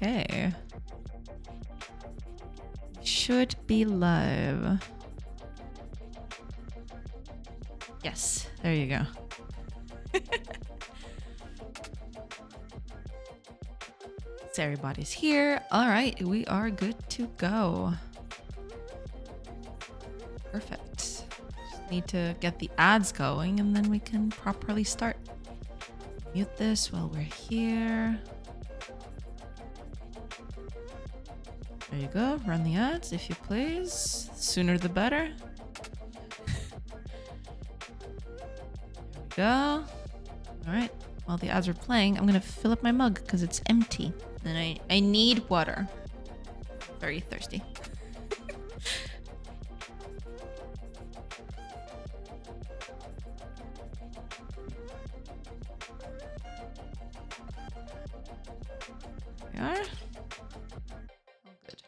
Okay. Should be live. Yes, there you go. So everybody's here. All right, we are good to go. Perfect. Just need to get the ads going and then we can properly start. Mute this while we're here. There you go. Run the ads if you please. Sooner the better. There we go. All right. While the ads are playing, I'm gonna fill up my mug because it's empty. And I need water. Very thirsty. There we are. All good.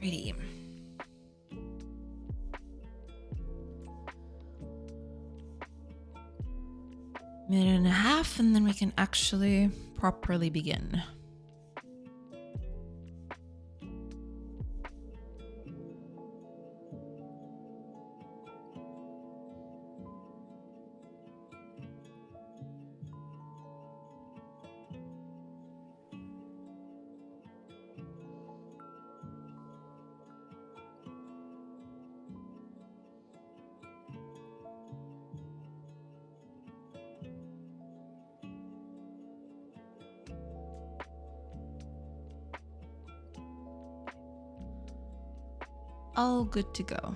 Alrighty. Minute and a half, and then we can actually properly begin. All good to go.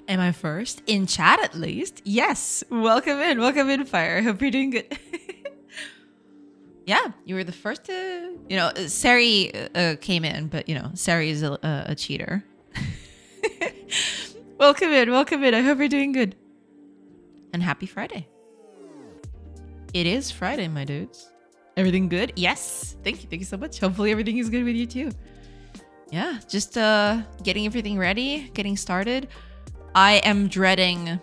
Am I first? In chat at least? Yes. Welcome in, Fire. Hope you're doing good. Yeah, you were the first to, Sari came in, but, Sari is a cheater. Welcome in. I hope you're doing good. And happy Friday. It is Friday, my dudes. Everything good? Yes. Thank you so much. Hopefully everything is good with you too. Yeah, just getting everything ready, getting started. I am dreading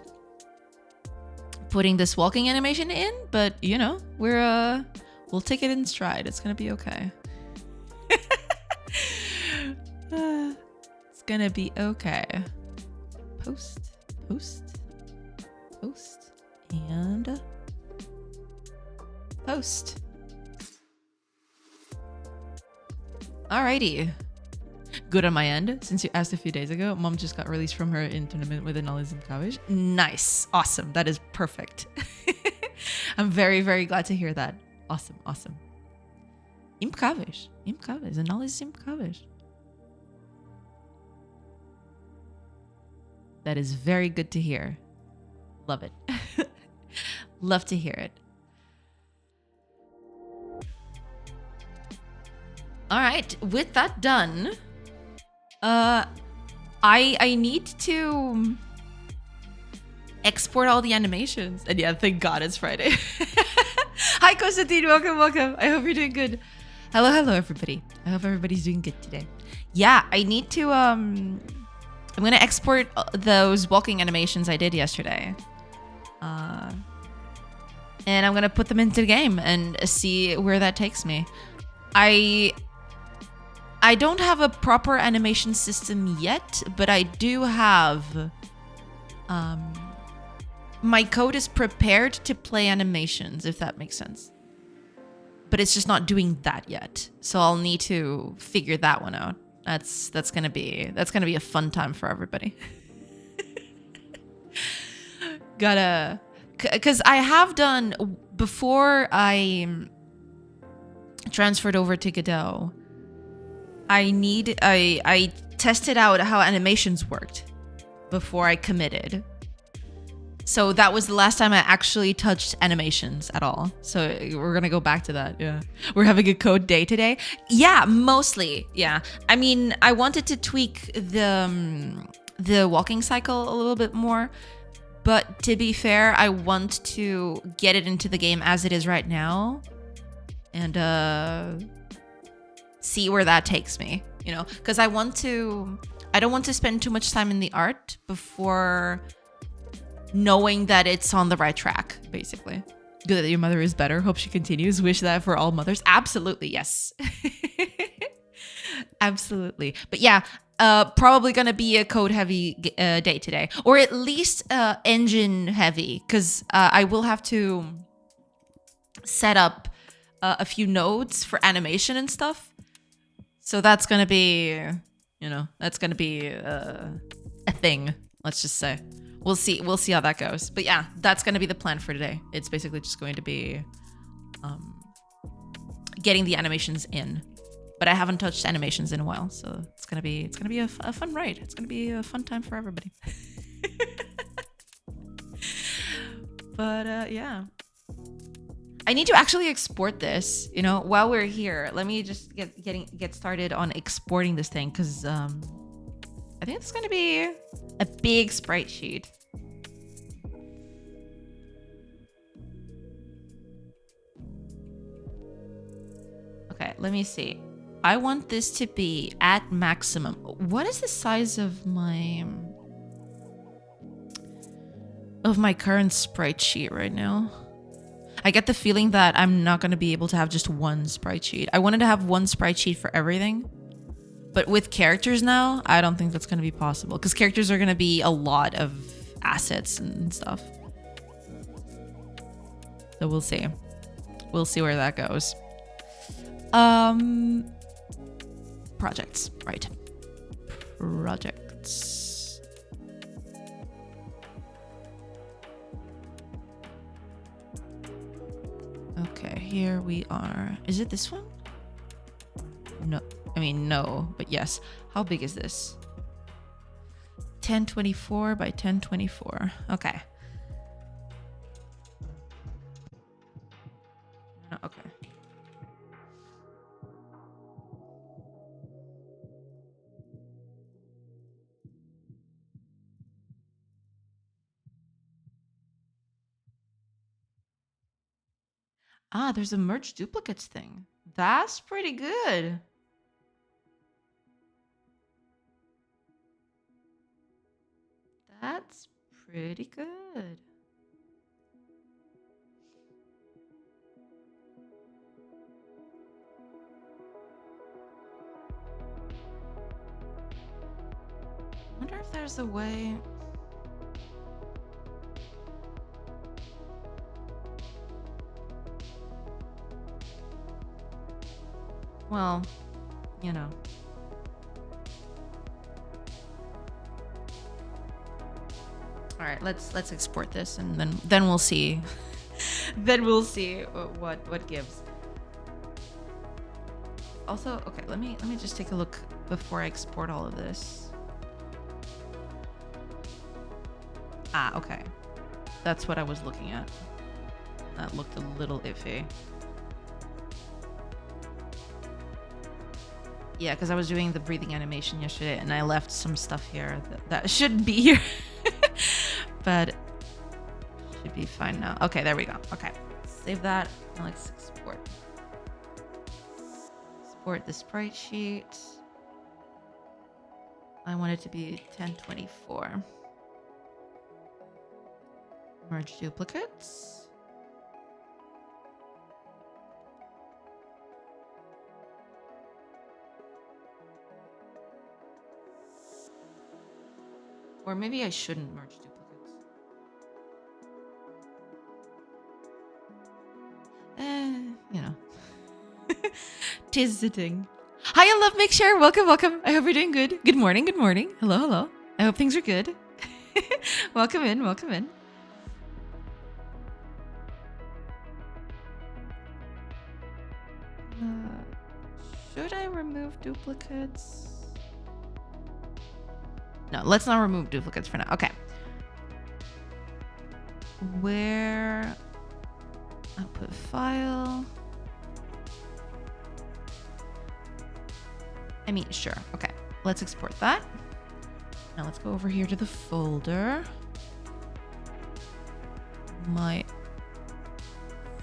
putting this walking animation in, but we'll take it in stride. It's gonna be okay. It's gonna be okay. Post, and post. Alrighty. Good on my end. Since you asked a few days ago, Mom just got released from her in tournament with Analizim Kavish. Nice. Awesome. That is perfect. I'm very, very glad to hear that. Awesome. Imp Kavish. Analizim Kavish. That is very good to hear. Love it. Love to hear it. All right. With that done, I need to export all the animations. And yeah, thank God it's Friday. Hi, Konstantin. Welcome. I hope you're doing good. Hello, everybody. I hope everybody's doing good today. Yeah, I need to I'm gonna export those walking animations I did yesterday. And I'm gonna put them into the game and see where that takes me. I don't have a proper animation system yet, but I do have... my code is prepared to play animations, if that makes sense. But it's just not doing that yet. So I'll need to figure that one out. That's gonna be a fun time for everybody. Because I have done, before I transferred over to Godot, I tested out how animations worked before I committed. So that was the last time I actually touched animations at all. So we're gonna go back to that. Yeah, we're having a code day today. Yeah, mostly. Yeah, I mean, I wanted to tweak the walking cycle a little bit more, but to be fair, I want to get it into the game as it is right now, and see where that takes me. You know, because I don't want to spend too much time in the art before knowing that it's on the right track, basically. Good that your mother is better. Hope she continues. Wish that for all mothers. Absolutely, yes. Absolutely. But yeah, probably gonna be a code heavy day today, or at least engine heavy, because I will have to set up a few nodes for animation and stuff. So that's gonna be, you know, that's gonna be a thing. Let's just say. We'll see how that goes. But yeah, that's going to be the plan for today. It's basically just going to be getting the animations in. But I haven't touched animations in a while, so it's going to be a fun ride. It's going to be a fun time for everybody. But yeah. I need to actually export this, you know, while we're here. Let me just get started on exporting this thing, cuz I think it's going to be a big sprite sheet. Okay, let me see. I want this to be at maximum. What is the size of my current sprite sheet right now? I get the feeling that I'm not going to be able to have just one sprite sheet. I wanted to have one sprite sheet for everything. But with characters now, I don't think that's going to be possible, because characters are going to be a lot of assets and stuff. So we'll see. We'll see where that goes. Projects, right. Projects. Okay, here we are. Is it this one? No. I mean, no, but yes. How big is this? 1024 by 1024. Okay. Okay. Ah, there's a merge duplicates thing. That's pretty good. That's pretty good. I wonder if there's a way... Well, you know. All right, let's export this, and then we'll see. Then we'll see what gives. Also, okay, let me just take a look before I export all of this. Ah, okay. That's what I was looking at. That looked a little iffy. Yeah, because I was doing the breathing animation yesterday, and I left some stuff here that shouldn't be here. But should be fine now. Okay, there we go. Okay, save that. Now let's export. Export the sprite sheet. I want it to be 1024. Merge duplicates. Or maybe I shouldn't merge duplicates. You know. Tis the thing. Hi, I love Make Share. Welcome, welcome. I hope you're doing good. Good morning, good morning. Hello, hello. I hope things are good. Welcome in, welcome in. Should I remove duplicates? No, let's not remove duplicates for now. Okay. Where? Output file. I mean, sure. Okay. Let's export that. Now let's go over here to the folder. My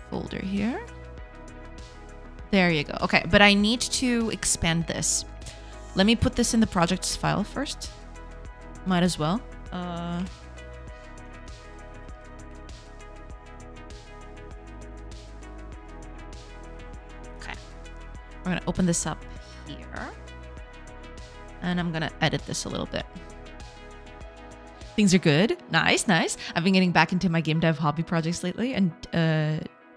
folder here. There you go. Okay, but I need to expand this. Let me put this in the projects file first. Might as well. Okay. We're gonna open this up here. And I'm gonna edit this a little bit. Things are good. Nice, nice. I've been getting back into my game dev hobby projects lately, and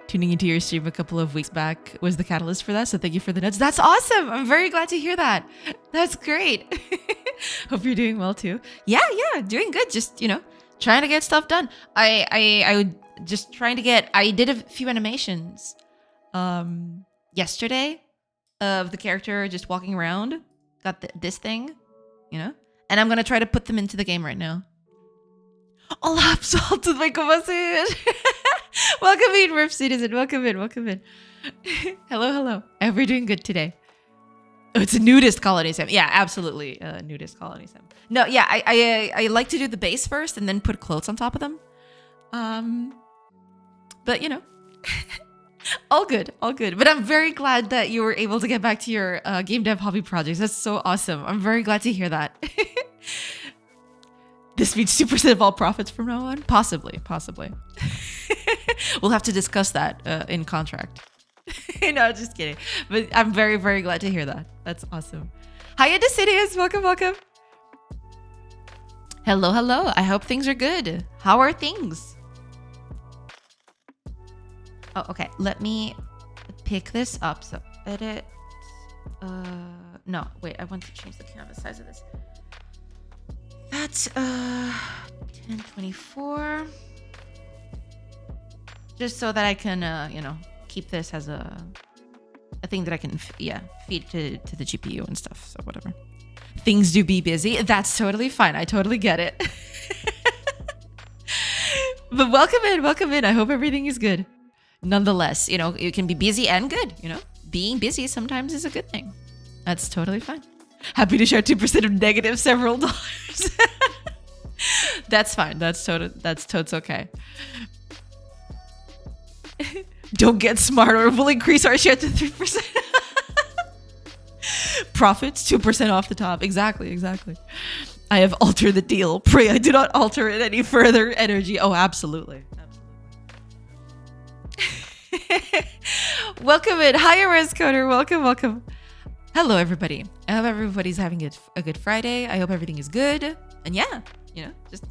tuning into your stream a couple of weeks back was the catalyst for that. So thank you for the notes. That's awesome. I'm very glad to hear that. That's great. Hope you're doing well too. Yeah, doing good. Just, you know, trying to get stuff done. I would just trying to get. I did a few animations yesterday of the character just walking around. Got this thing, you know, and I'm gonna try to put them into the game right now. All absolved my kumasin. Welcome in, Riff Citizen. Welcome in, welcome in. Hello, hello. I hope you're doing good today. Oh, it's a nudist colony sim. Yeah, absolutely, nudist colony sim. No, yeah, I like to do the base first and then put clothes on top of them. But you know. All good, all good. But I'm very glad that you were able to get back to your game dev hobby projects. That's so awesome. I'm very glad to hear that. This means 2% of all profits from now on? Possibly, possibly. We'll have to discuss that in contract. No, just kidding. But I'm very, very glad to hear that. That's awesome. Hi, Decidius. Welcome, welcome. Hello, hello. I hope things are good. How are things? Oh, okay. Let me pick this up. So edit. No, wait. I want to change the canvas size of this. That's 1024. Just so that I can, you know, keep this as a thing that I can, feed to the GPU and stuff. So whatever. Things do be busy. That's totally fine. I totally get it. But welcome in, welcome in. I hope everything is good. Nonetheless, you know, it can be busy and good, you know. Being busy sometimes is a good thing. That's totally fine. Happy to share 2% of negative several dollars. That's fine. That's totes okay. Don't get smart or we'll increase our share to 3%. Profits, 2% off the top. Exactly, exactly. I have altered the deal. Pray I do not alter it any further. Energy. Oh, absolutely. Welcome in. Hi, Arez Coder. Welcome, welcome. Hello, everybody. I hope everybody's having a good Friday. I hope everything is good. And yeah, you know, just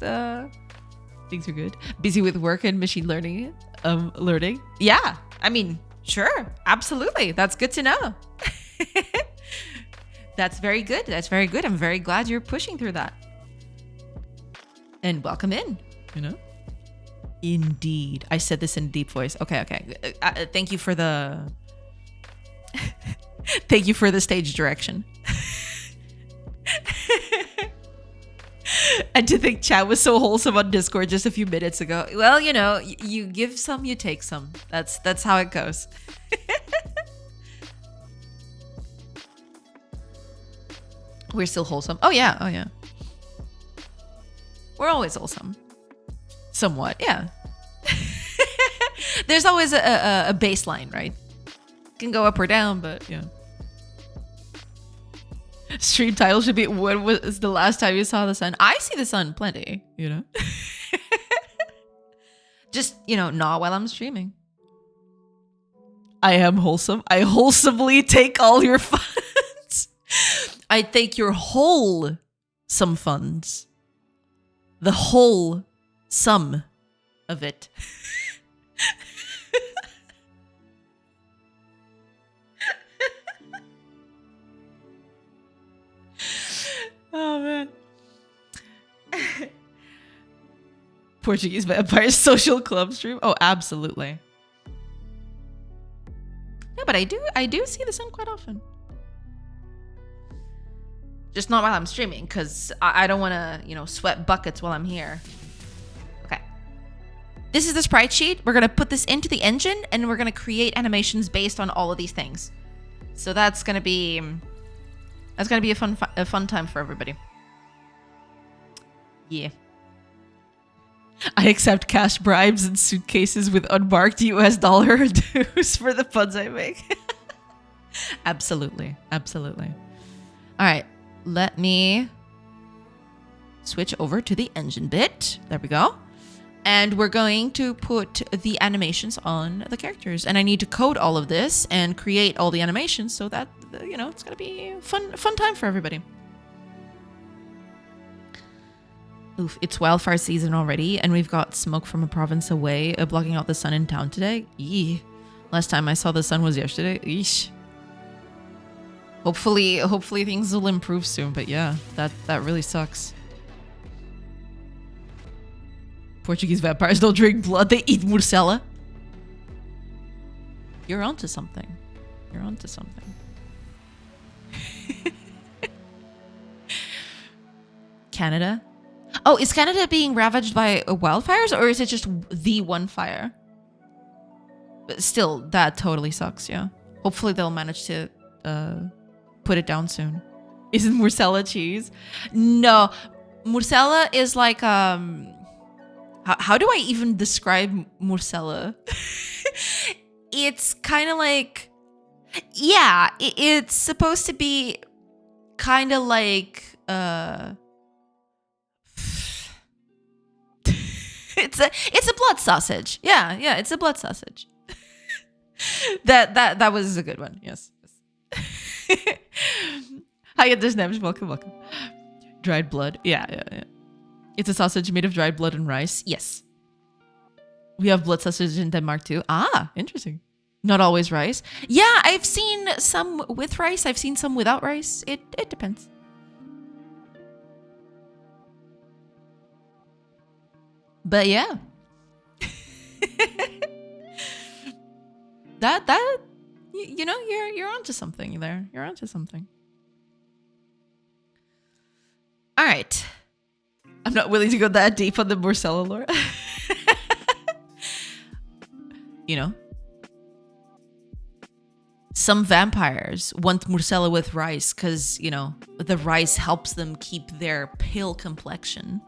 things are good. Busy with work and machine learning. Learning. Yeah, I mean, sure, absolutely. That's good to know. That's very good. That's very good. I'm very glad you're pushing through that. And welcome in, you know. Indeed. I said this in a deep voice. Okay, okay. Thank you for the... Thank you for the stage direction. And to think chat was so wholesome on Discord just a few minutes ago. Well, you know, you give some, you take some. That's how it goes. We're still wholesome. Oh yeah, oh yeah. We're always wholesome. Somewhat, yeah. There's always a baseline, right? Can go up or down, but yeah. Stream title should be, when was the last time you saw the sun? I see the sun plenty, you know? Just, you know, not while I'm streaming. I am wholesome. I wholesomely take all your funds. I take your whole some funds. The whole sum of it. Oh, man. Portuguese Vampire Social Club stream? Oh, absolutely. Yeah, but I do see the sun quite often. Just not while I'm streaming, because I don't want to, you know, sweat buckets while I'm here. Okay. This is the sprite sheet. We're going to put this into the engine, and we're going to create animations based on all of these things. So that's going to be a fun time for everybody. Yeah. I accept cash bribes and suitcases with unmarked US dollar dues for the funds I make. Absolutely. Absolutely. All right. Let me switch over to the engine bit. There we go. And we're going to put the animations on the characters. And I need to code all of this and create all the animations so that, you know, it's going to be a fun time for everybody. Oof, it's wildfire season already, and we've got smoke from a province away blocking out the sun in town today. Eee. Last time I saw the sun was yesterday. Eesh. Hopefully things will improve soon, but yeah, that really sucks. Portuguese vampires don't drink blood, they eat morcella. You're onto something. You're onto something. Canada? Oh, is Canada being ravaged by wildfires, or is it just the one fire? But still, that totally sucks, yeah. Hopefully they'll manage to put it down soon. Isn't morcella cheese? No. Morcella is like, how do I even describe morcella? It's kind of like, yeah, it's supposed to be kind of like, it's a blood sausage. Yeah, it's a blood sausage. that was a good one. Yes. Hi, there's Nems. Welcome. Dried blood. Yeah. It's a sausage made of dried blood and rice. Yes. We have blood sausage in Denmark too. Ah, interesting. Not always rice. Yeah, I've seen some with rice. I've seen some without rice. It depends. But yeah. that you know, you're onto something there. You're onto something. All right. I'm not willing to go that deep on the morcella lore. You know, some vampires want morcella with rice because, you know, the rice helps them keep their pale complexion.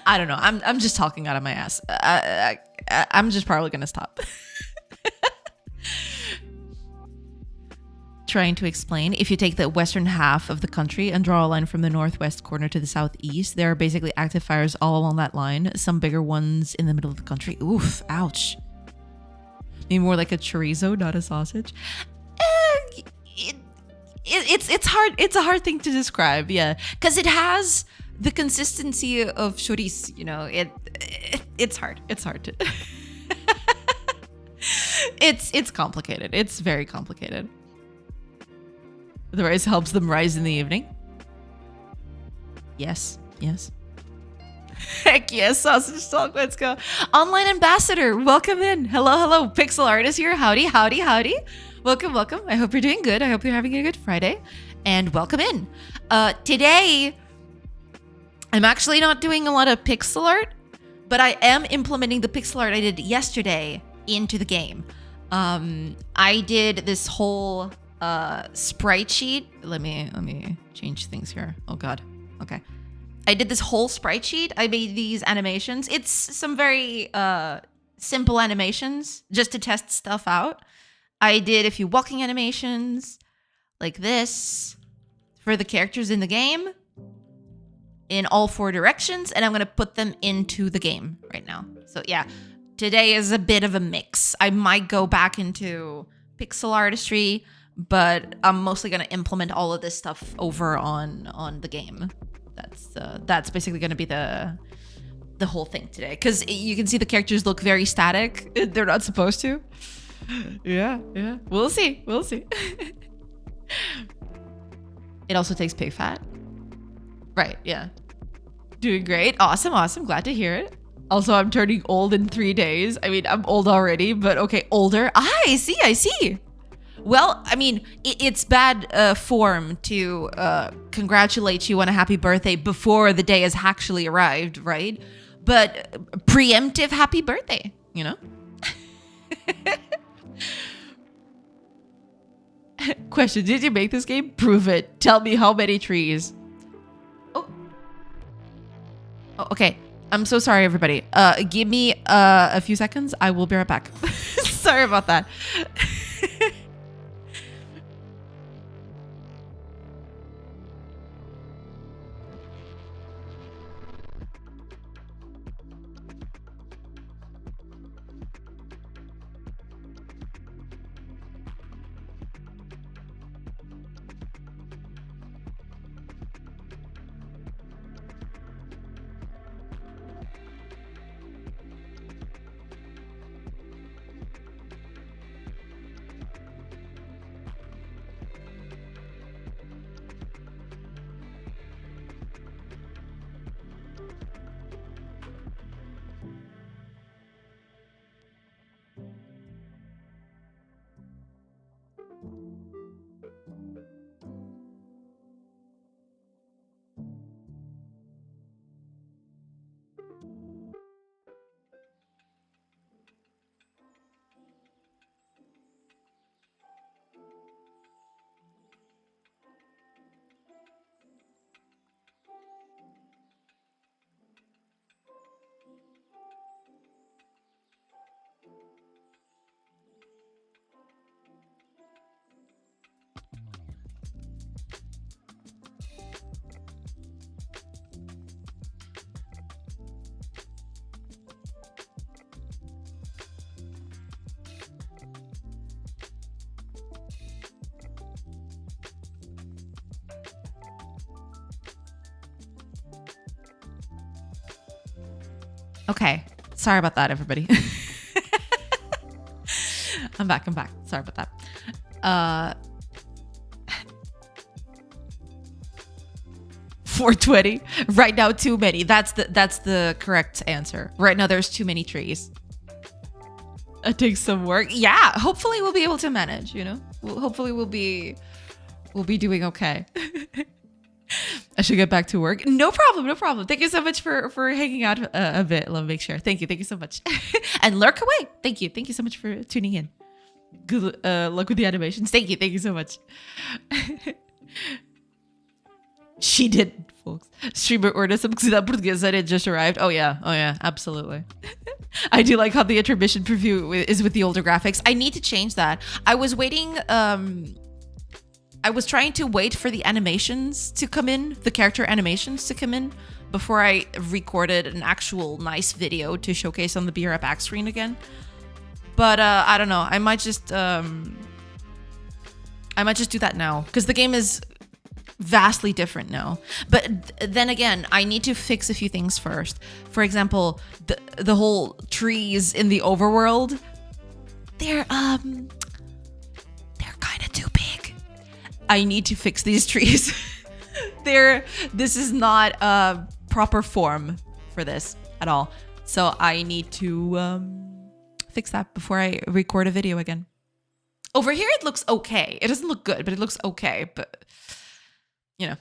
I don't know. I'm just talking out of my ass. I'm just probably gonna stop. Trying to explain. If you take the western half of the country and draw a line from the northwest corner to the southeast, there are basically active fires all along that line. Some bigger ones in the middle of the country. Oof! Ouch. Maybe more like a chorizo, not a sausage. It's hard. It's a hard thing to describe. Yeah, because it has the consistency of chorizo, you know, it's hard. It's hard to... it's complicated. It's very complicated. The rice helps them rise in the evening. Yes. Heck yes, sausage talk, let's go. Online ambassador, welcome in. Hello. Pixel artist here. Howdy. Welcome. I hope you're doing good. I hope you're having a good Friday. And welcome in. Today... I'm actually not doing a lot of pixel art, but I am implementing the pixel art I did yesterday into the game. I did this whole sprite sheet. Let me change things here. Oh god. Okay. I did this whole sprite sheet. I made these animations. It's some very simple animations just to test stuff out. I did a few walking animations like this. for the characters in the game in all 4 directions, and I'm going to put them into the game right now. So yeah, today is a bit of a mix. I might go back into pixel artistry, but I'm mostly going to implement all of this stuff over on the game. That's basically going to be the whole thing today, because you can see the characters look very static. They're not supposed to. Yeah. We'll see. It also takes pig fat. Right, yeah. Doing great. Awesome. Glad to hear it. Also, I'm turning old in 3 days. I mean, I'm old already, but okay, older. I see. Well, I mean, it's bad form to congratulate you on a happy birthday before the day has actually arrived, right? But preemptive happy birthday, you know? Question, did you make this game? Prove it. Tell me how many trees. Oh, okay. I'm so sorry, everybody. Give me a few seconds. I will be right back. Sorry about that. Okay. Sorry about that, everybody. I'm back. Sorry about that. 420. Right now, too many. That's the correct answer. Right now, there's too many trees. It takes some work. Yeah. Hopefully, we'll be able to manage. You know. Hopefully, we'll be doing okay. I should get back to work. No problem. Thank you so much for hanging out a bit. Love Make Sure. Thank you so much. And lurk away. Thank you so much for tuning in. Good luck with the animations. Thank you so much. She did, folks. Streamer order some portuguesa. It just arrived. Oh yeah, absolutely. I do like how the intermission preview is with the older graphics. I need to change that. I was waiting. I was trying to wait for the animations to come in, the character animations to come in, before I recorded an actual nice video to showcase on the Be Right Back screen again. But I don't know. I might just do that now, because the game is vastly different now. But then again, I need to fix a few things first. For example, the whole trees in the overworld, they're kind of too big. I need to fix these trees. This is not a proper form for this at all. So I need to fix that before I record a video again. Over here, it looks okay. It doesn't look good, but it looks okay. But, you know.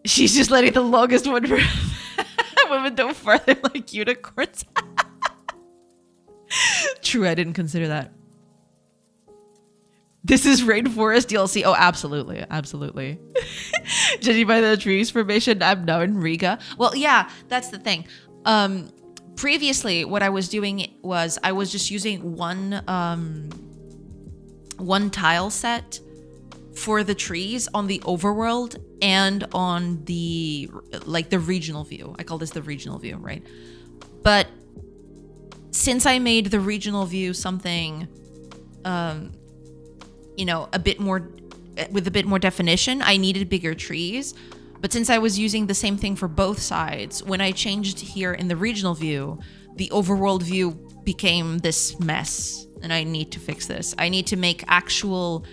She's just letting the longest one for women go farther like unicorns. True, I didn't consider that. This is Rainforest DLC. Oh, absolutely. Judging by the trees formation, I'm now in Riga. Well, yeah, that's the thing. Previously, what I was doing was I was just using one tile set for the trees on the overworld and on the regional view. I call this the regional view, right? But since I made the regional view something, a bit more, with a bit more definition, I needed bigger trees. But since I was using the same thing for both sides, when I changed here in the regional view, the overworld view became this mess, and I need to fix this. I need to make actual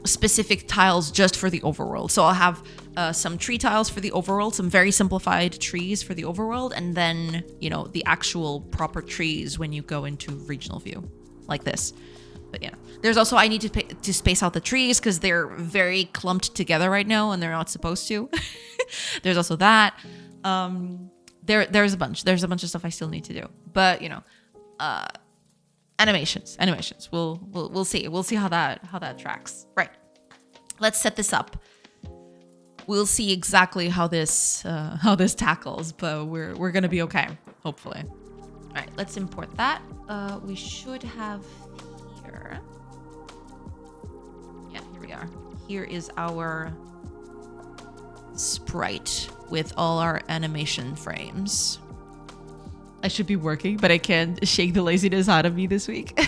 specific tiles just for the overworld. So I'll have some tree tiles for the overworld, some very simplified trees for the overworld, and then, the actual proper trees when you go into regional view, like this. But yeah, there's also, I need to space out the trees because they're very clumped together right now and they're not supposed to. There's also that. There's a bunch of stuff I still need to do, but animations. We'll see how that tracks. Right. Let's set this up. We'll see exactly how this tackles, but we're gonna be okay, hopefully. All right, let's import that. We should have here. Yeah, here we are. Here is our sprite with all our animation frames. I should be working, but I can't shake the laziness out of me this week.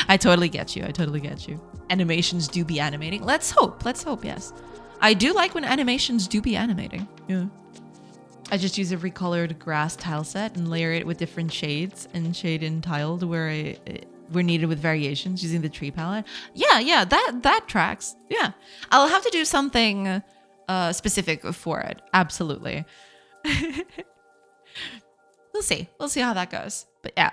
I totally get you. Animations do be animating. Let's hope, yes. I do like when animations do be animating. Yeah. I just use a recolored grass tile set and layer it with different shades and shade in tiled where needed with variations using the tree palette. Yeah, that tracks. Yeah. I'll have to do something specific for it. Absolutely. We'll see how that goes. But yeah,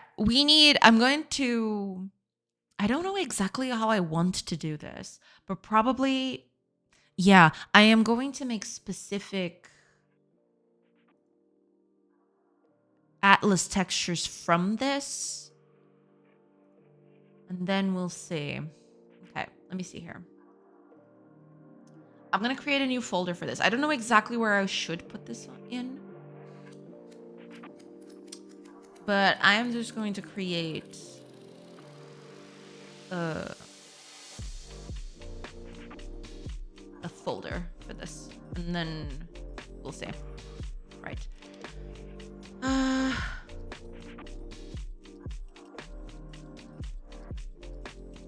I don't know exactly how I want to do this, but probably, yeah, I am going to make specific atlas textures from this. And then we'll see. Okay, let me see here. I'm going to create a new folder for this. I don't know exactly where I should put this in. But I am just going to create a folder for this, and then we'll see. Right.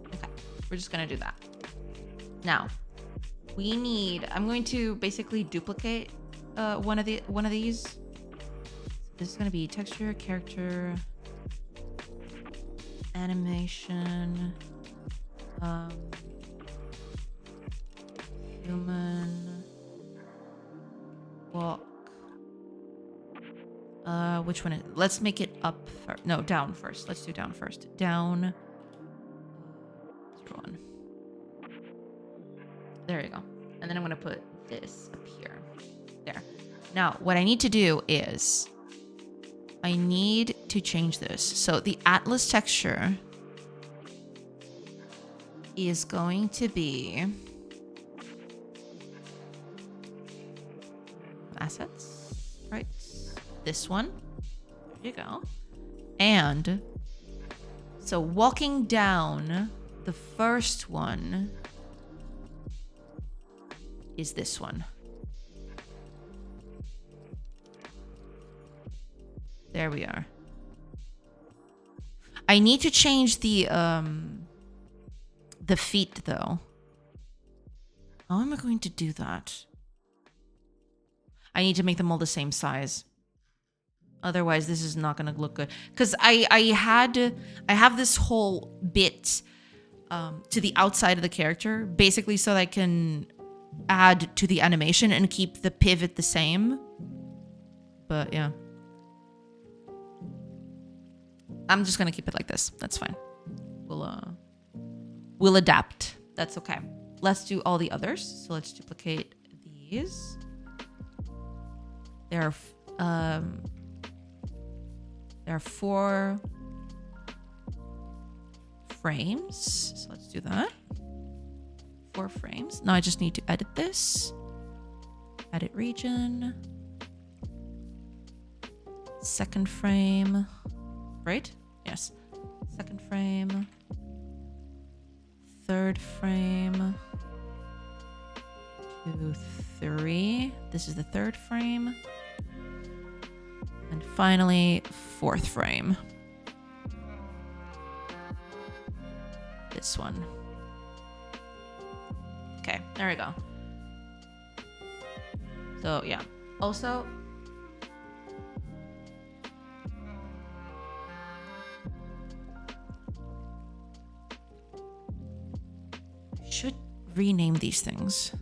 Okay, we're just gonna do that. Now, I'm going to basically duplicate one of these. This is going to be texture, character, animation, human, walk. Which one? Let's make it up. No, down first. Let's do down first. Down. 1. There you go. And then I'm going to put this up here. There. Now, what I need to do is I need to change this. So the atlas texture is going to be assets, right? This one. There you go. And so walking down, the first one is this one. There we are. I need to change the feet though. How am I going to do that? I need to make them all the same size. Otherwise, this is not going to look good. Because I have this whole bit to the outside of the character, basically so that I can add to the animation and keep the pivot the same. But yeah. I'm just gonna keep it like this. That's fine. We'll adapt. That's okay. Let's do all the others. So let's duplicate these. There are 4 frames. So let's do that. 4 frames. Now I just need to edit this. Edit region. Second frame. Right? Yes. Second frame. third frame. 2, 3. This is the third frame. And finally, fourth frame. This one. Okay, there we go. So yeah. Also, I should rename these things.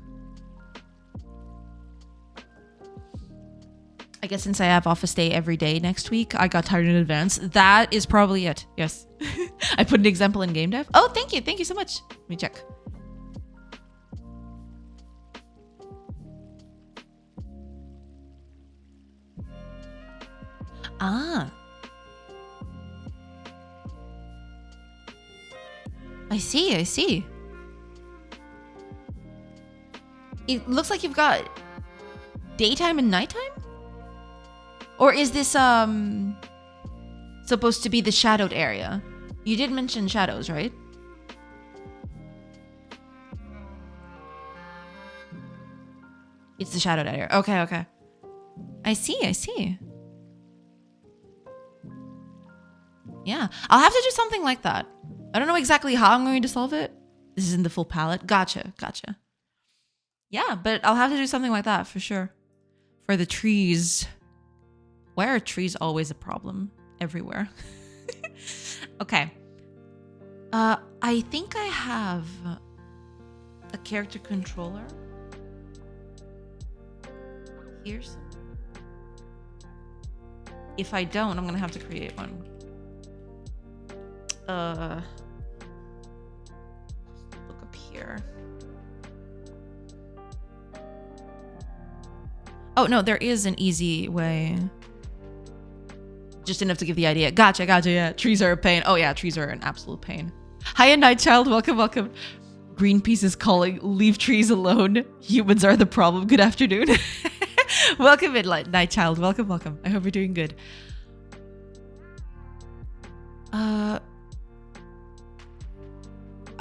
I guess since I have office day every day next week, I got tired in advance. That is probably it. Yes. I put an example in GameDev. Oh, thank you. Thank you so much. Let me check. Ah. I see. I see. It looks like you've got daytime and nighttime? Or is this supposed to be the shadowed area? You did mention shadows, right? It's the shadowed area. Okay, okay. I see, I see. Yeah, I'll have to do something like that. I don't know exactly how I'm going to solve it. This isn't the full palette. Gotcha, gotcha. Yeah, but I'll have to do something like that for sure. For the trees. Why are trees always a problem? Everywhere. Okay. I think I have a character controller. Here's. If I don't, I'm gonna have to create one. Look up here. Oh no, there is an easy way. Just enough to give the idea. Gotcha, gotcha, yeah. Trees are a pain. Oh yeah, trees are an absolute pain. Hiya, Nightchild. Welcome, welcome. Greenpeace is calling. Leave trees alone. Humans are the problem. Good afternoon. Welcome in, Nightchild. Welcome, welcome. I hope you're doing good.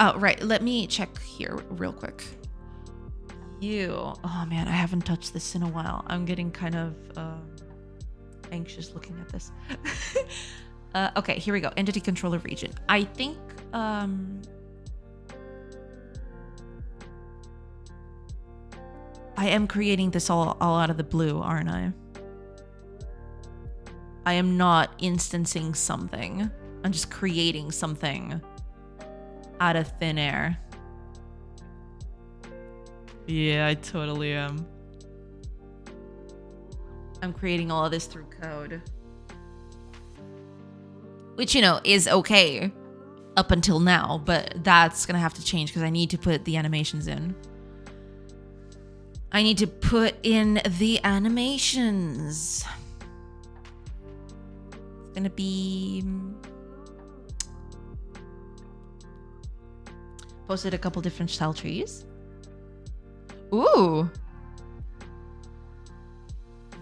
Oh, right. Let me check here real quick. Oh man, I haven't touched this in a while. I'm getting kind of anxious looking at this. Okay, here we go. Entity controller region. I think I am creating this all out of the blue, aren't I? I am not instancing something. I'm just creating something out of thin air. Yeah, I totally am. I'm creating all of this through code. Which, you know, is okay up until now, but that's gonna have to change because I need to put the animations in. I need to put in the animations. It's gonna be... Posted a couple different style trees. Ooh.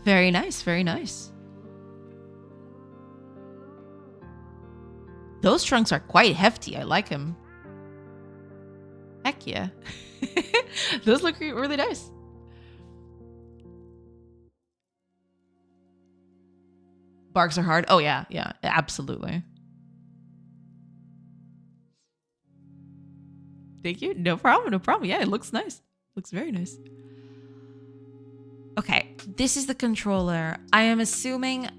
Very nice, very nice. Those trunks are quite hefty. I like them. Heck yeah. Those look really nice. Barks are hard. Oh yeah, yeah, absolutely. Thank you. No problem, no problem. Yeah, it looks nice. Looks very nice. Okay, this is the controller. I am assuming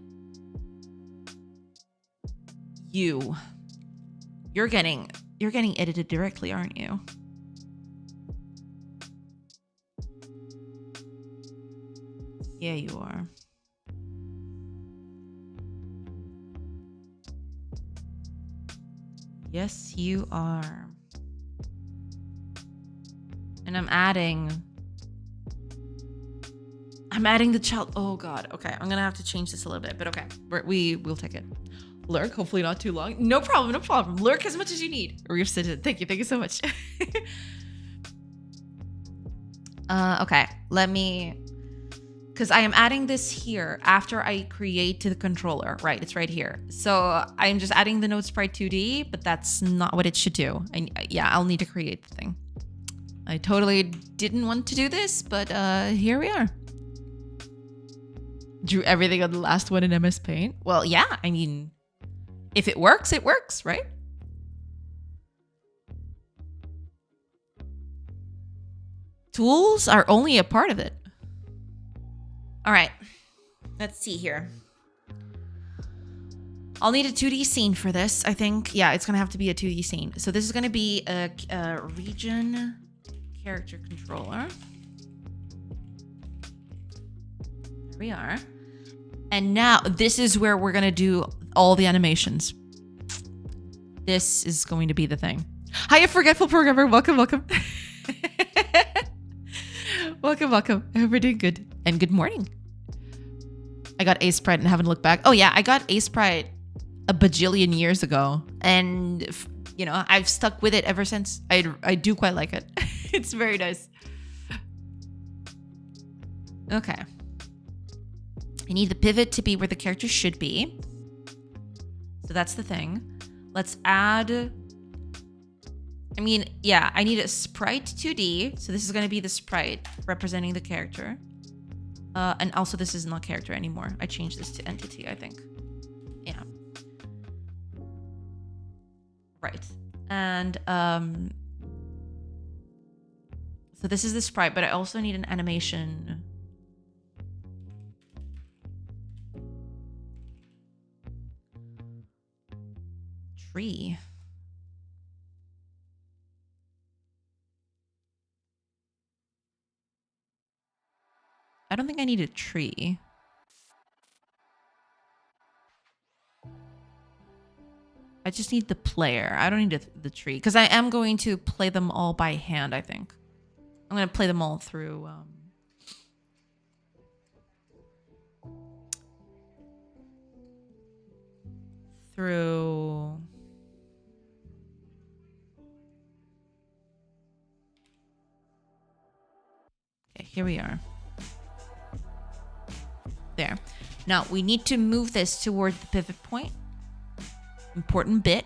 you're getting edited directly, aren't you? Yeah, you are. Yes, you are. And I'm adding the child. Oh god. Okay, I'm gonna have to change this a little bit, but okay, we'll take it. Lurk, hopefully not too long. No problem, no problem. Lurk as much as you need. Or you've said it. Thank you so much. Okay, let me because I am adding this here after I create the controller. Right, it's right here. So I'm just adding the node sprite 2D, but that's not what it should do. Yeah, I'll need to create the thing. I totally didn't want to do this, but here we are. Drew everything on the last one in MS Paint. Well, yeah, I mean, if it works, right? Tools are only a part of it. All right, let's see here. I'll need a 2D scene for this, I think. Yeah, it's gonna have to be a 2D scene. So this is gonna be a region character controller. There we are. And now this is where we're gonna do all the animations. This is going to be the thing. Hiya, Forgetful Programmer. Welcome, welcome. Welcome. I hope you're doing good. And good morning. I got Ace Pride and haven't looked back. Oh yeah, I got Ace Pride a bajillion years ago. And, you know, I've stuck with it ever since. I do quite like it. It's very nice. Okay. I need the pivot to be where the character should be. So that's the thing. Let's add... I mean, yeah, I need a sprite 2D. So this is going to be the sprite representing the character. And also this is not character anymore. I changed this to entity, I think. Yeah. Right. And so this is the sprite, but I also need an animation. Tree. I don't think I need a tree. I just need the player. I don't need the tree because I am going to play them all by hand, I think. I'm going to play them all through Okay, here we are. There. Now we need to move this toward the pivot point. Important bit.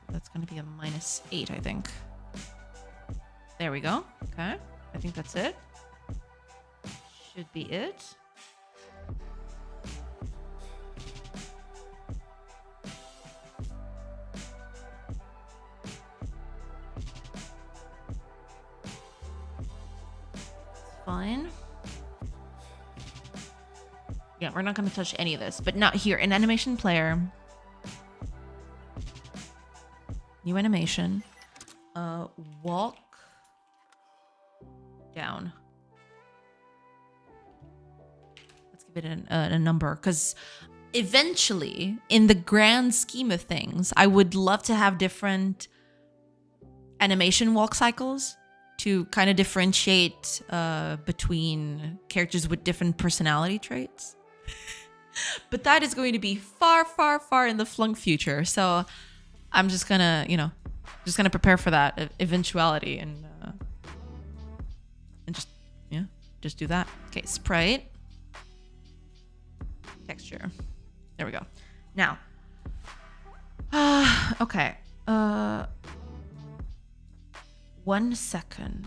That's going to be a -8, I think. There we go. Okay. I think that's it. Should be it. Fine. Yeah, we're not going to touch any of this, but not here. In animation player, new animation, walk down. Let's give it a number, because eventually, in the grand scheme of things, I would love to have different animation walk cycles to kind of differentiate between characters with different personality traits. But that is going to be far, far, far in the flunk future. So I'm just gonna, you know, just gonna prepare for that eventuality and just, yeah, just do that. Okay, sprite, texture. There we go. Now, okay. 1 second.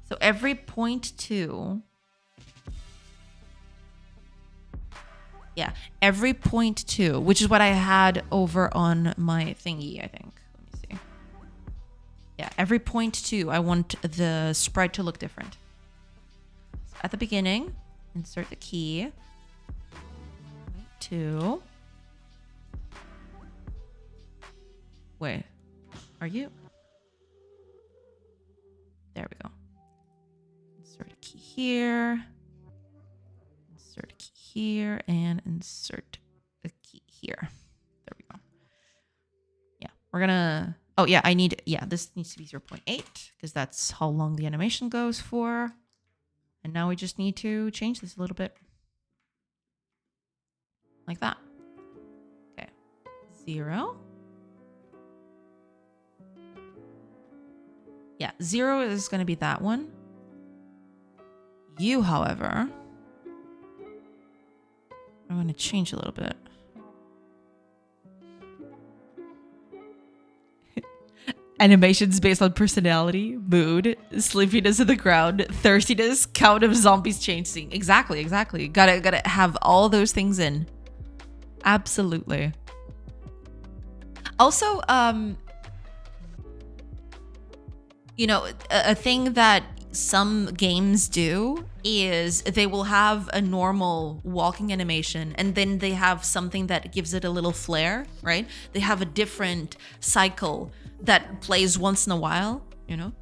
So every 0.2. Yeah, every 0.2, which is what I had over on my thingy, I think. Let me see. Yeah, every 0.2, I want the sprite to look different. So at the beginning, insert the key. 2. Wait, are you? There we go. Insert a key here. Insert a key here. And insert a key here. There we go. Yeah, we're gonna... Oh, yeah, I need... Yeah, this needs to be 0.8 because that's how long the animation goes for. And now we just need to change this a little bit. Like that. Okay. 0. Yeah, 0 is going to be that one. You, however, I'm going to change a little bit. Animations based on personality, mood, sleepiness of the ground, thirstiness, count of zombies changing. Exactly, exactly. Gotta have all those things in. Absolutely. Also, you know, a thing that some games do is they will have a normal walking animation and then they have something that gives it a little flair, right? They have a different cycle that plays once in a while, you know?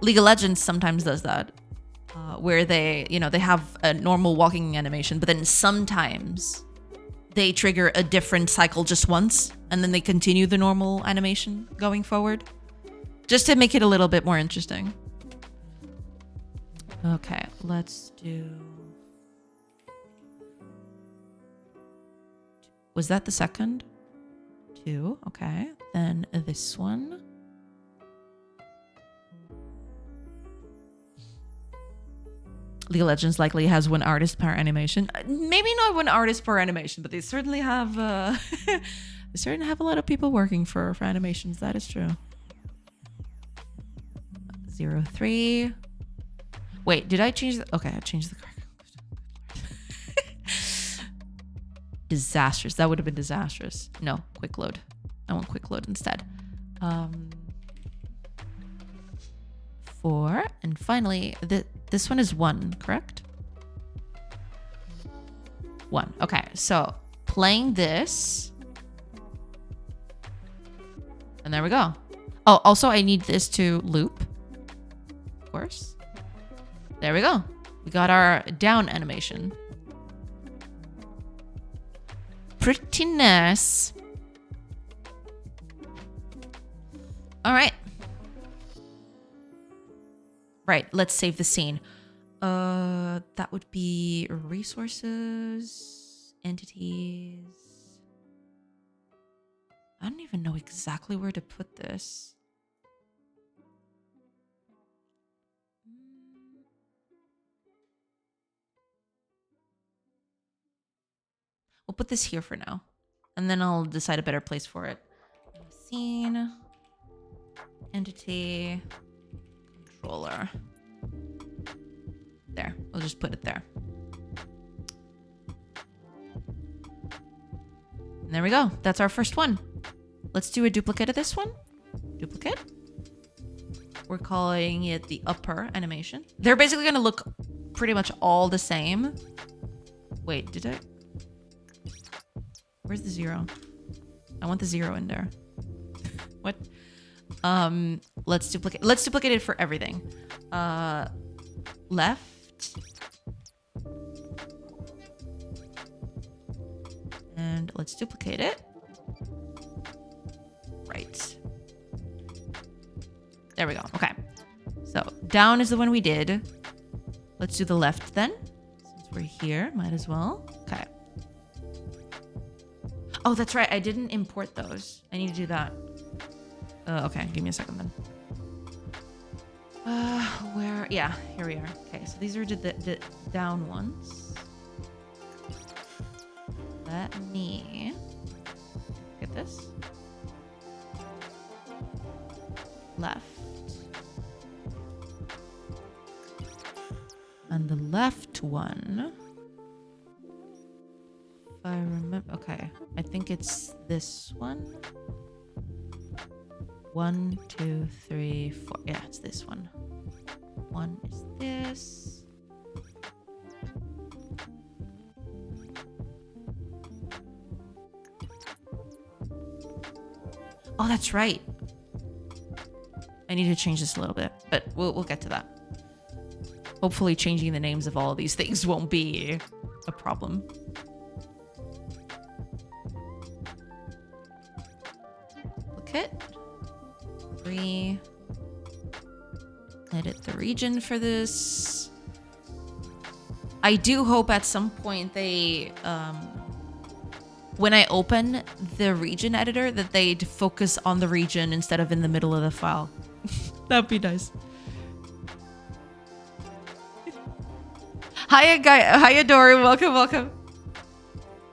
League of Legends sometimes does that, where they, you know, they have a normal walking animation, but then sometimes they trigger a different cycle just once and then they continue the normal animation going forward, just to make it a little bit more interesting. Okay, let's do... Was that the second? 2, okay. Then this one. League of Legends likely has 1 artist per animation. Maybe not 1 artist per animation, but they certainly have they certainly have a lot of people working for animations. That is true. 03. Wait, did I change the... Okay, I changed the... Disastrous. That would have been disastrous. No, quick load. I want quick load instead. 4. And finally, this one is 1, correct? 1. Okay, so playing this. And there we go. Oh, also I need this to loop. Of course. There we go. We got our down animation. Pretty nice. All right. Right, let's save the scene. That would be resources, entities. I don't even know exactly where to put this. We'll put this here for now, and then I'll decide a better place for it. Scene, entity, controller. There, we'll just put it there. And there we go. That's our first one. Let's do a duplicate of this one. Duplicate. We're calling it the upper animation. They're basically going to look pretty much all the same. Wait, did I... Where's the 0? I want the 0 in there. What? Let's duplicate it for everything. Left. And let's duplicate it. Right. There we go. Okay. So down is the one we did. Let's do the left then. Since we're here, might as well. Okay. Oh, that's right. I didn't import those. I need to do that. Okay, give me a second then. Where? Yeah, here we are. Okay, so these are the down ones. Let me get this. Left. And the left one... I remember. Okay, I think it's this one. 1, 2, 3, 4. Yeah, it's this one. 1 is this. Oh, that's right. I need to change this a little bit, but we'll get to that. Hopefully, changing the names of all of these things won't be a problem. Edit the region for this. I do hope at some point they, when I open the region editor, that they'd focus on the region instead of in the middle of the file. That'd be nice. Hiya, guy. Hiya, Dory. Welcome, welcome.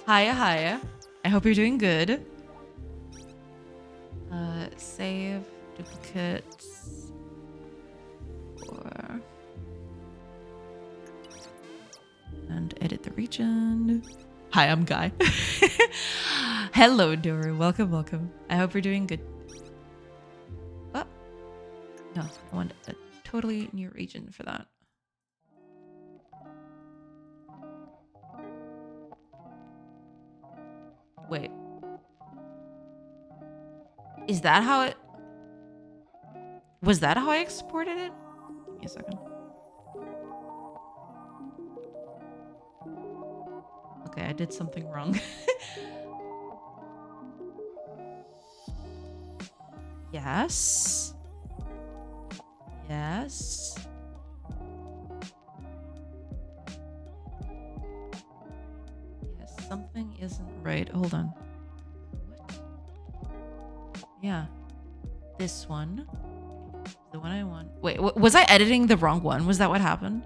Hiya, hiya. I hope you're doing good. Save duplicates. And edit the region. Hi, I'm Guy. Hello, Dory. Welcome, welcome. I hope you're doing good. Oh. No, I want a totally new region for that. Wait. Is that how it... Was that how I exported it? Give me a second. Okay, I did something wrong. Yes. Yes. Yes, something isn't right. Hold on. What? Yeah. This one. The one I want. Wait, was I editing the wrong one? Was that what happened?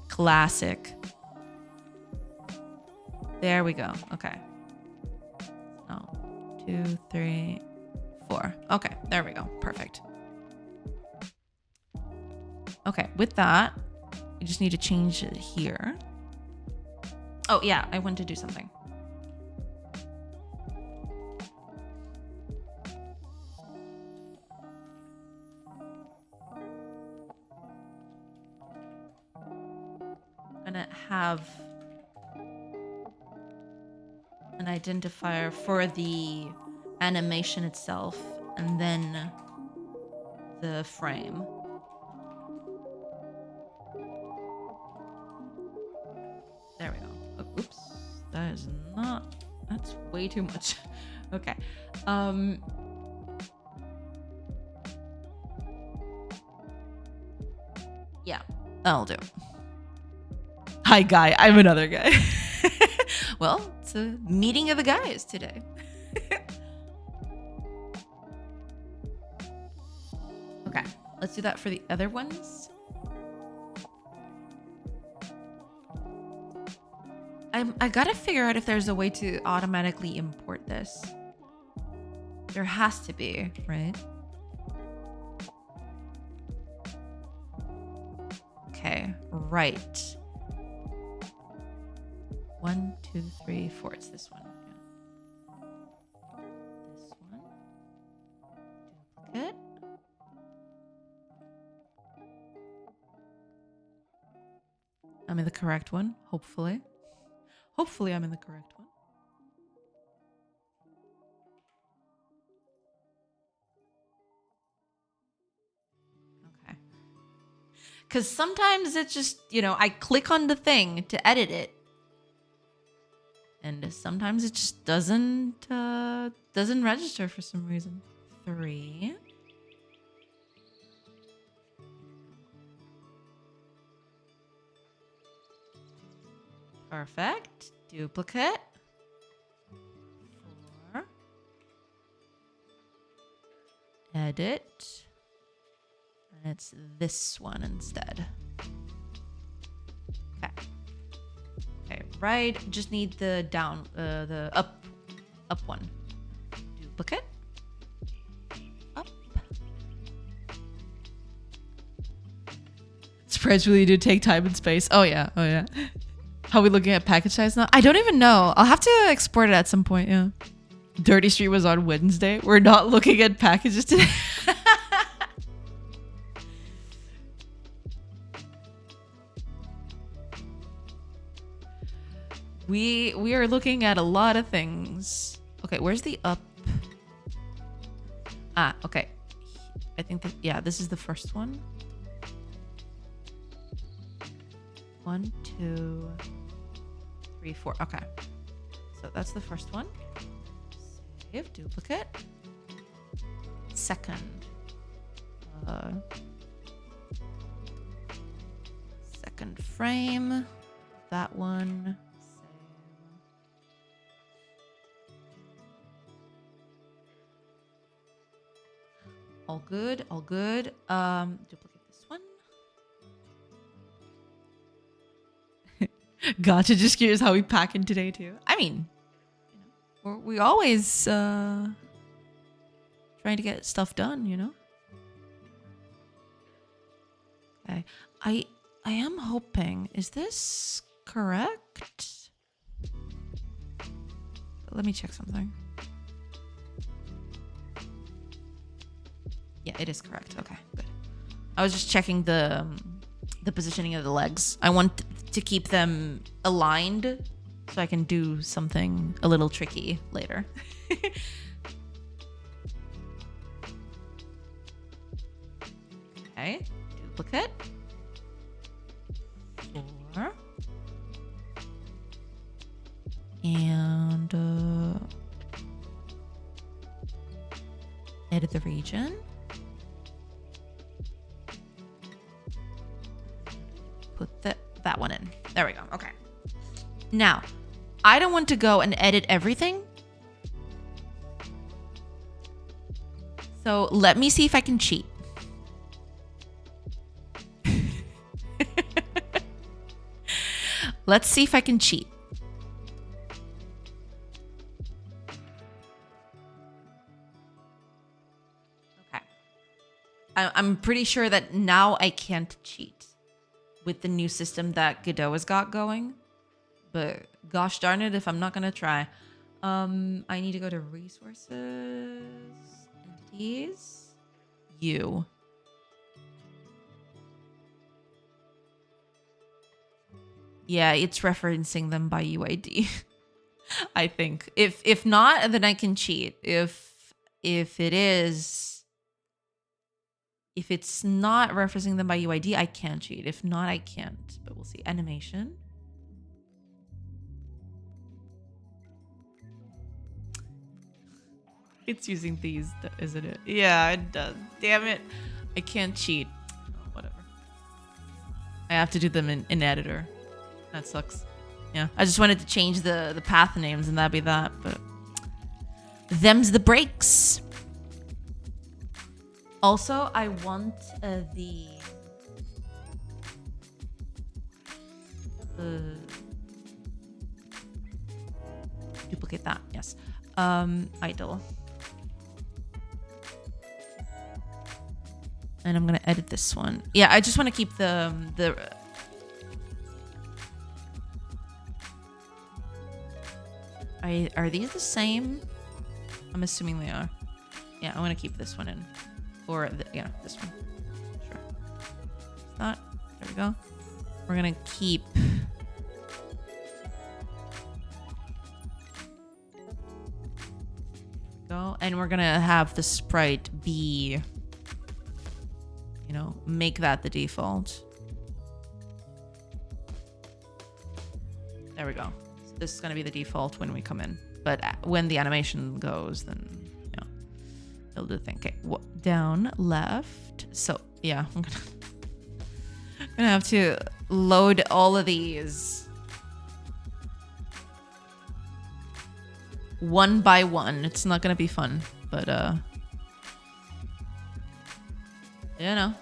Classic. There we go. Okay. Oh, 2, 3, 4. Okay, there we go. Perfect. Okay, with that, you just need to change it here. Oh, yeah, I want to do something. I'm gonna have an identifier for the animation itself and then the frame. There we go. Oh, oops. That is not... That's way too much. Okay. Yeah, that'll do. Hi, Guy. I'm another guy. Well, it's a meeting of the guys today. Okay, let's do that for the other ones. I gotta figure out if there's a way to automatically import this. There has to be, right? Okay, right. 1, 2, 3, 4. It's this one. Yeah. This one. Duplicate. I'm in the correct one, hopefully. Hopefully I'm in the correct one. Okay. Because sometimes it's just, you know, I click on the thing to edit it. And sometimes it just doesn't register for some reason. 3. Perfect. Duplicate. 4. Edit. And it's this one instead. Okay. Okay, right. Just need the down, the up one. Duplicate. Up. Spreads really do take time and space. Oh yeah, oh yeah. How are we looking at package size now? I don't even know. I'll have to export it at some point, yeah. Dirty Street was on Wednesday. We're not looking at packages today. We are looking at a lot of things. Okay, where's the up? Ah, okay. I think that, yeah, this is the first one. 1, 2, 3, 4. Okay. So that's the first one. Save, duplicate. Second. Second frame. That one. All good, all good. Duplicate this one. Gotcha, just curious how we pack in today too. I mean, you know, we always trying to get stuff done, you know? Okay. I am hoping, is this correct? Let me check something. Yeah, it is correct. Okay, good. I was just checking the positioning of the legs. I want to keep them aligned so I can do something a little tricky later. Okay, duplicate. 4. And edit the region. Put that one in. There we go. Okay. Now, I don't want to go and edit everything. So let me see if I can cheat. Let's see if I can cheat. Okay. I'm pretty sure that now I can't cheat with the new system that Godot has got going. But gosh darn it if I'm not going to try. I need to go to resources, entities, you. Yeah, it's referencing them by UID. I think. If not, then I can cheat. If it is, if it's not referencing them by UID, I can cheat. If not, I can't. But we'll see. Animation. It's using these, isn't it? Yeah, it does. Damn it. I can't cheat. Oh, whatever. I have to do them in editor. That sucks. Yeah, I just wanted to change the path names and that'd be that, but them's the breaks. Also, I want the duplicate that. Yes. Idle. And I'm gonna edit this one. Yeah, I just want to keep the Are these the same? I'm assuming they are. Yeah, I want to keep this one in. Or, yeah, this one. Sure. Not. There we go. We're going to keep... Go. And we're going to have the sprite be... You know, make that the default. There we go. This is going to be the default when we come in. But when the animation goes, then, you know, it'll do the thing. Okay, down, left. So, yeah, I'm gonna have to load all of these one by one. It's not going to be fun, but, you know,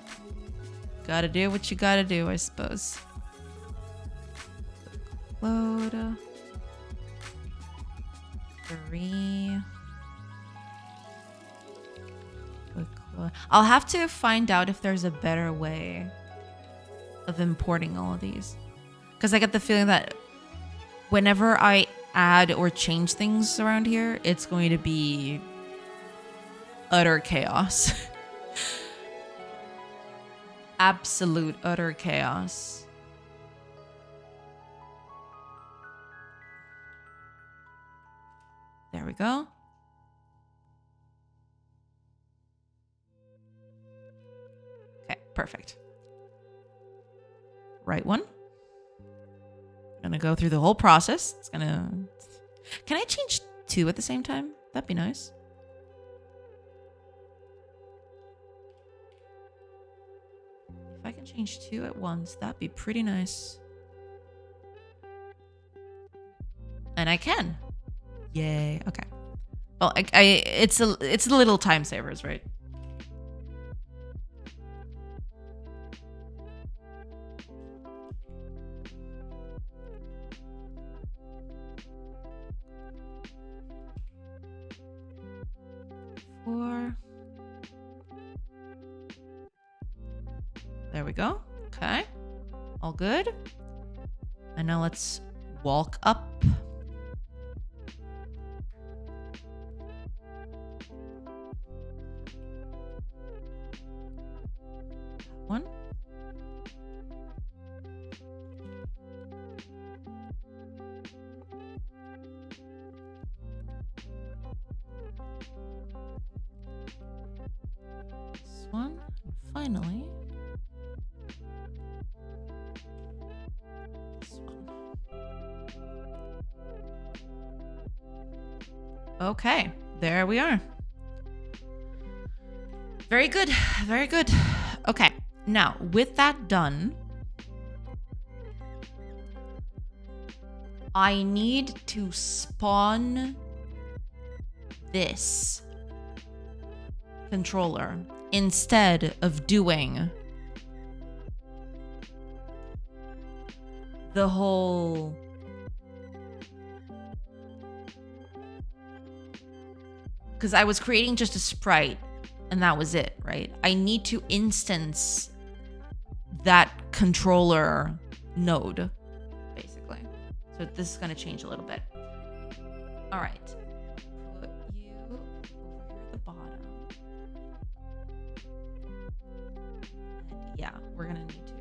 gotta do what you gotta do, I suppose. Load. 3. I'll have to find out if there's a better way of importing all of these. Because I get the feeling that whenever I add or change things around here, it's going to be utter chaos. Absolute utter chaos. There we go. Okay, perfect. Right one. Gonna go through the whole process. It's gonna... Can I change 2 at the same time? That'd be nice. If I can change 2 at once, that'd be pretty nice. And I can. Yay. Okay. Well, it's a little time savers, right? There we go. Okay. All good. And now let's walk up. One. This one. Finally. This one. Okay. There we are. Very good. Very good. Okay. Now, with that done, I need to spawn this controller instead of doing the whole because I was creating just a sprite and that was it, right? I need to instance that controller node, basically. So this is going to change a little bit. All right. Put you over here at the bottom. And yeah, we're going to need to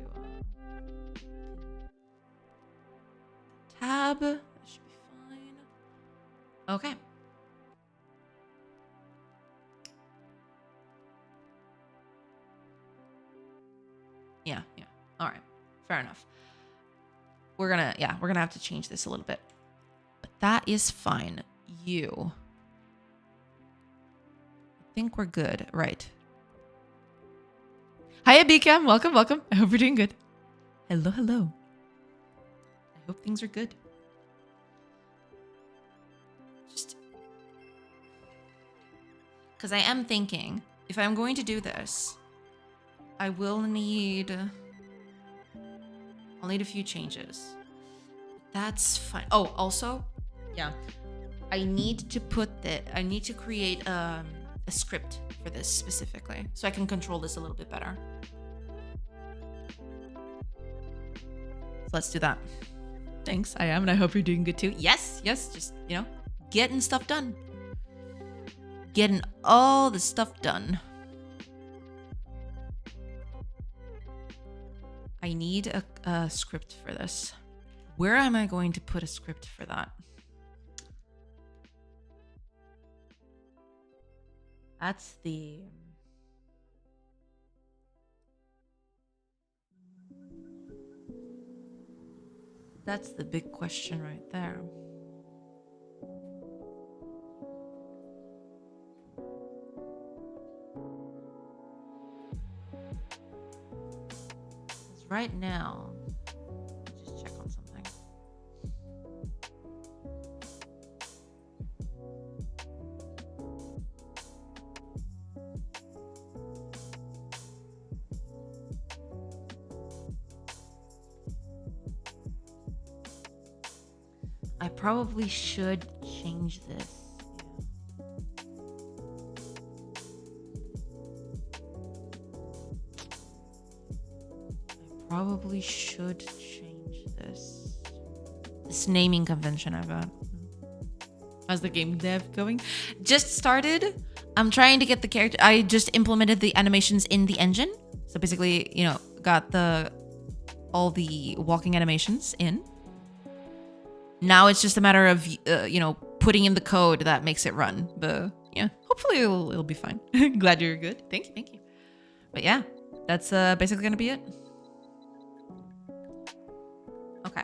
tab. That should be fine. Okay. Yeah. All right. Fair enough. We're gonna have to change this a little bit. But that is fine. I think we're good. Right. Hiya, Bcam. Welcome. I hope you're doing good. Hello. I hope things are good. Just because I am thinking, if I'm going to do this, I'll need a few changes. That's fine. Oh, also, yeah, I need to create a script for this specifically so I can control this a little bit better. So let's do that. Thanks, I am, and I hope you're doing good too. Yes, just, getting stuff done. Getting all the stuff done. I need a script for this. Where am I going to put a script for that? That's the big question right there. Right now, just check on something. I probably should change this. Probably should change this naming convention I've got. How's the game dev going? Just started. I'm trying to get the character. I just implemented the animations in the engine. So basically, got all the walking animations in. Now it's just a matter of, putting in the code that makes it run. But yeah, hopefully it'll be fine. Glad you're good. Thank you. But yeah, that's basically going to be it. Okay.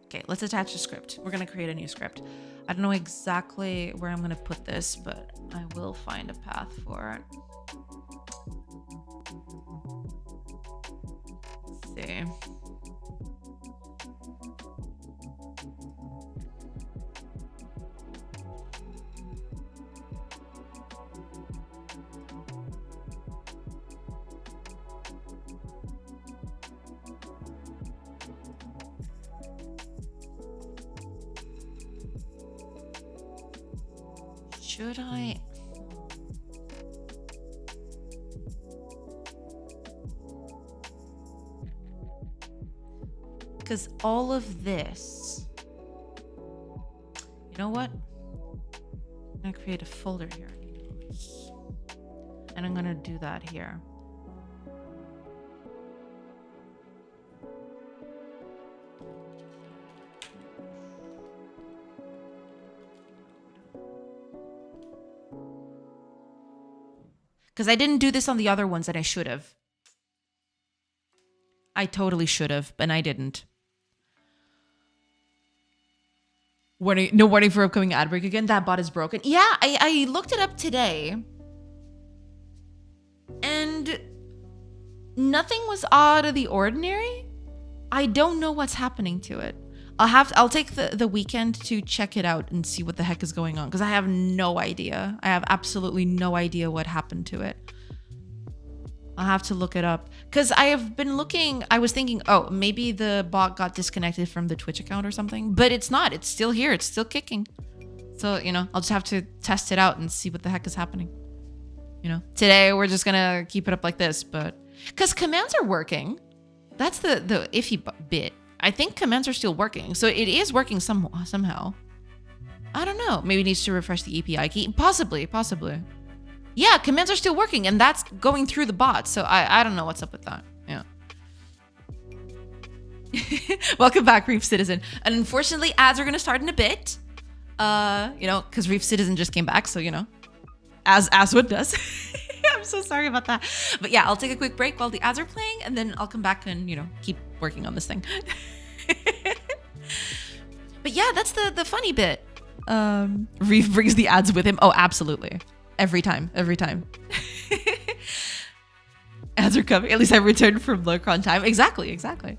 Okay, let's attach a script. We're going to create a new script. I don't know exactly where I'm going to put this, but I will find a path for it. Let's see. Should I? Because all of this, you know what? I'm gonna create a folder here. And I'm gonna do that here. Because I didn't do this on the other ones and I should have. I totally should have, and I didn't. Warning, no warning for upcoming ad break again. That bot is broken. Yeah, I looked it up today. And nothing was out of the ordinary. I don't know what's happening to it. I'll take the weekend to check it out and see what the heck is going on, because I have no idea. I have absolutely no idea what happened to it. I'll have to look it up, because I have been looking. I was thinking, oh, maybe the bot got disconnected from the Twitch account or something, but it's not. It's still here. It's still kicking. So, you know, I'll just have to test it out and see what the heck is happening. You know, today we're just gonna keep it up like this, but because commands are working. That's the iffy bit. I think commands are still working, so it is working somehow. I don't know. Maybe it needs to refresh the API key. Possibly. Yeah, commands are still working, and that's going through the bot. So I don't know what's up with that. Yeah. Welcome back, Reef Citizen. And unfortunately, ads are gonna start in a bit. You know, because Reef Citizen just came back, so you know, as one does. I'm so sorry about that. But yeah, I'll take a quick break while the ads are playing, and then I'll come back and, you know, keep working on this thing. But yeah, that's the funny bit. Reef brings the ads with him. Oh, absolutely. Every time. Ads are coming. At least I returned from lurk on time. Exactly.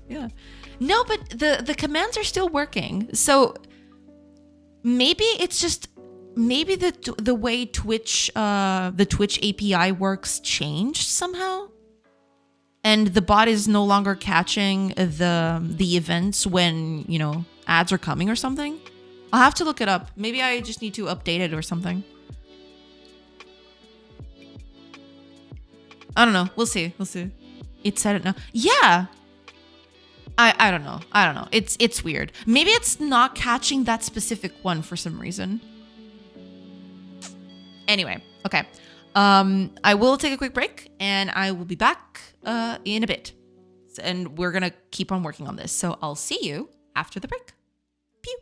Yeah. No, but the commands are still working. So maybe it's just the way Twitch the Twitch API works changed somehow, and the bot is no longer catching the events when, you know, ads are coming or something. I'll have to look it up. Maybe I just need to update it or something. I don't know. We'll see. It said it now. Yeah. I don't know. It's weird. Maybe it's not catching that specific one for some reason. Anyway, okay. I will take a quick break and I will be back in a bit. And we're going to keep on working on this. So I'll see you after the break. Pew.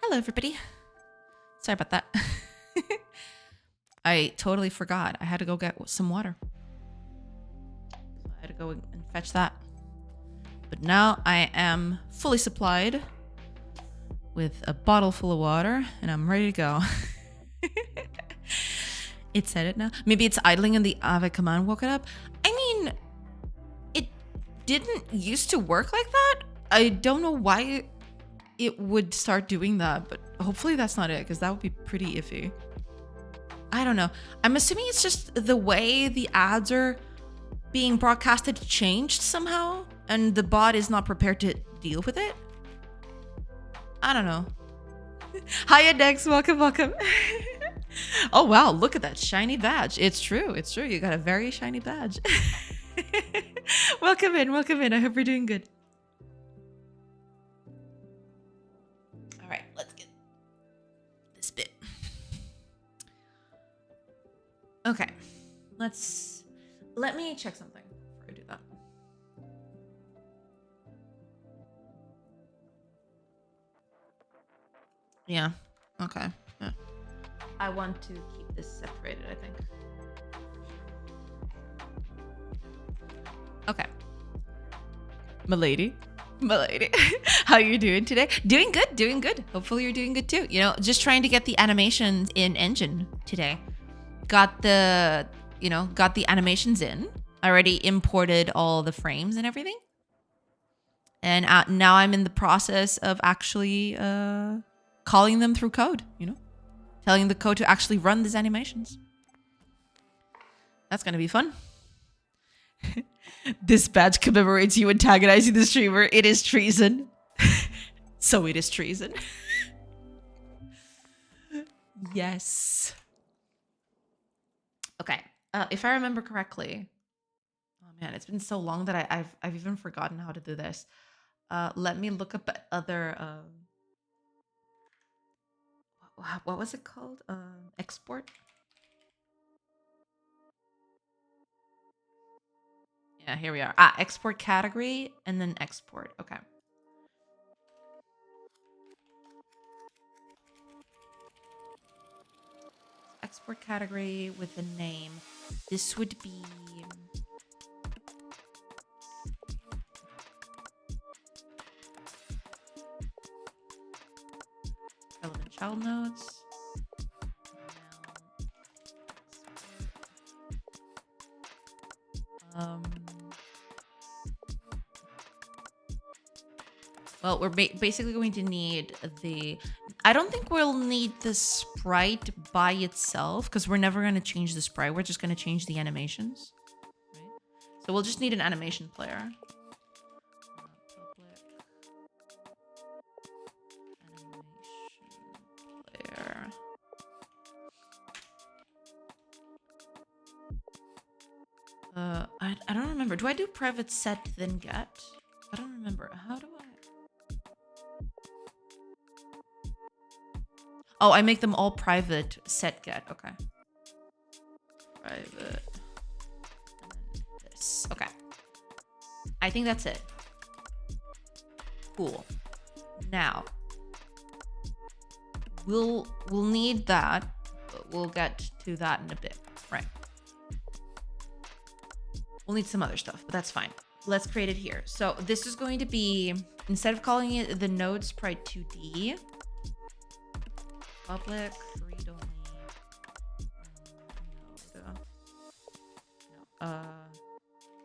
Hello, everybody. Sorry about that. I totally forgot. I had to go get some water. So I had to go and fetch that. But now I am fully supplied with a bottle full of water and I'm ready to go. It said it now. Maybe it's idling and the Ave command woke it up. I mean, it didn't used to work like that. I don't know why it would start doing that, but hopefully that's not it because that would be pretty iffy. I don't know. I'm assuming it's just the way the ads are being broadcasted changed somehow and the bot is not prepared to deal with it. I don't know. Hiya, Dex. Welcome, welcome. Oh, wow. Look at that shiny badge. It's true. It's true. You got a very shiny badge. Welcome in. Welcome in. I hope you're doing good. All right. Let's get this bit. Okay. Let me check something before I do that. Yeah. Okay. Yeah. I want to keep this separated, I think. Okay. Milady. How are you doing today? Doing good, doing good. Hopefully you're doing good too. You know, just trying to get the animations in Engine today. Got the animations in. Already imported all the frames and everything. And now I'm in the process of actually calling them through code, you know? Telling the code to actually run these animations. That's gonna be fun. This badge commemorates you antagonizing the streamer. It is treason. So it is treason. Yes. Okay. If I remember correctly. Oh man, it's been so long that I've even forgotten how to do this. Let me look up other what was it called? Export? Yeah, here we are. Export category and then export. Okay. Export category with a name. This would be relevant child notes. Well, we're basically going to need the... I don't think we'll need the sprite by itself because we're never going to change the sprite. We're just going to change the animations. Right? So we'll just need an animation player. I don't remember. Do I do private set then get? I don't remember. How do I? Oh, I make them all private set get. Okay. Private. And then this. Okay. I think that's it. Cool. Now, we'll need that, but we'll get to that in a bit. Right. We'll need some other stuff, but that's fine. Let's create it here. So this is going to be, instead of calling it the node sprite 2D, public read only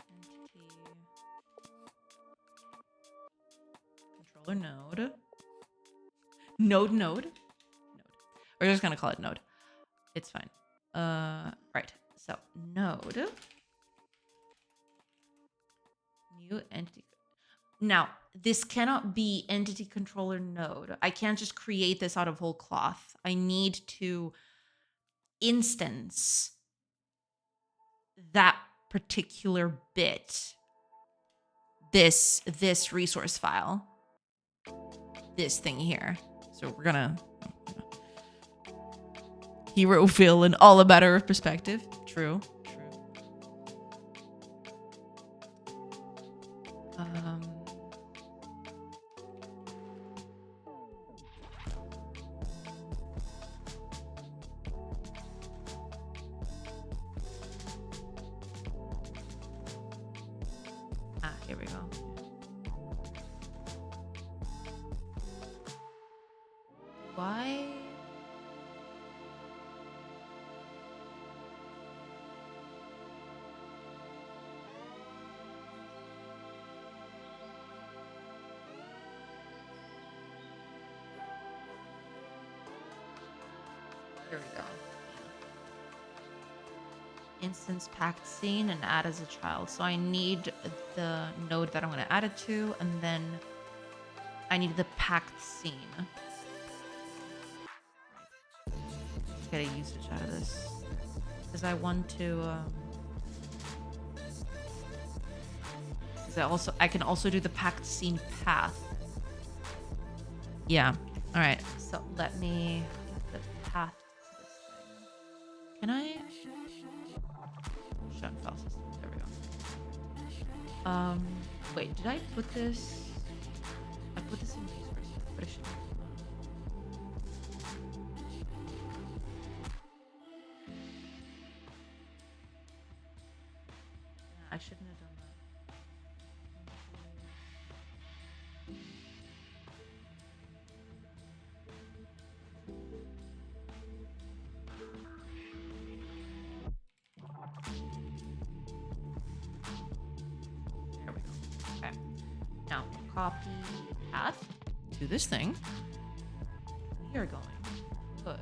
entity controller node. We're just gonna call it node. It's fine. Right. So node new entity. Now, this cannot be entity controller node. I can't just create this out of whole cloth. I need to instance that particular bit. This resource file. This thing here. So we're gonna hero feel in all a matter of perspective. True. Why? Here we go. Instance packed scene and add as a child. So I need the node that I'm going to add it to, and then I need the packed scene. Let's get a usage out of this because I want to. Because I can also do the packed scene path. Yeah. All right. So let me the path to this thing. Can I? Shut file system. There we go. Wait, did I put this? I put this in resources, but I should. I shouldn't have done that. There we go. Okay. Now copy path to this thing. We are going to put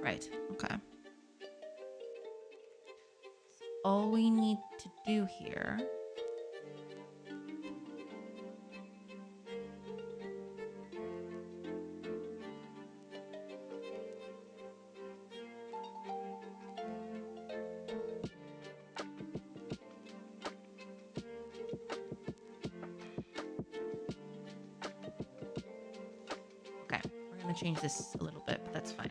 right. Okay. So all we need to do here okay, we're gonna change this a little bit, but that's fine.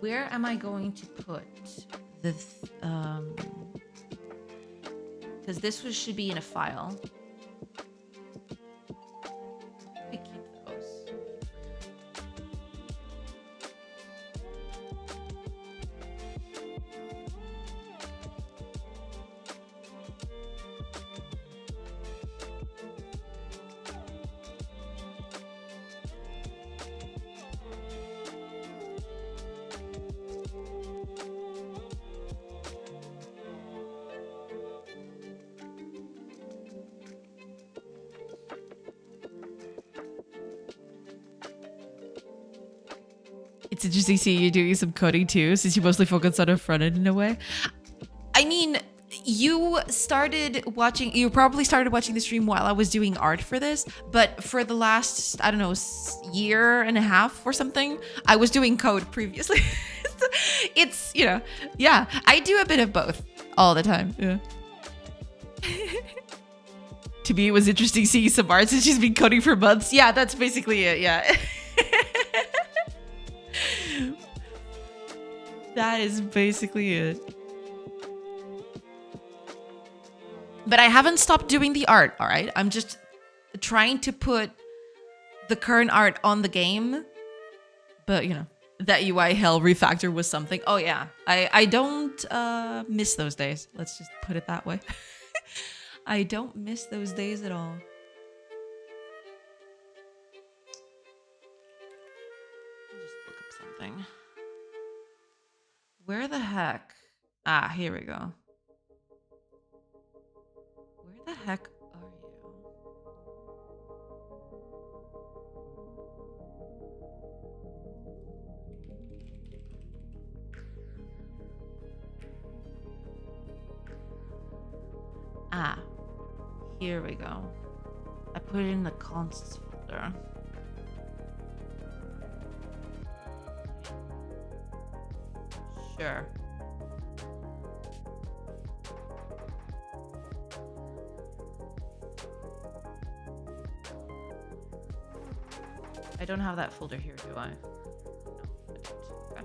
Where am I going to put the because this should be in a file. I keep those. It's interesting seeing you doing some coding too, since you mostly focus on a front end in a way. I mean, you probably started watching the stream while I was doing art for this, but for the last, I don't know, year and a half or something, I was doing code previously. It's, yeah, I do a bit of both all the time. Yeah. To me, it was interesting seeing some art since she's been coding for months. Yeah, that's basically it. Yeah. That is basically it. But I haven't stopped doing the art, all right? I'm just trying to put the current art on the game. But, that UI hell refactor was something. Oh, yeah. I don't miss those days. Let's just put it that way. I don't miss those days at all. I'll just look up something. Where the heck? Ah, here we go. Where the heck are you? Ah, here we go. I put it in the consts folder. Sure. I don't have that folder here, do I? No, I don't. Okay.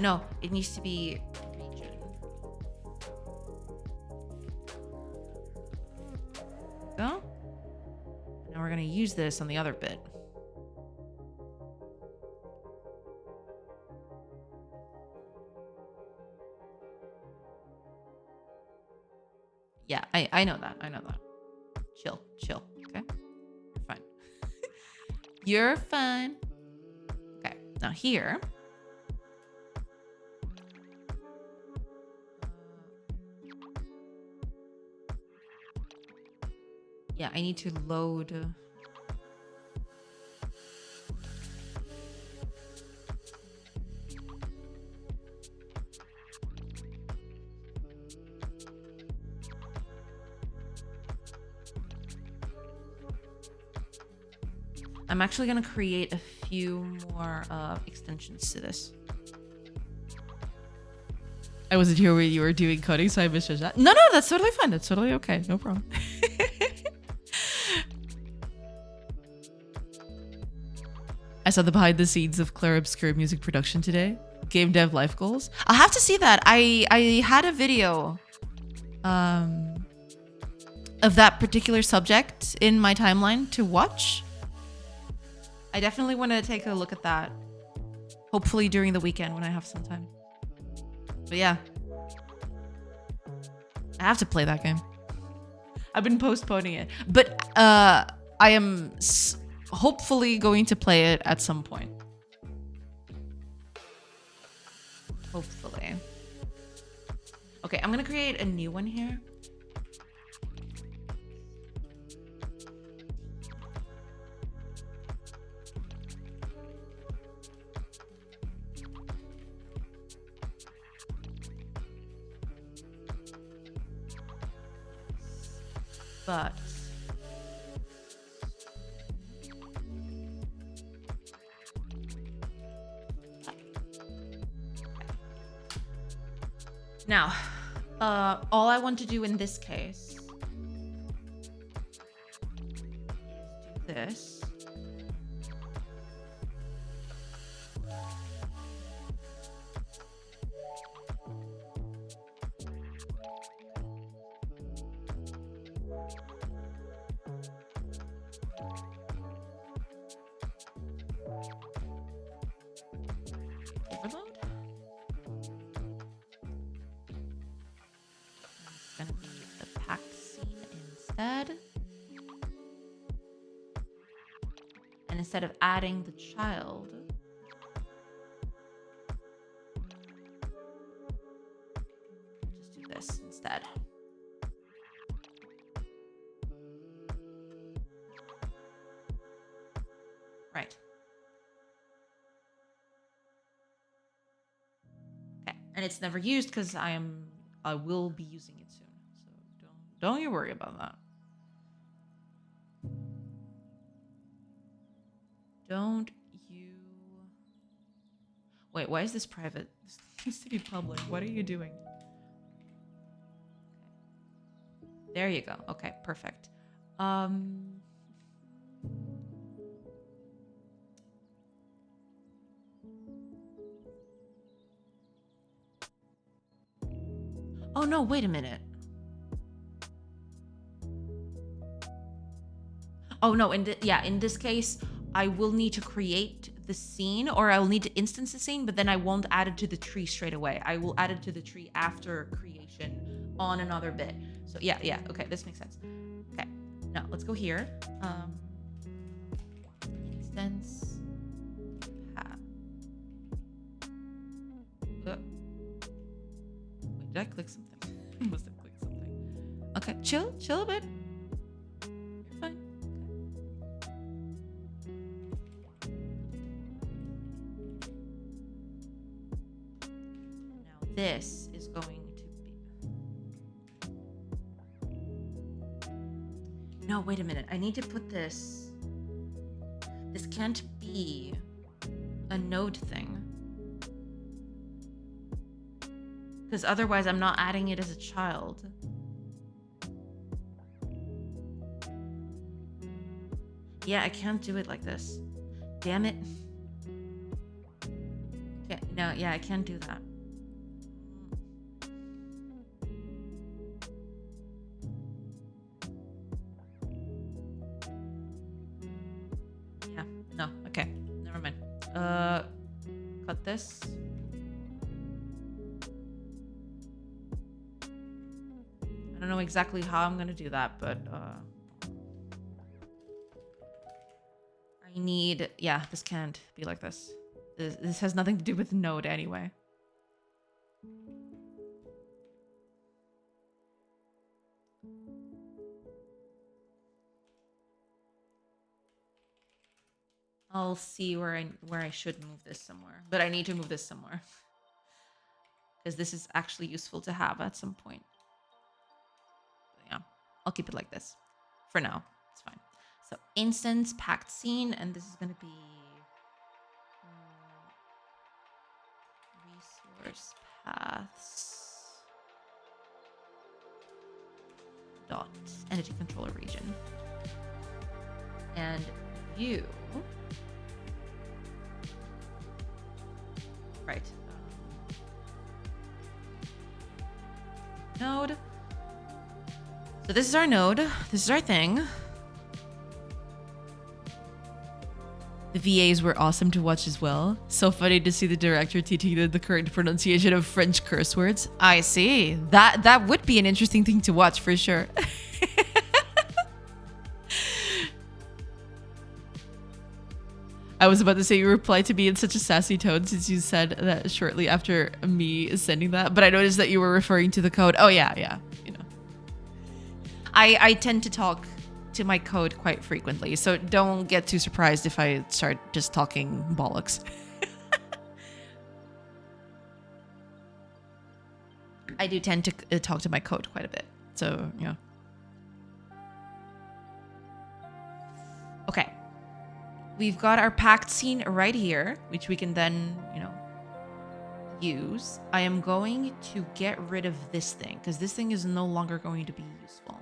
No, it needs to be region. Go. Now we're gonna use this on the other bit. Yeah, I know that. I know that. Chill, chill. Okay, you're fine. You're fine. Okay, now here. Yeah, I need to load. I'm actually going to create a few more extensions to this. I wasn't here when you were doing coding, so I misjudged that. No, that's totally fine. That's totally okay. No problem. I saw the behind the scenes of Claire Obscure music production today. GameDev life goals. I'll have to see that. I had a video of that particular subject in my timeline to watch. I definitely want to take a look at that. Hopefully during the weekend when I have some time. But yeah. I have to play that game. I've been postponing it. But I am hopefully going to play it at some point. Hopefully. Okay, I'm going to create a new one here. But now, all I want to do in this case is do this. Overload. It's gonna be the packed scene instead. And instead of adding the child, just do this instead. Right. Okay, and it's never used because I will be using it soon. So don't you worry about that. Don't you... Wait, why is this private? This needs to be public. What are you doing? There you go. Okay, perfect. Oh no, wait a minute. Oh no, in this case, I will need to create the scene, or I'll need to instance the scene, but then I won't add it to the tree straight away. I will add it to the tree after creation on another bit. So yeah, okay, this makes sense. Okay, now let's go here. Instance path. Wait, did I click something? I must have clicked something. Okay, chill a bit. You're fine. Now this is going to be... No, wait a minute. I need to put this... This can't be a node thing. Because otherwise I'm not adding it as a child. Yeah, I can't do it like this. Damn it. Okay, No, yeah, I can't do that. Yeah, no, okay, never mind. Cut this. I don't know exactly how I'm gonna do that, but I need, yeah, this can't be like this. This has nothing to do with Node anyway. I'll see where I should move this somewhere, but I need to move this somewhere because this is actually useful to have at some point. But yeah, I'll keep it like this for now. It's fine. So instance packed scene, and this is gonna be resource paths dot entity controller region, and you. Right. Node. So this is our node. This is our thing. The VAs were awesome to watch as well. So funny to see the director teaching the correct pronunciation of French curse words. I see. That would be an interesting thing to watch for sure. I was about to say you replied to me in such a sassy tone since you said that shortly after me sending that, but I noticed that you were referring to the code. Oh yeah, you know. I tend to talk to my code quite frequently, so don't get too surprised if I start just talking bollocks. I do tend to talk to my code quite a bit, so yeah. Okay. We've got our packed scene right here, which we can then, you know, use. I am going to get rid of this thing because this thing is no longer going to be useful.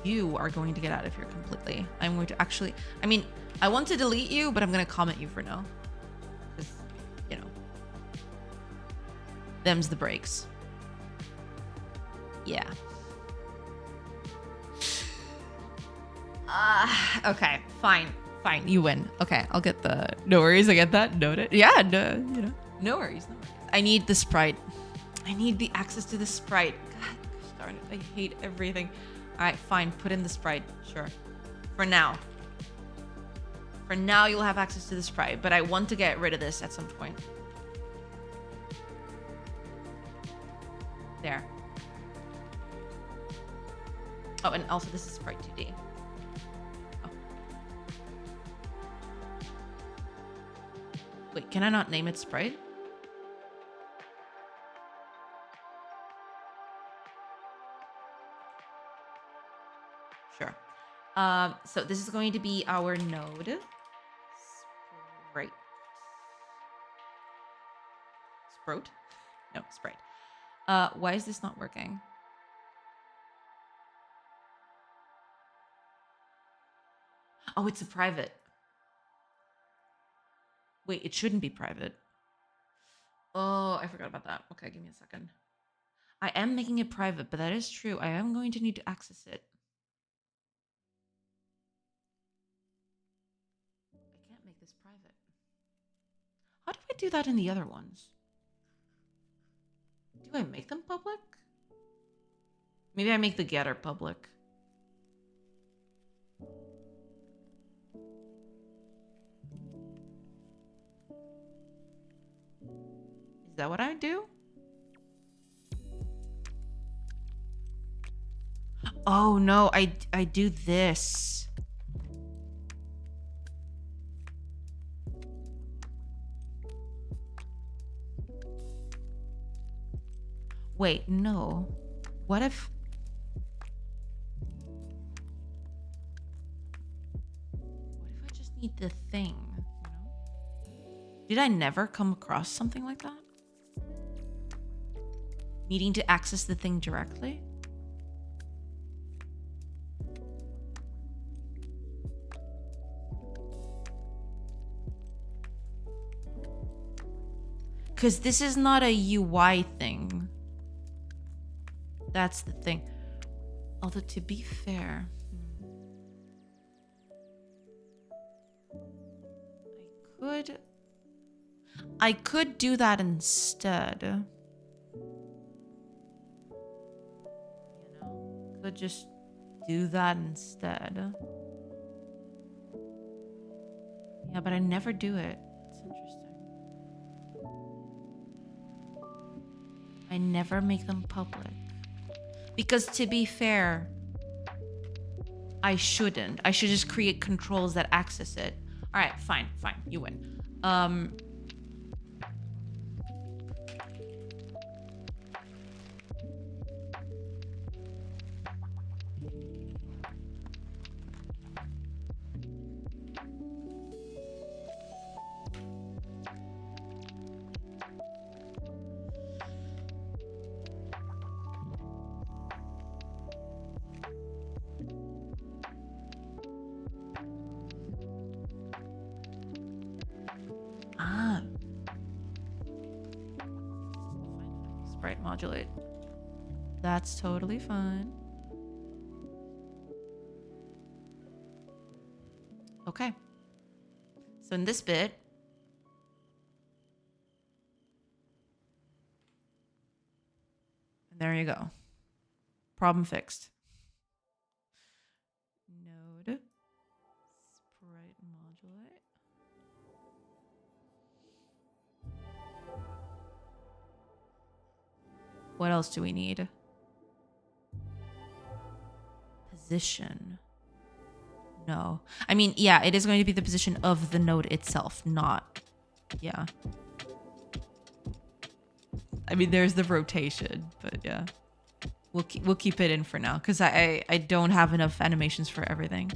You are going to get out of here completely. I'm going to actually, I mean, I want to delete you, but I'm going to comment you for now. Because, you know, them's the breaks. Yeah. Okay, fine, you win. Okay, I'll get the, no worries, I get that, noted. Yeah, no, you know, no worries. I need the sprite. I need the access to the sprite. God, gosh darn it, I hate everything. All right, fine, put in the sprite, sure. For now. For now, you'll have access to the sprite, but I want to get rid of this at some point. There. Oh, and also this is sprite 2D. Wait, can I not name it sprite? Sure. So this is going to be our node. Sprite. Sprout? No, sprite. Why is this not working? Oh, it's a private. Wait, it shouldn't be private. Oh, I forgot about that. Okay, give me a second. I am making it private, but that is true. I am going to need to access it. I can't make this private. How do I do that in the other ones? Do I make them public? Maybe I make the getter public. Is that what I do? Oh no, I do this. Wait, no. What if... What if I just need the thing, you know? Did I never come across something like that? Needing to access the thing directly? Because this is not a UI thing. That's the thing. Although, to be fair, I could do that instead. You know, could just do that instead. Yeah, but I never do it. It's interesting. I never make them public. Because to be fair, I shouldn't. I should just create controls that access it. All right, fine. You win. Sprite modulate. That's totally fine. Okay. So in this bit, and there you go. Problem fixed. Node. Sprite modulate. What else do we need? Position. No. I mean, yeah, it is going to be the position of the node itself, not... Yeah. I mean, there's the rotation, but yeah. We'll keep it in for now, because I don't have enough animations for everything.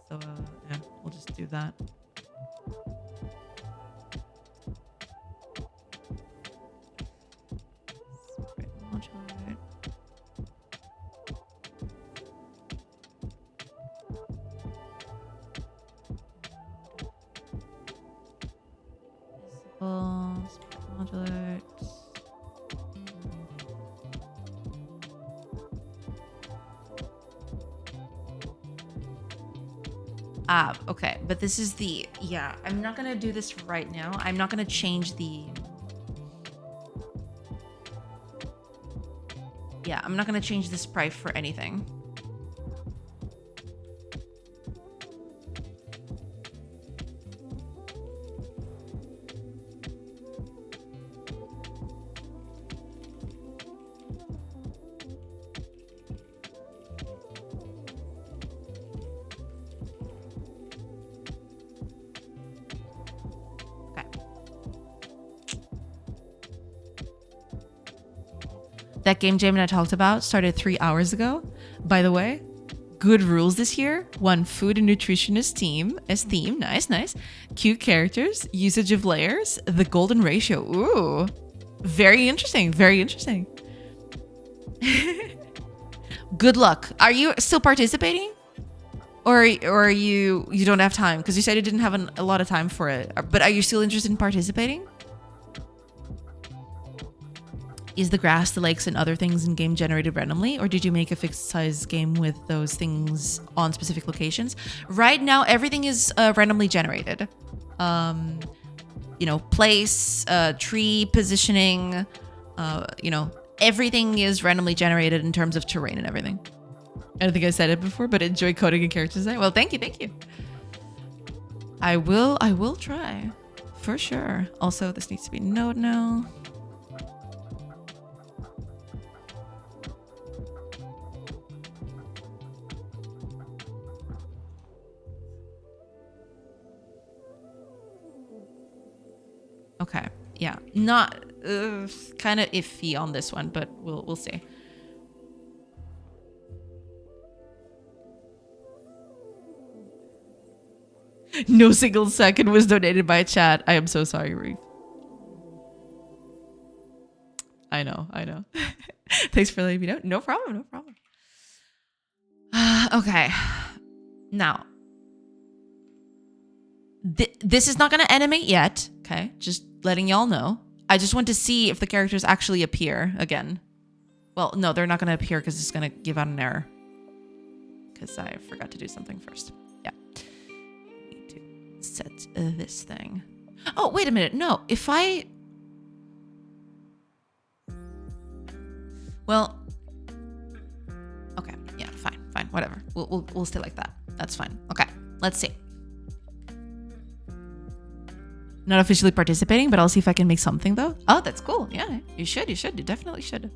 So, yeah, we'll just do that. Modulate. Okay, but this is the, yeah, I'm not gonna do this right now. I'm not gonna change the, yeah, I'm not gonna change the sprite for anything. That game jam I talked about started 3 hours ago. By the way, good rules this year. 1 food and nutritionist team as theme. Nice. Cute characters, usage of layers, the golden ratio. Ooh, very interesting. Good luck. Are you still participating? Or you don't have time? Because you said you didn't have a lot of time for it. But are you still interested in participating? Is the grass, the lakes, and other things in game generated randomly? Or did you make a fixed size game with those things on specific locations? Right now, everything is randomly generated. You know, place, tree positioning, you know, everything is randomly generated in terms of terrain and everything. I don't think I said it before, but enjoy coding and character design. Well, thank you. I will try, for sure. Also, this needs to be node now. Okay, yeah, not kind of iffy on this one, but we'll see. No single second was donated by chat. I am so sorry, Reef. I know. Thanks for letting me know. No problem. Okay, now this is not gonna animate yet. Okay, just letting y'all know. I just want to see if the characters actually appear again. Well, no, they're not going to appear because it's going to give out an error. Because I forgot to do something first. Yeah. Need to set this thing. Oh, wait a minute. No, if I... Well... Okay, yeah, fine, whatever. We'll stay like that. That's fine. Okay, let's see. Not officially participating, but I'll see if I can make something though. Oh, that's cool. Yeah, you should. You definitely should.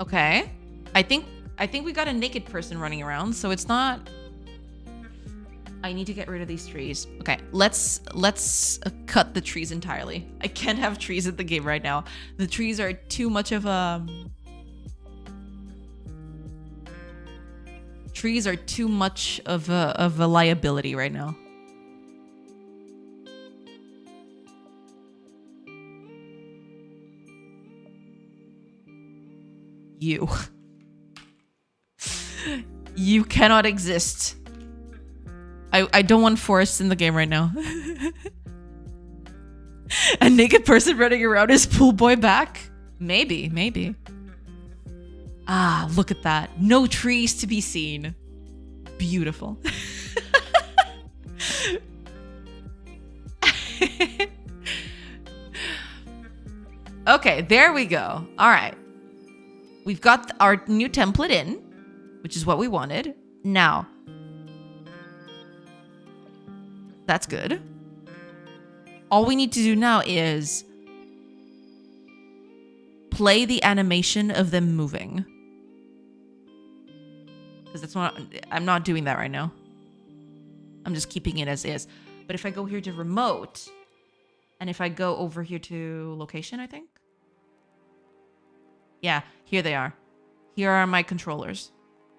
Okay. I think we got a naked person running around, so it's not... I need to get rid of these trees. Okay, let's cut the trees entirely. I can't have trees in the game right now. The trees are too much of a... Trees are too much of a liability right now. You cannot exist. I don't want forests in the game right now. A naked person running around is pool boy back? Maybe. Ah, look at that. No trees to be seen. Beautiful. Okay, there we go. All right. We've got our new template in, which is what we wanted. Now, that's good. All we need to do now is play the animation of them moving. Because that's not, I'm not doing that right now. I'm just keeping it as is. But if I go here to remote, and if I go over here to location, I think. Yeah, here they are. Here are my controllers.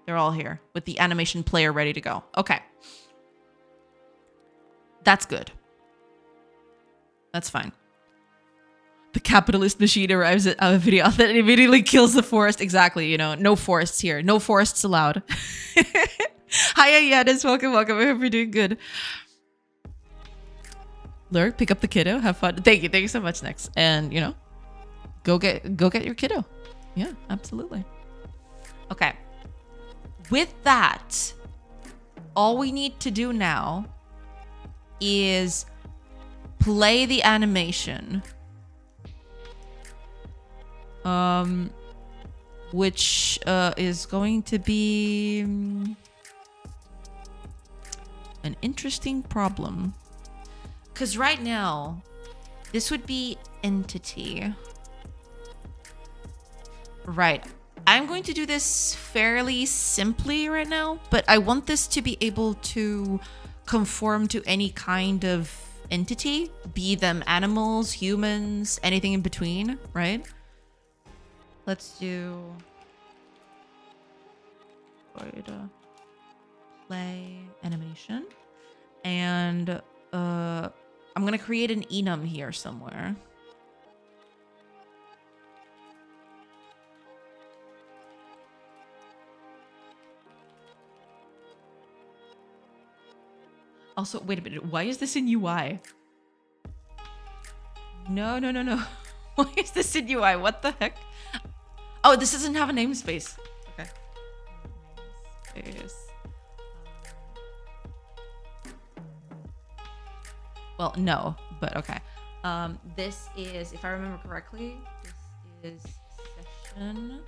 They're all here with the animation player ready to go. Okay. That's good. That's fine. The capitalist machine arrives at a video that immediately kills the forest. Exactly, you know, no forests here. No forests allowed. Hiya, Yanis. Welcome. I hope you're doing good. Lurk, pick up the kiddo. Have fun. Thank you so much, Nex. And, you know, go get your kiddo. Yeah, absolutely. Okay. With that, all we need to do now is play the animation. Which is going to be an interesting problem. Because right now, this would be entity. Right. I'm going to do this fairly simply right now, but I want this to be able to conform to any kind of entity, be them animals, humans, anything in between, right? Let's do play animation, and I'm gonna create an enum here somewhere. Also, wait a minute. Why is this in UI? No. Why is this in UI? What the heck? Oh, this doesn't have a namespace. Okay. Namespace. Well, no, but okay. This is, if I remember correctly, this is session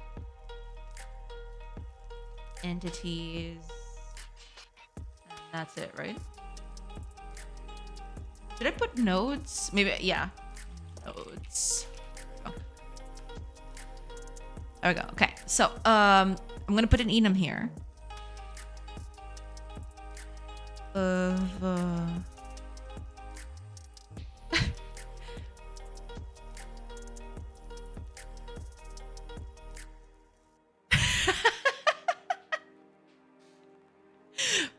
entities. And that's it, right? Did I put nodes? Maybe, yeah. Nodes. Oh. There we go. Okay. So, I'm gonna put an enum here.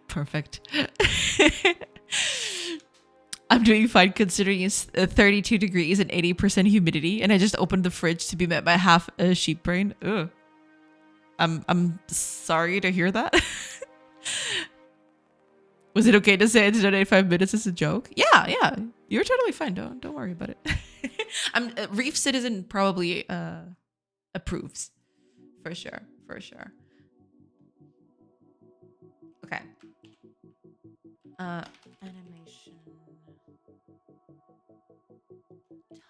Perfect. I'm doing fine considering it's 32 degrees and 80% humidity, and I just opened the fridge to be met by half a sheep brain. Ugh. I'm sorry to hear that. Was it okay to say it's donate 5 minutes as a joke? Yeah. You're totally fine. Don't worry about it. Reef Citizen probably approves. For sure. Okay. Animation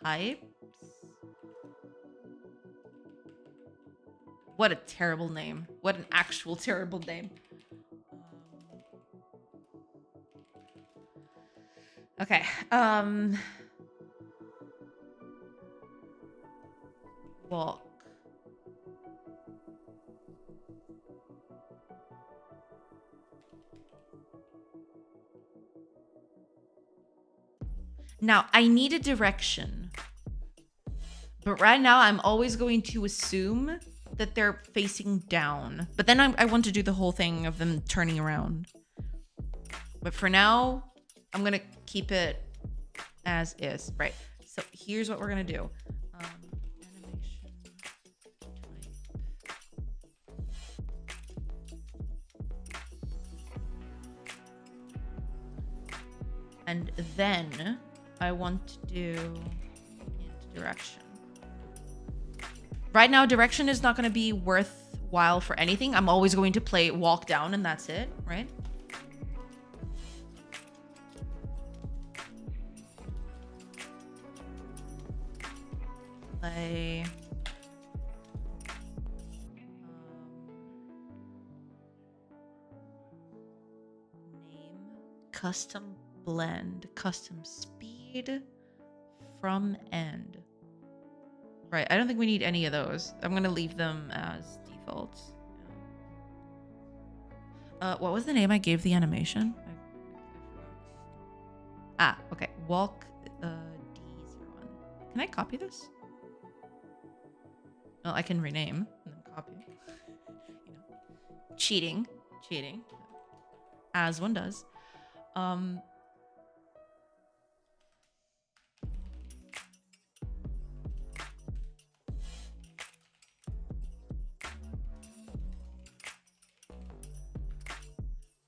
types. What a terrible name. What an actual terrible name. Okay. Walk. Now, I need a direction. But right now, I'm always going to assume that they're facing down. But then I want to do the whole thing of them turning around. But for now, I'm going to keep it as is. Right. So here's what we're going to do. Animation type. And then I want to do direction. Right now, direction is not going to be worthwhile for anything. I'm always going to play walk down and that's it, right? Play. Name. Custom blend. Custom speed. From end. Right, I don't think we need any of those. I'm going to leave them as defaults. What was the name I gave the animation? Okay. Walk D01. Can I copy this? Well, I can rename and then copy. Cheating. As one does.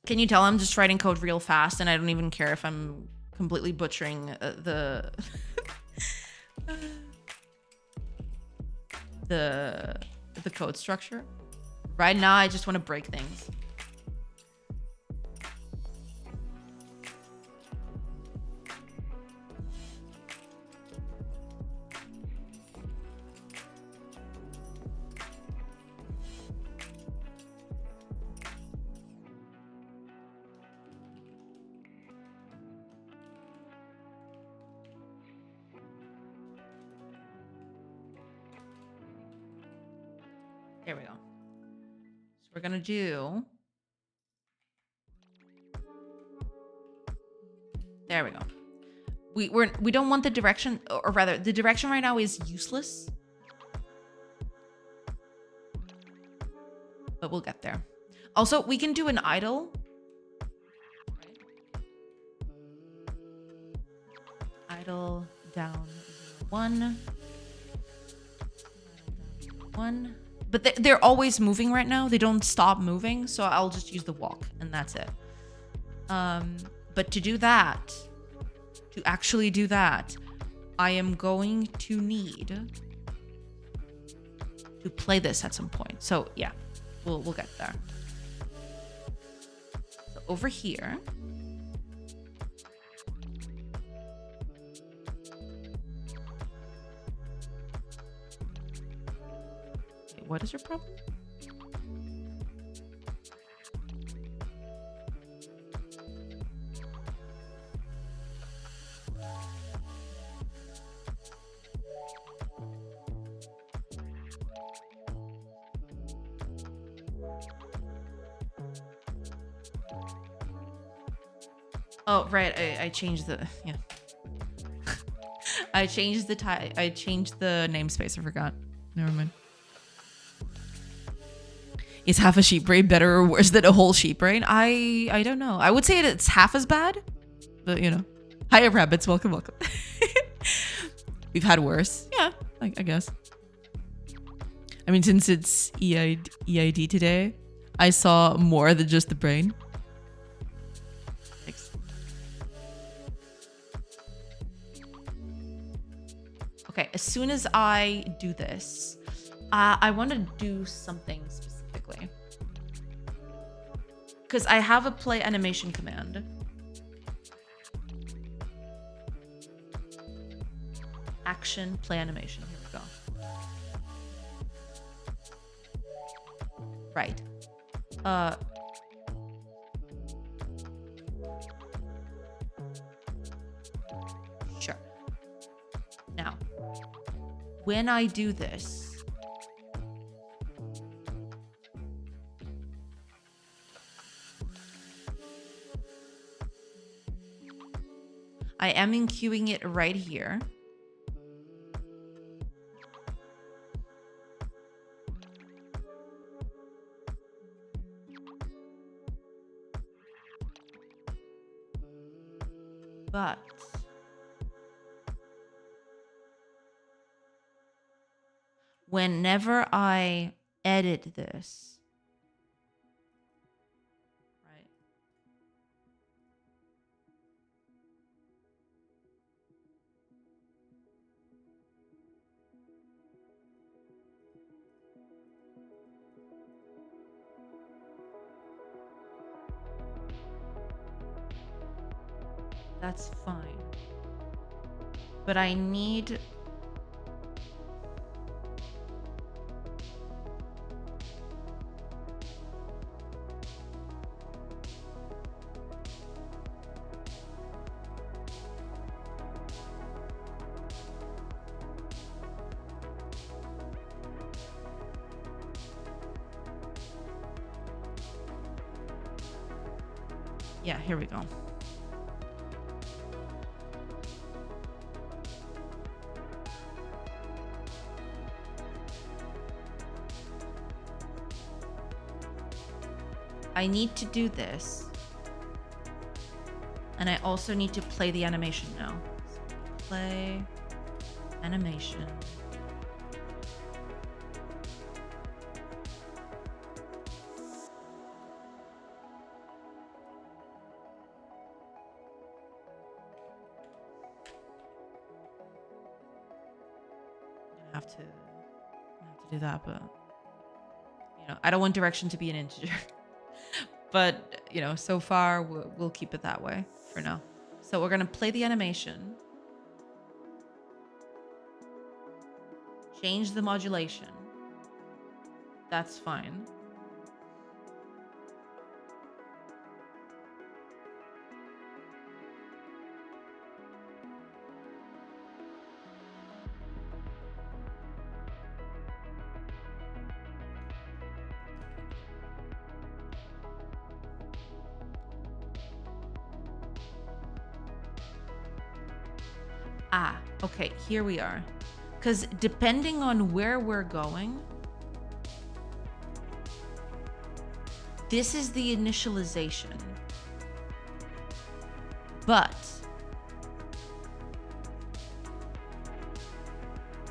Can you tell I'm just writing code real fast and I don't even care if I'm completely butchering the code structure? Right now, I just want to break things. There we go. So we're gonna do. There we go. We don't want the direction, or rather, the direction right now is useless. But we'll get there. Also, we can do an idle. Idle down 1. But they're always moving right now. They don't stop moving, so I'll just use the walk, and that's it. But to do that, to actually do that, I am going to need to play this at some point. So yeah, we'll get there. So over here. What is your problem? Oh, right. I changed the I changed the namespace. I forgot. Never mind. Is half a sheep brain better or worse than a whole sheep brain? I don't know. I would say it's half as bad, but you know. Hiya, rabbits. Welcome. We've had worse. Yeah, I guess. I mean, since it's EID today, I saw more than just the brain. as soon as I do this, I want to do something specifically. Because I have a play animation command. Action, play animation. Here we go. Right. Sure. Now, when I do this, I am enqueuing it right here. But whenever I edit this, right? That's fine. But I need... Yeah, here we go. I need to do this. And I also need to play the animation now. So play animation. I have to do that, but you know, I don't want direction to be an integer. But, you know, so far we'll keep it that way for now. So we're going to play the animation. Change the modulation. That's fine. Ah, okay, here we are. Because depending on where we're going, this is the initialization. But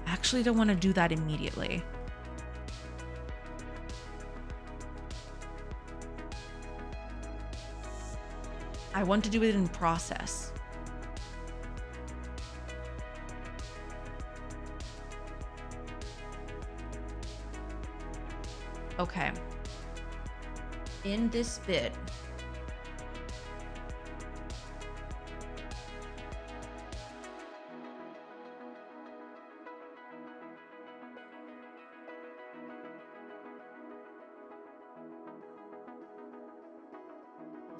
I actually don't want to do that immediately. I want to do it in process. Okay. In this bit,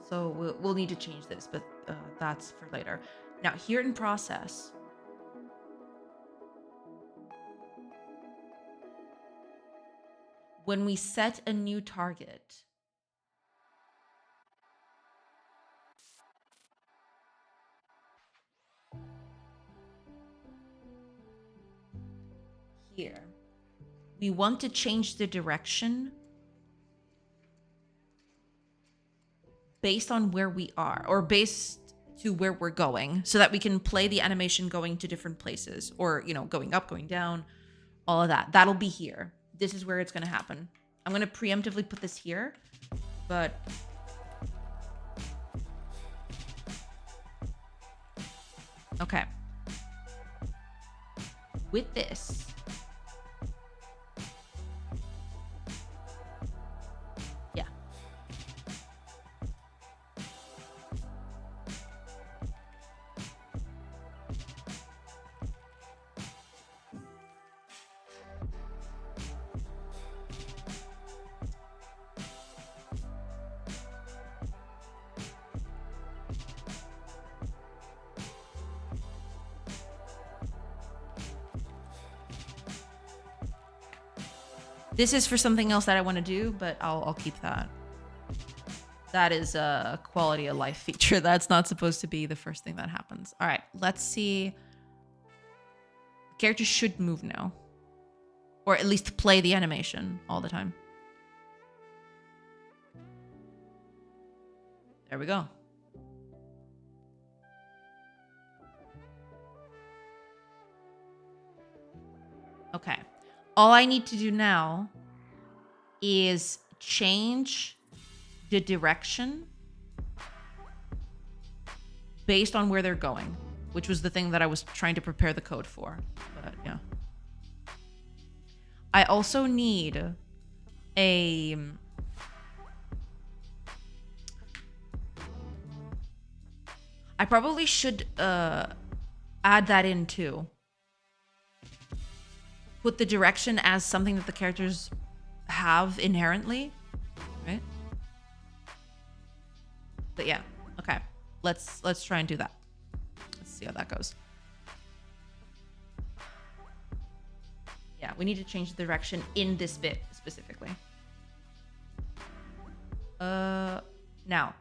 so we'll need to change this, but that's for later. Now here in process, when we set a new target, here, we want to change the direction based on where we are, or based to where we're going, so that we can play the animation going to different places, or, you know, going up, going down, all of that. That'll be here. This is where it's going to happen. I'm going to preemptively put this here, but okay. with this, yeah. This is for something else that I want to do, but I'll keep that. That is a quality of life feature. That's not supposed to be the first thing that happens. All right, let's see. Characters should move now. Or at least play the animation all the time. There we go. Okay. All I need to do now is change the direction based on where they're going, which was the thing that I was trying to prepare the code for. But yeah. I also need a... I probably should add that in too. Put the direction as something that the characters have inherently, right? But yeah, okay. Let's try and do that. Let's see how that goes. Yeah, we need to change the direction in this bit specifically. Now,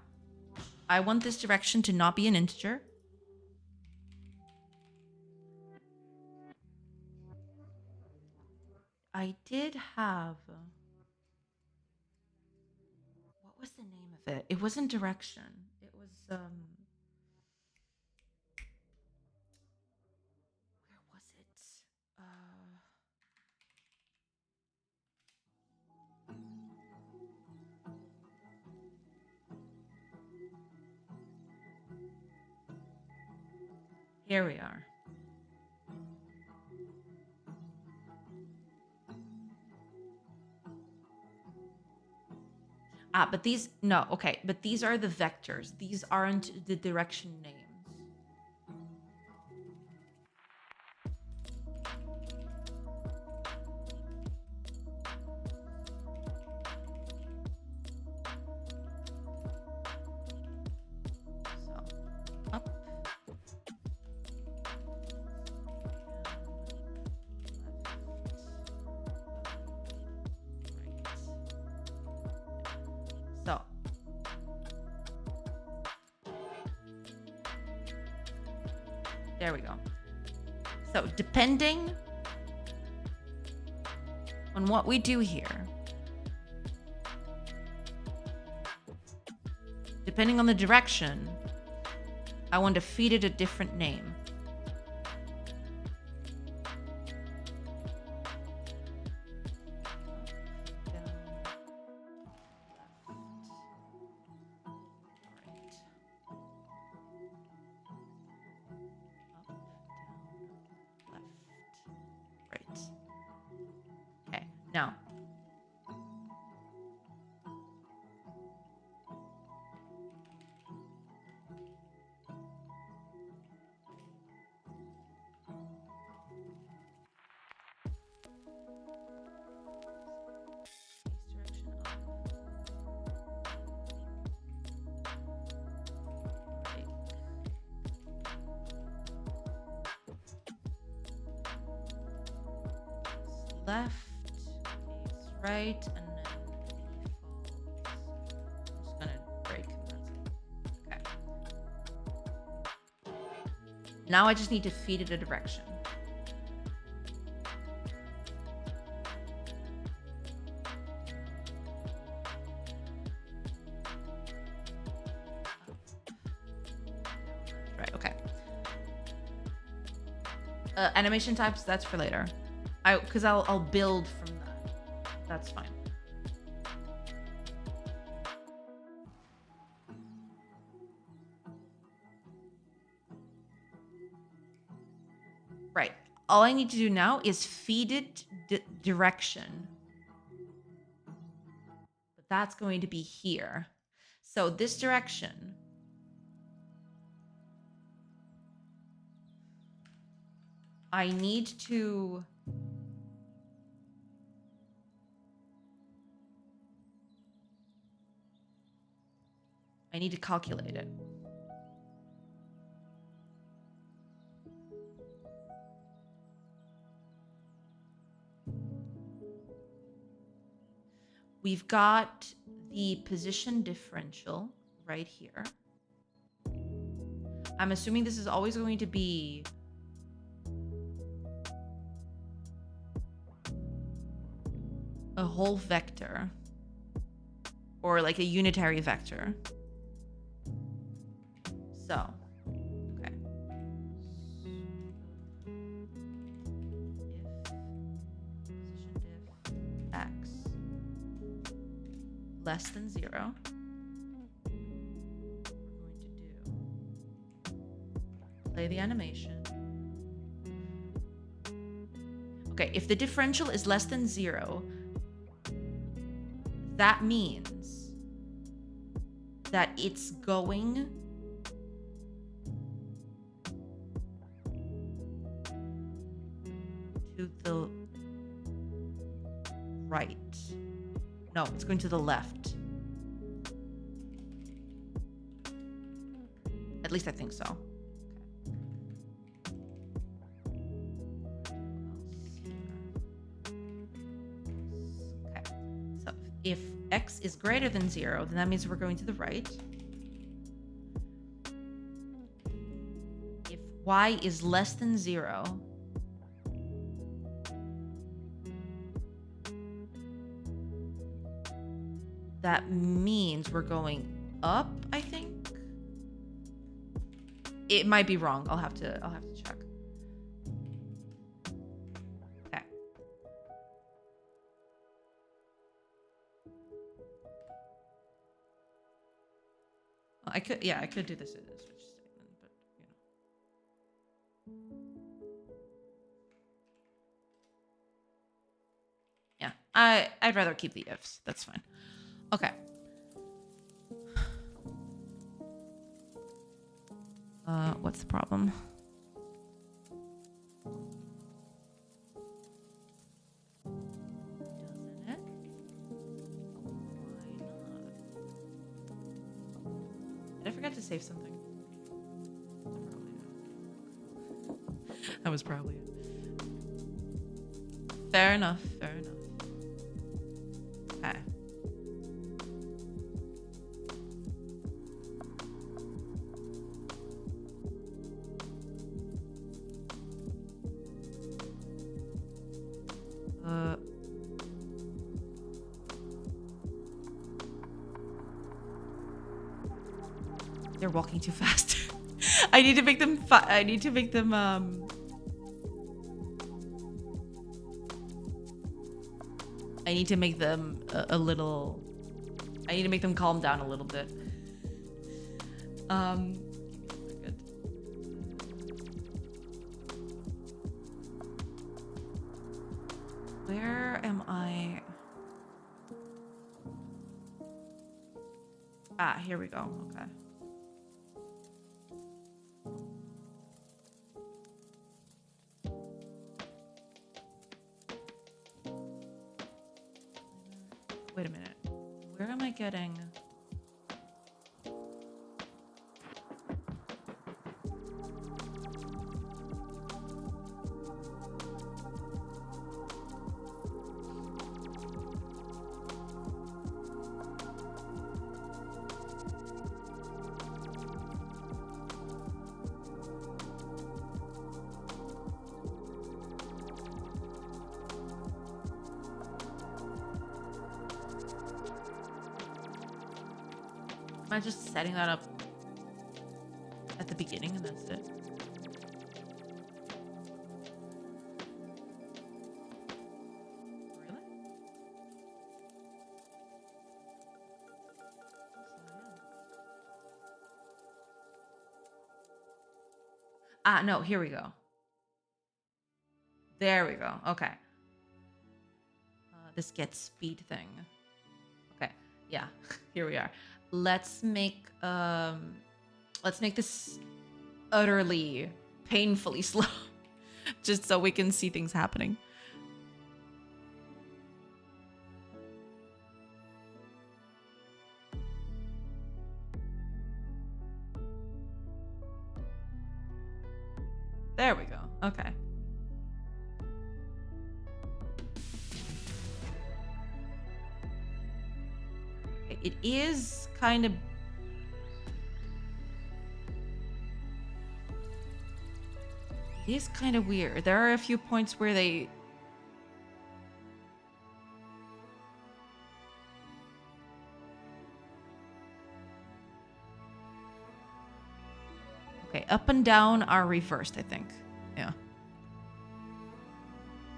I want this direction to not be an integer. I did have... What was the name of it? It wasn't direction. It was... Where was it? Here we are. But these... No, okay. But these are the vectors. These aren't the direction names. There we go. So depending on what we do here, depending on the direction, I want to feed it a different name. Now, left, right, and then default. I'm just gonna break that. Okay. Now I just need to feed it a direction. Right, okay. Animation types, that's for later. Because I'll build from that. That's fine. Right. All I need to do now is feed it direction. But that's going to be here. So this direction. I need to... calculate it. We've got the position differential right here. I'm assuming this is always going to be a whole vector or like a unitary vector. So, okay. If position diff x less than 0, we're going to do play the animation. Okay, if the differential is less than 0, that means that it's going to the right. No, it's going to the left. At least I think so. Okay. So if x is greater than 0, then that means we're going to the right. If y is less than 0, that means we're going up, I think. It might be wrong. I'll have to check. Okay. Well, I could do this in a switch statement, but yeah. I'd rather keep the ifs. That's fine. Okay. What's the problem? Doesn't it? Why not? Did I forget to save something? That was probably it. Fair enough. Fair enough. Okay. They're walking too fast. I need to make them I need to make them a little... I need to make them calm down a little bit. Good. Where am I? Ah, here we go. Okay. Wait a minute. Where am I getting? Am I just setting that up at the beginning and that's it? Really? Ah, no, here we go. There we go. Okay. This gets speed thing. Okay. Yeah. Here we are. Let's make this utterly painfully slow just so we can see things happening. There we go. Okay. It is kind of... It is kind of weird. There are a few points where they... Okay, up and down are reversed, I think. Yeah.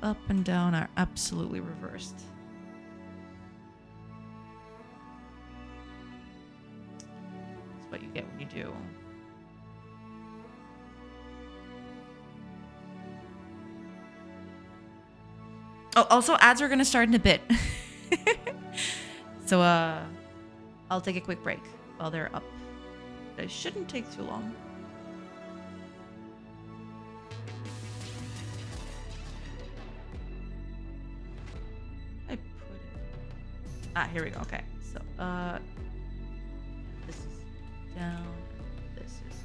Up and down are absolutely reversed. That's what you get when you do. Oh, also ads are gonna start in a bit. So I'll take a quick break while they're up. It shouldn't take too long. I put it... Ah, here we go. Okay. So this is down. This is...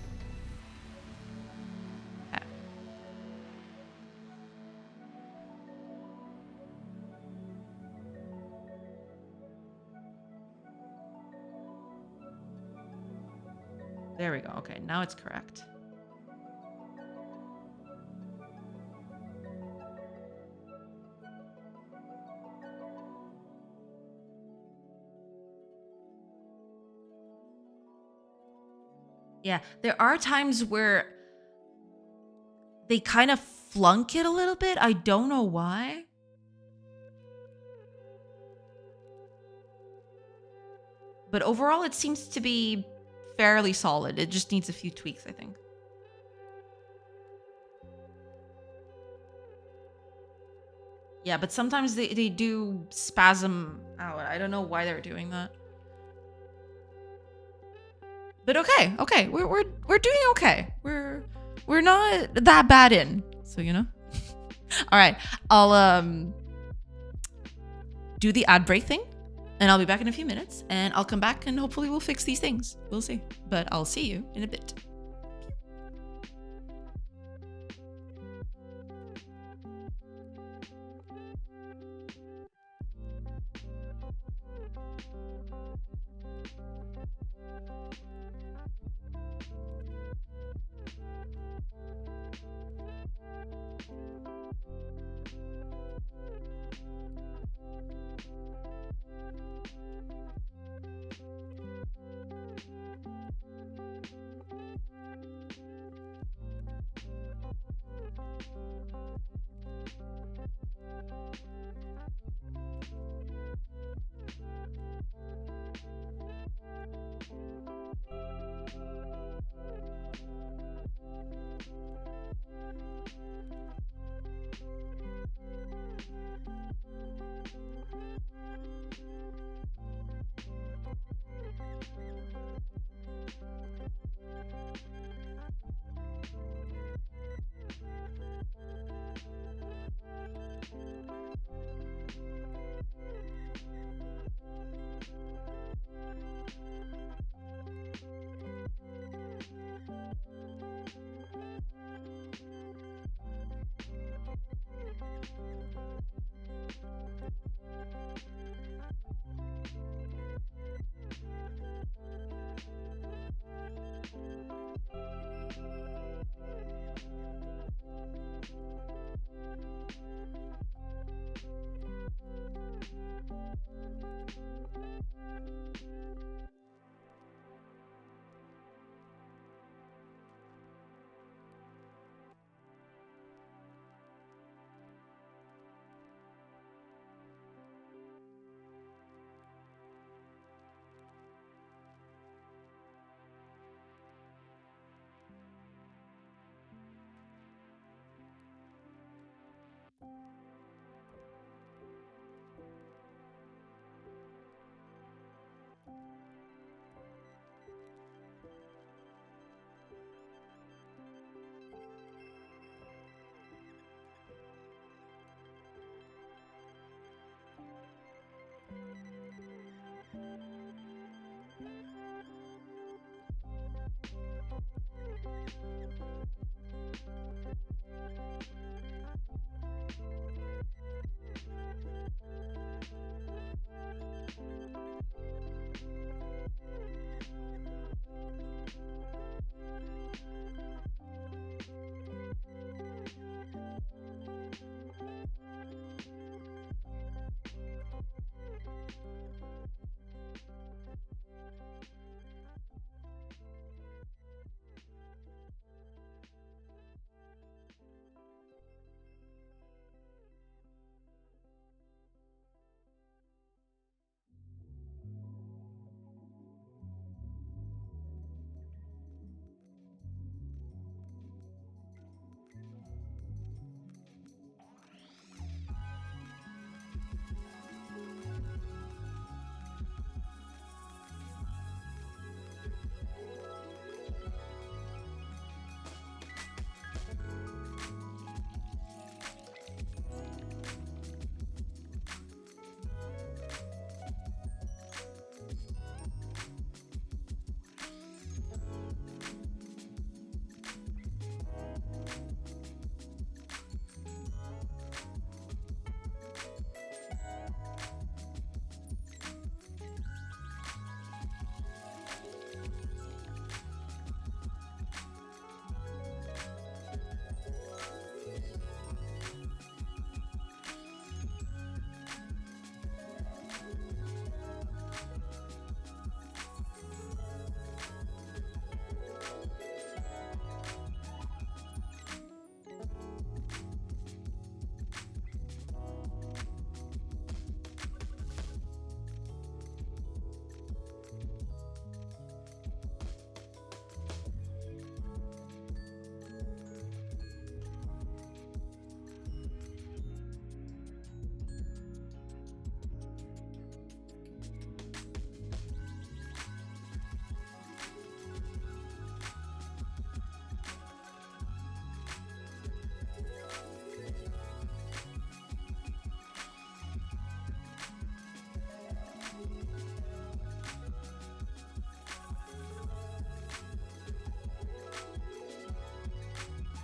Okay. There we go. Okay, now it's correct. Yeah, there are times where they kind of flunk it a little bit. I don't know why. But overall, it seems to be fairly solid. It just needs a few tweaks, I think. Yeah, but sometimes they do spasm out. I don't know why they're doing that. But okay, we're doing okay. We're not that bad in, so you know. All right, I'll do the ad break thing, and I'll be back in a few minutes, and I'll come back and hopefully we'll fix these things. We'll see, but I'll see you in a bit.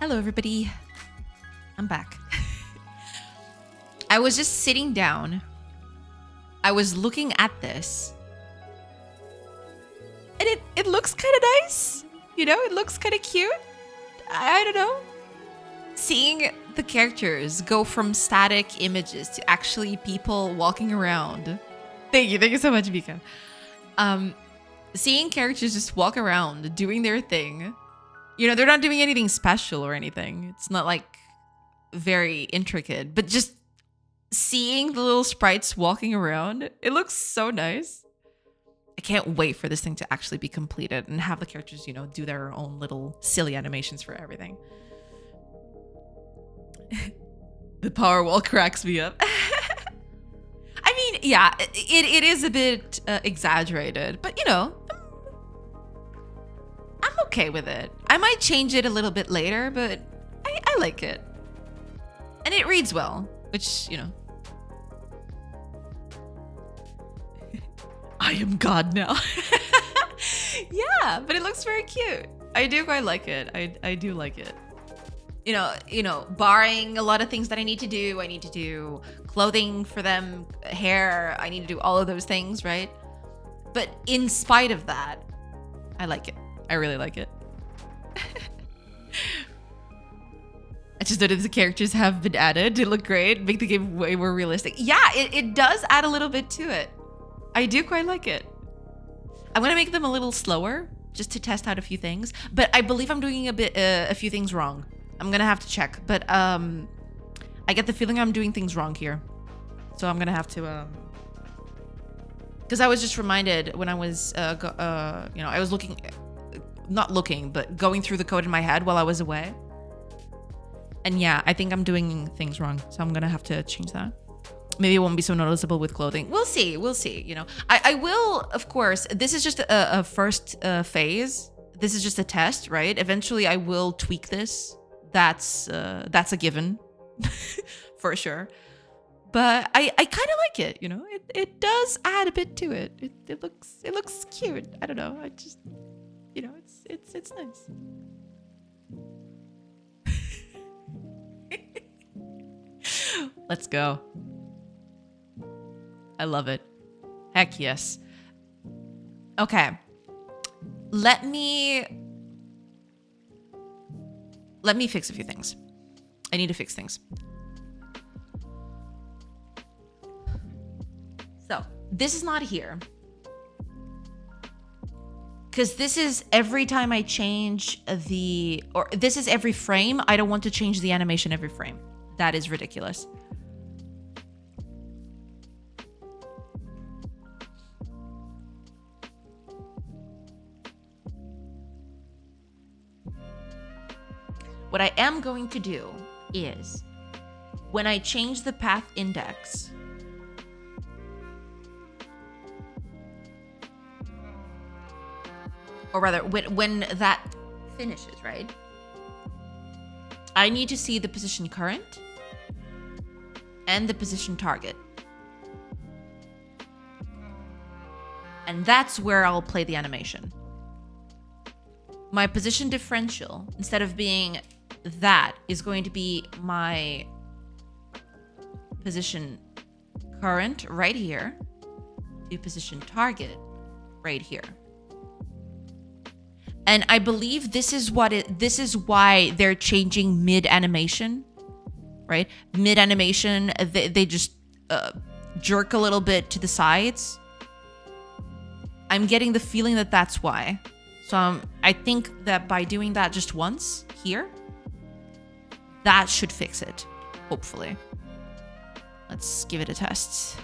Hello, everybody. I'm back. I was just sitting down. I was looking at this. And it looks kind of nice. You know, it looks kind of cute. I don't know. Seeing the characters go from static images to actually people walking around. Thank you so much, Mika. Seeing characters just walk around doing their thing. You know, they're not doing anything special or anything. It's not like very intricate, but just seeing the little sprites walking around, it looks so nice. I can't wait for this thing to actually be completed and have the characters, you know, do their own little silly animations for everything. The power wall cracks me up. I mean, yeah, it is a bit exaggerated, but you know, I'm okay with it. I might change it a little bit later, but I like it. And it reads well, which, you know. I am God now. Yeah, but it looks very cute. I do quite like it. I do like it. You know, barring a lot of things that I need to do clothing for them, hair, I need to do all of those things, right? But in spite of that, I like it. I really like it. I just noticed the characters have been added to look great, make the game way more realistic. Yeah, it does add a little bit to it. I do quite like it. I'm gonna make them a little slower just to test out a few things, but I believe I'm doing a few things wrong. I'm gonna have to check, but I get the feeling I'm doing things wrong here, so I'm gonna have to because I was just reminded when I was you know, I was going through the code in my head while I was away, and yeah, I think I'm doing things wrong, so I'm gonna have to change that. Maybe it won't be so noticeable with clothing. We'll see. You know, I will, of course. This is just a first phase. This is just a test, right? Eventually, I will tweak this. That's a given, for sure. But I kind of like it. You know, it does add a bit to it. It looks cute. I don't know. I just, you know, it's nice. Let's go. I love it. Heck yes. Okay. Let me fix a few things. I need to fix things. So, this is not here. Because this is every time I change this is every frame. I don't want to change the animation every frame. That is ridiculous. What I am going to do is, when I change the path index, or rather, when that finishes, right? I need to see the position current and the position target. And that's where I'll play the animation. My position differential, instead of being that, is going to be my position current right here to position target right here. And I believe this is why they're changing mid animation, right? Mid animation, they just jerk a little bit to the sides. I'm getting the feeling that that's why. So I think that by doing that just once here, that should fix it, hopefully. Let's give it a test.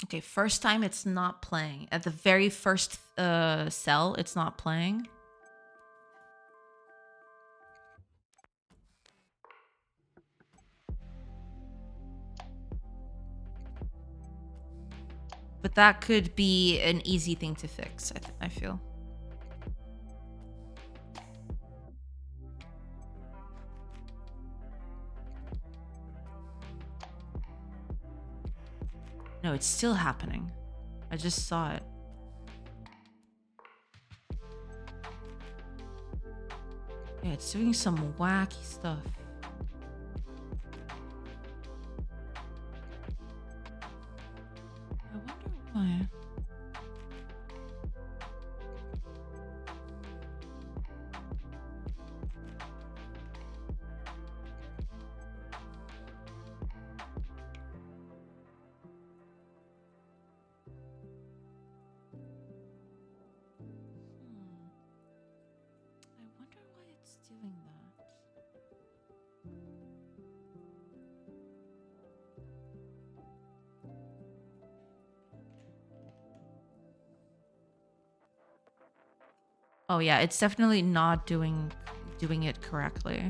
Okay, first time it's not playing. At the very first cell, it's not playing. But that could be an easy thing to fix, I feel. No, it's still happening. I just saw it. Yeah, it's doing some wacky stuff. I wonder why. I wonder why it's doing that. Oh yeah, it's definitely not doing it correctly.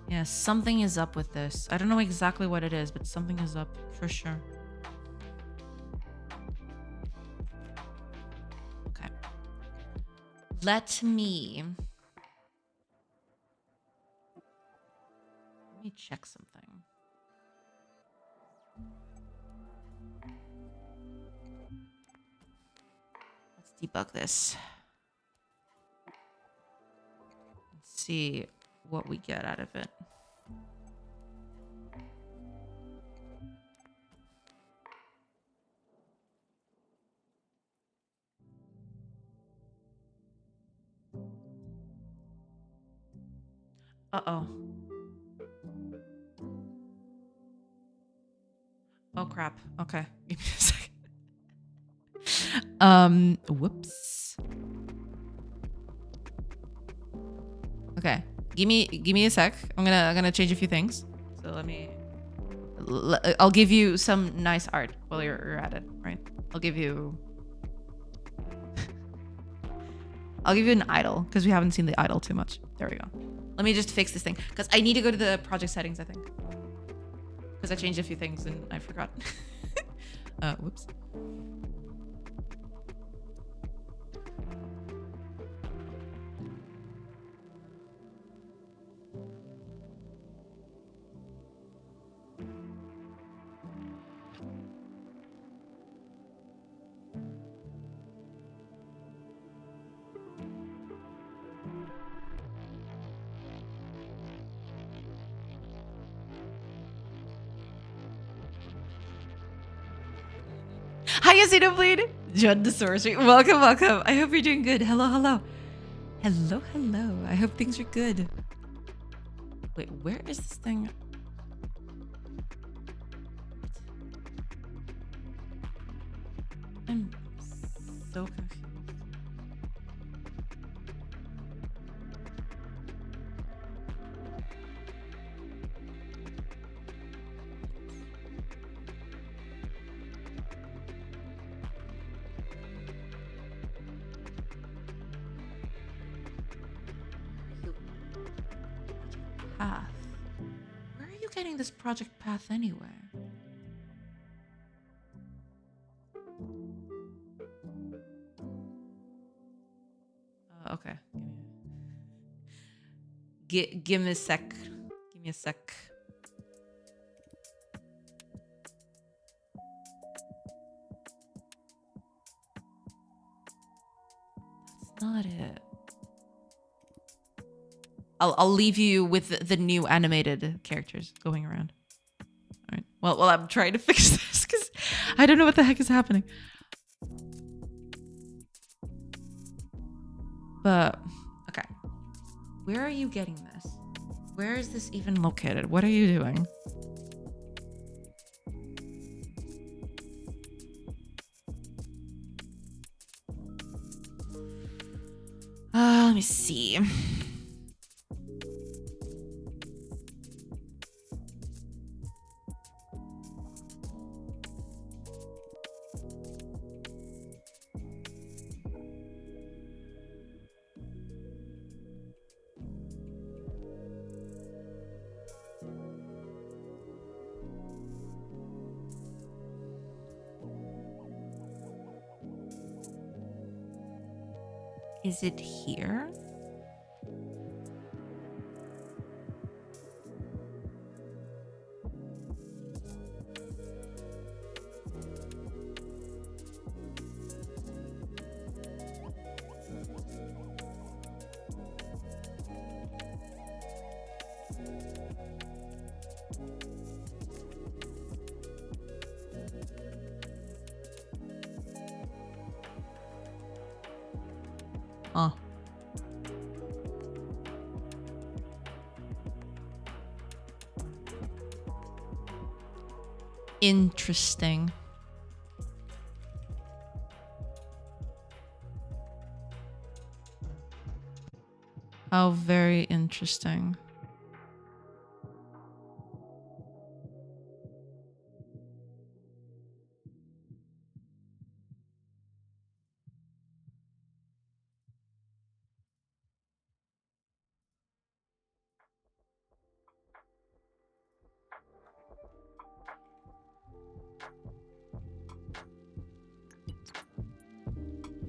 Yeah, something is up with this. I don't know exactly what it is, but something is up for sure. Okay. Let me check something. Let's debug this. Let's see what we get out of it. Uh-oh. Oh crap. Okay. Give me a second. Whoops. Okay. Give me a sec. I'm gonna change a few things. So let me I'll give you some nice art while you're at it, right? I'll give you an idle because we haven't seen the idle too much. There we go. Let me just fix this thing because I need to go to the project settings, I think. Because I changed a few things and I forgot. Whoops. Hi, Xenoblade! Judd the Sorcery. Welcome, welcome. I hope you're doing good. Hello, hello. Hello, hello. I hope things are good. Wait, where is this thing? I'm so confused. Path. Where are you getting this project path anyway? Okay. Give me a sec. Give me a sec. That's not it. I'll leave you with the new animated characters going around. All right. Well, I'm trying to fix this because I don't know what the heck is happening. But okay, where are you getting this? Where is this even located? What are you doing? Let me see. Is it here? Huh. Interesting. How very interesting.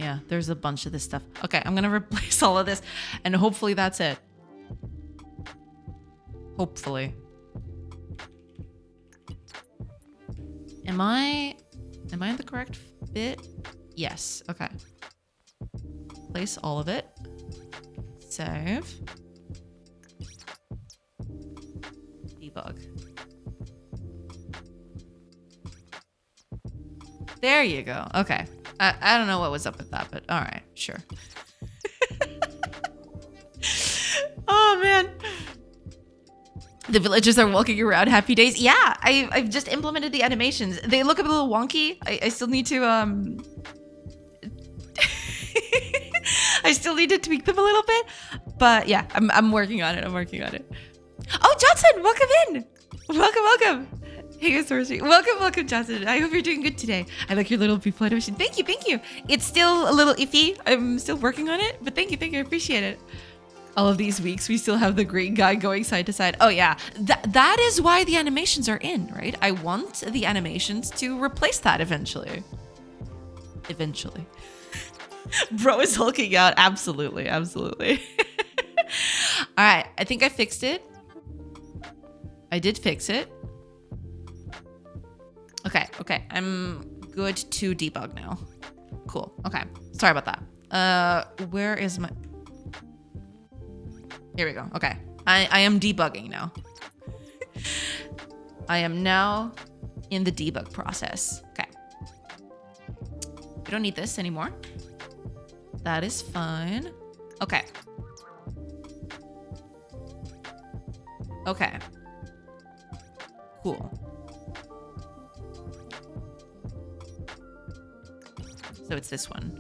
Yeah, there's a bunch of this stuff. Okay, I'm gonna replace all of this, and hopefully that's it. Hopefully. Am I in the correct bit? Yes, okay. Place all of it. Save. Debug. There you go. Okay. I don't know what was up with that, but all right, sure. Oh, man. The villagers are walking around happy days. Yeah, I've just implemented the animations. They look a little wonky. I still need to, I still need to tweak them a little bit. But yeah, I'm working on it. I'm working on it. Oh, Johnson, welcome in. Welcome. Hey, Sorcery. Welcome, Johnson. I hope you're doing good today. I like your little people animation. Thank you. It's still a little iffy. I'm still working on it, but thank you. I appreciate it. All of these weeks, we still have the green guy going side to side. Oh yeah, that is why the animations are in, right? I want the animations to replace that eventually. Bro is hulking out. Absolutely. All right, I think I fixed it. I did fix it. Okay, I'm good to debug now. Cool, okay. Sorry about that. Where is my... Here we go, okay. I am debugging now. I am now in the debug process. Okay. We don't need this anymore. That is fine. Okay. Cool. So it's this one.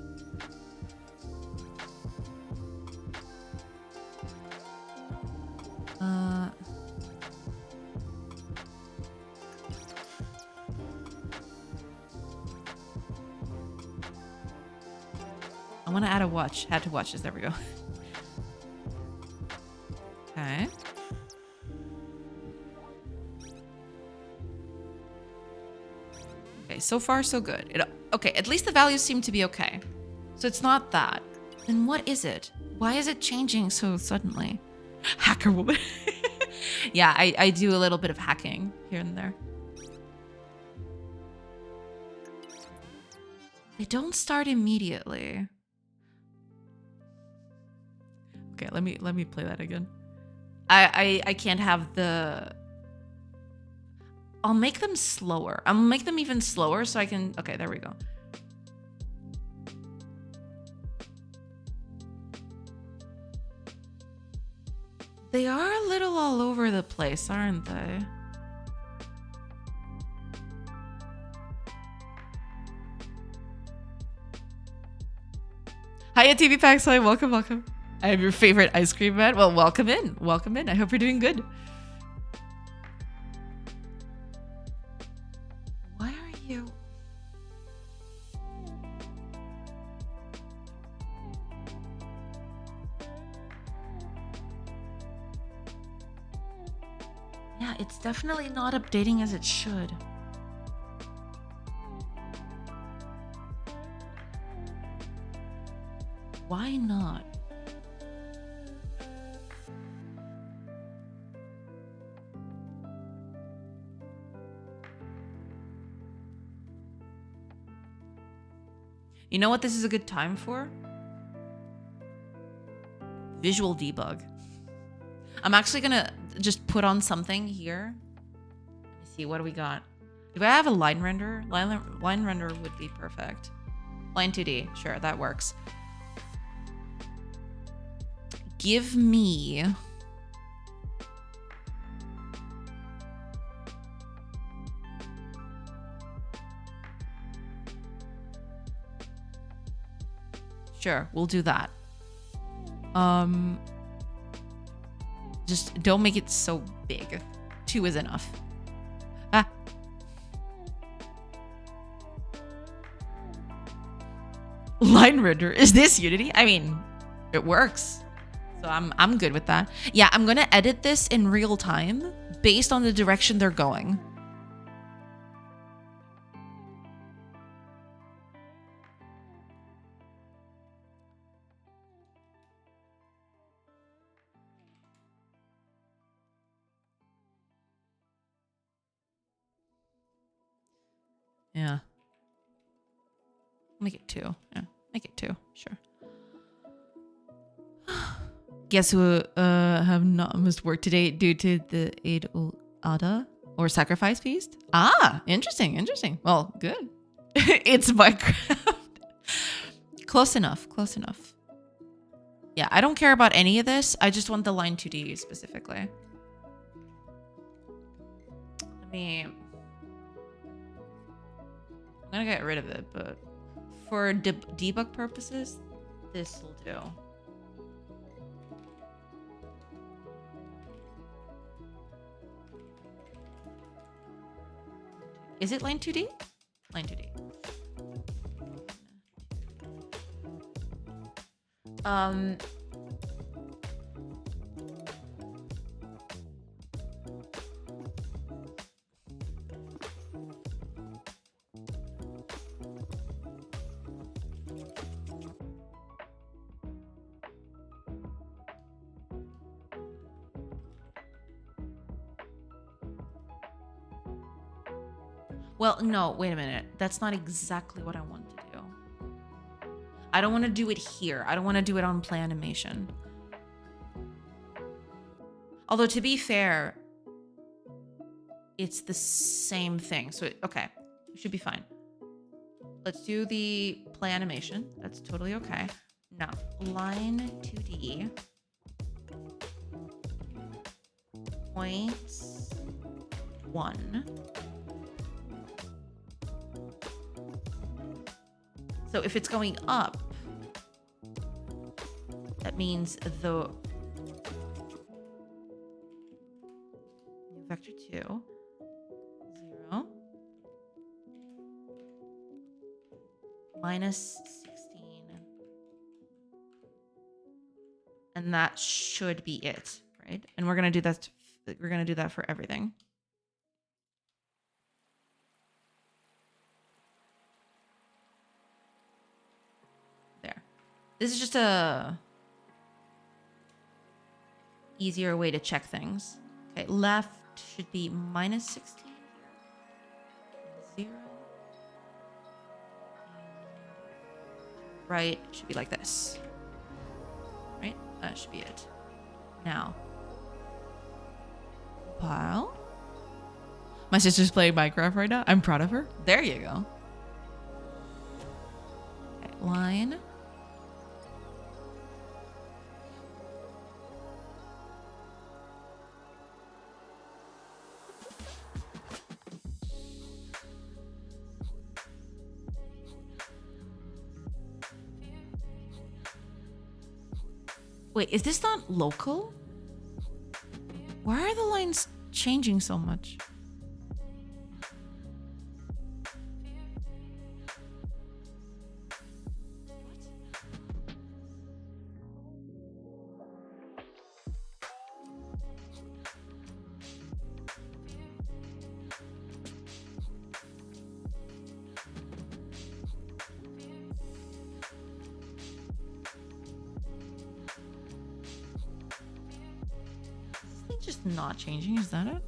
I want to add a watch. Add to watches. There we go. Okay. Okay, so far so good. Okay, at least the values seem to be okay. So it's not that. Then what is it? Why is it changing so suddenly? Hacker woman. Yeah, I do a little bit of hacking here and there. They don't start immediately. Okay, let me play that again. I can't have the... I'll make them slower. I'll make them even slower so I can... Okay, there we go. They are a little all over the place, aren't they? Hiya, TV Packs. Hi, welcome. I am your favorite ice cream man. Well, welcome in. I hope you're doing good. Why are you... Yeah, it's definitely not updating as it should. Why not? You know what this is a good time for? Visual debug. I'm actually gonna just put on something here. Let me see, what do we got? Do I have a line render? Line render would be perfect. Line 2D, sure, that works. Give me... Sure, we'll do that. Just don't make it so big. 2 is enough. Ah. Line render. Is this Unity? I mean, it works. So I'm good with that. Yeah, I'm gonna edit this in real time based on the direction they're going. Yeah. Make it 2. Yeah, make it 2. Sure. Guess who have not missed work today due to the Eid al-Adha or sacrifice feast? Ah, interesting. Well, good. It's Minecraft. Close enough. Yeah, I don't care about any of this. I just want the line 2D specifically. I'm gonna get rid of it, but for debug purposes, this will do. Is it line 2D? Line 2D. Well, no, wait a minute. That's not exactly what I want to do. I don't want to do it here. I don't want to do it on play animation. Although, to be fair, it's the same thing. So, okay, it should be fine. Let's do the play animation. That's totally okay. Now, line 2D. Point 1. So if it's going up, that means the vector 2, 0, minus 16. And that should be it, right? And we're gonna do that. We're gonna do that for everything. This is just a easier way to check things. Okay, left should be minus 16 here. 0. Right should be like this. Right? That should be it. Now. Compile. My sister's playing Minecraft right now. I'm proud of her. There you go. Okay, line. Wait, is this not local? Why are the lines changing so much? just not changing? Is that it?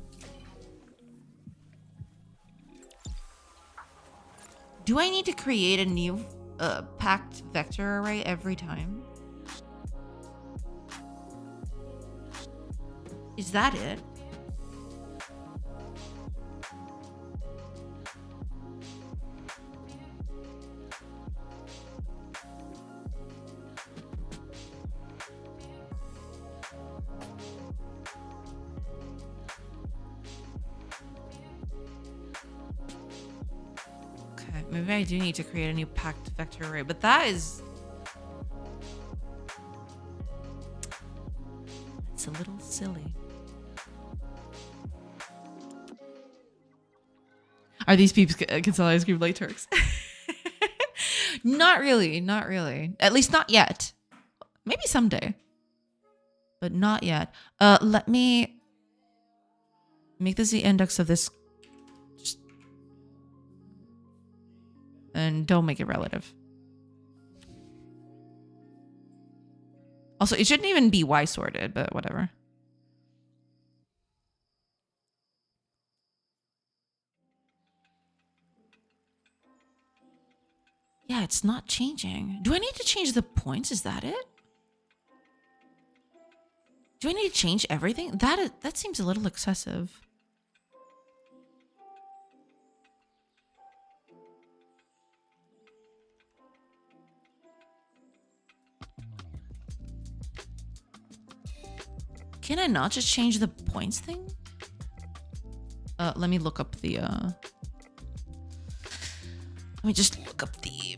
Do I need to create a new packed vector array every time? Is that it? Okay, maybe I do need to create a new packed vector array, but that is... It's a little silly. Are these peeps can sell ice cream like Turks? Not really, not really. At least not yet. Maybe someday. But not yet. Let me make this the index of this. Just... And don't make it relative. Also, it shouldn't even be Y sorted, but whatever. Yeah, it's not changing. Do I need to change the points? Is that it? Do I need to change everything? That seems a little excessive. Can I not just change the points thing? Let me look up the let me just look up the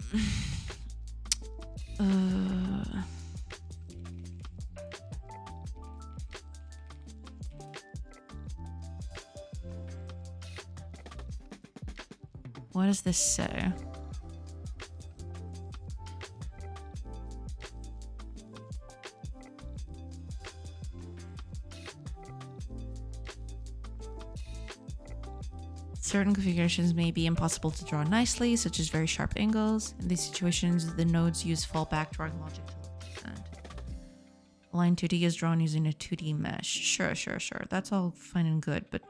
what does this say? Certain configurations may be impossible to draw nicely, such as very sharp angles. In these situations, the nodes use fallback drawing logic to represent. Line 2D is drawn using a 2D mesh. Sure. That's all fine and good, but...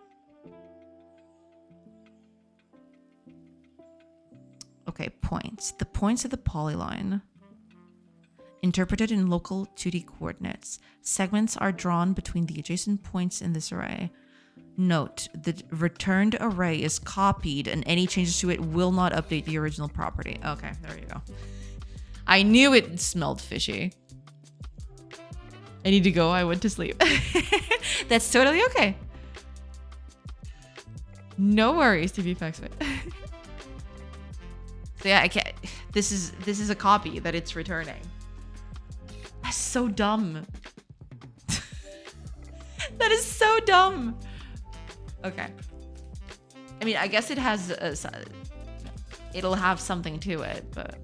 Okay, points. The points of the polyline. Interpreted in local 2D coordinates. Segments are drawn between the adjacent points in this array. Note, the returned array is copied and any changes to it will not update the original property. Okay, there you go. I knew it smelled fishy. I need to go. I went to sleep. That's totally okay. No worries, to be faxed. So yeah, I can't. This is a copy that it's returning. That's so dumb. That is so dumb. Okay. I mean, I guess it has it'll have something to it, but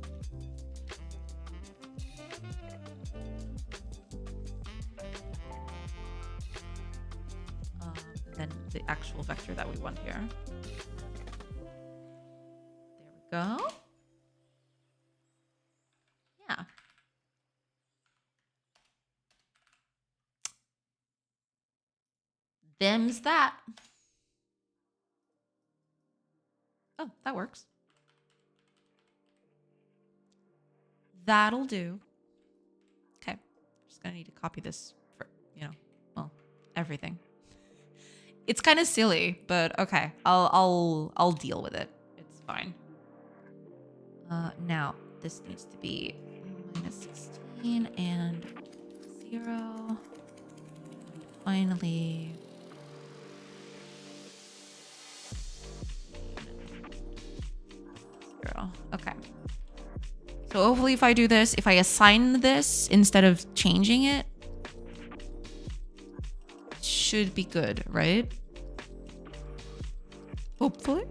then the actual vector that we want here. There we go. Yeah. Them's that. Oh, that works. That'll do. Okay. Just gonna need to copy this for, well, everything. It's kind of silly, but okay. I'll deal with it. It's fine. Now this needs to be -16 and 0. Finally. Okay. So hopefully if I do this, if I assign this instead of changing it, should be good, right? Hopefully.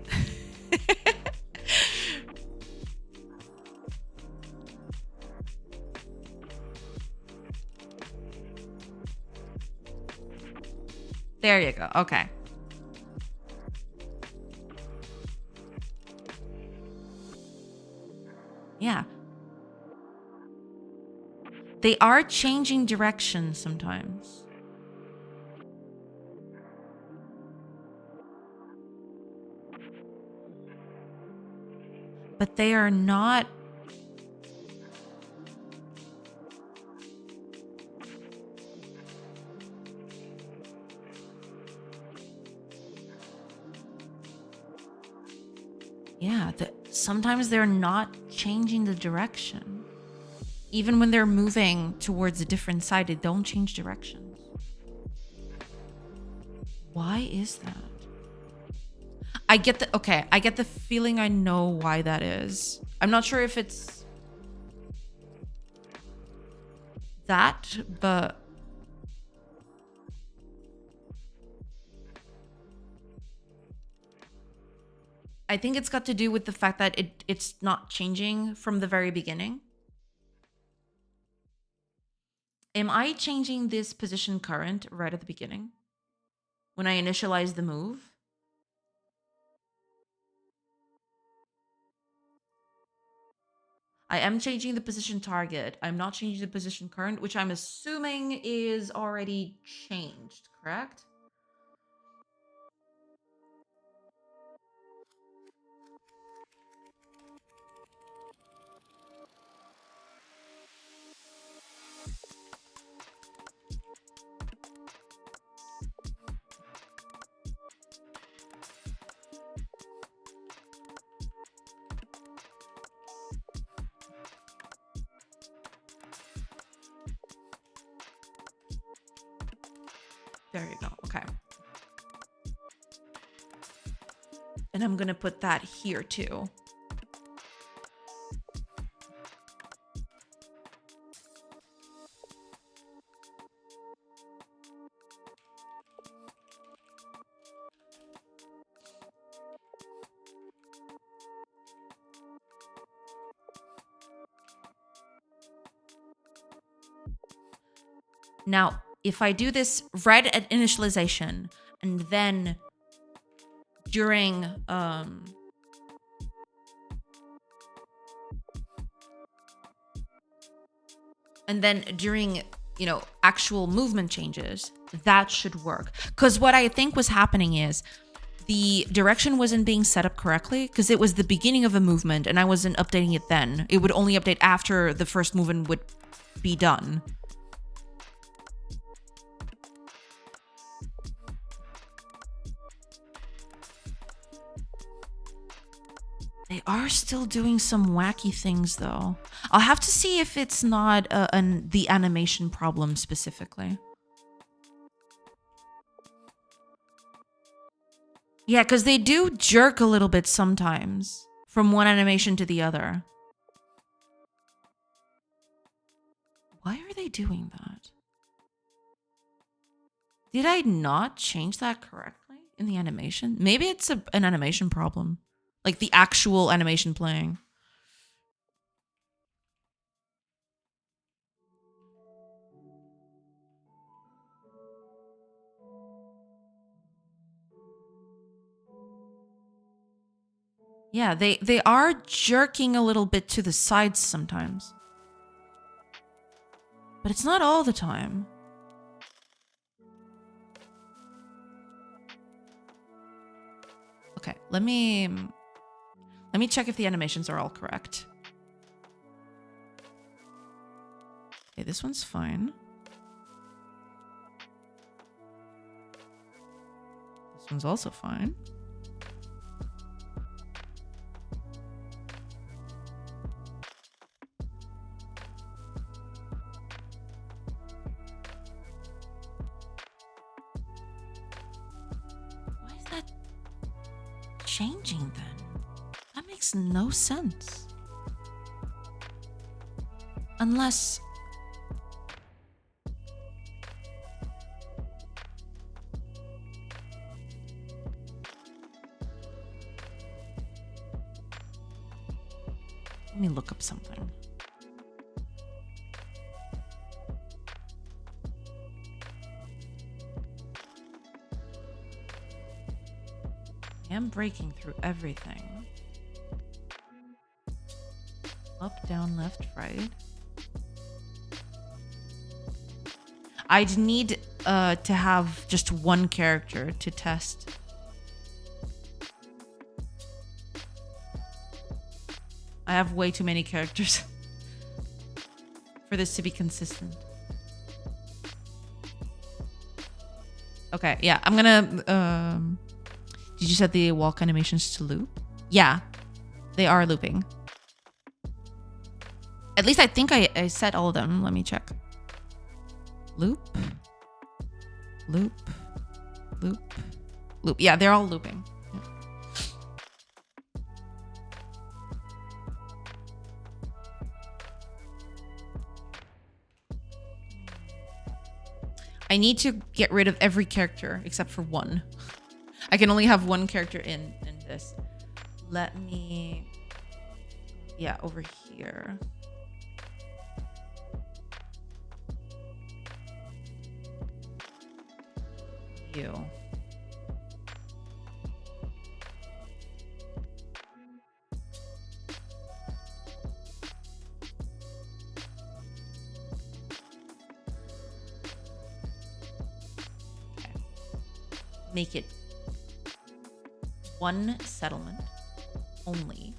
There you go. Okay. Yeah. They are changing direction sometimes. but they are not. Yeah, sometimes they're not changing the direction. Even when they're moving towards a different side, they don't change directions. Why is that? I get the feeling I know why that is. I'm not sure if it's that, but I think it's got to do with the fact that it's not changing from the very beginning. Am I changing this position current right at the beginning? When I initialize the move? I am changing the position target. I'm not changing the position current, which I'm assuming is already changed, correct? There you go. Okay. And I'm going to put that here too. Now, if I do this right at initialization and then during actual movement changes, that should work. Because what I think was happening is the direction wasn't being set up correctly because it was the beginning of a movement and I wasn't updating it then. It would only update after the first movement would be done. They are still doing some wacky things, though. I'll have to see if it's not the animation problem specifically. Yeah, because they do jerk a little bit sometimes from one animation to the other. Why are they doing that? Did I not change that correctly in the animation? Maybe it's an animation problem. Like the actual animation playing. Yeah, they are jerking a little bit to the sides sometimes. But it's not all the time. Okay, let me check if the animations are all correct. Okay, this one's fine. This one's also fine. Why is that changing then? That makes no sense. Unless... Let me look up something. I am breaking through everything. Up, down, left, right. I'd need to have just one character to test. I have way too many characters for this to be consistent. Okay, yeah, I'm gonna... did you set the walk animations to loop? Yeah, they are looping. At least I think I set all of them. Let me check. Loop. Loop. Loop. Loop. Yeah, they're all looping. Yeah. I need to get rid of every character except for one. I can only have one character in this. Let me... Yeah, over here. You. Okay. Make it one settlement only.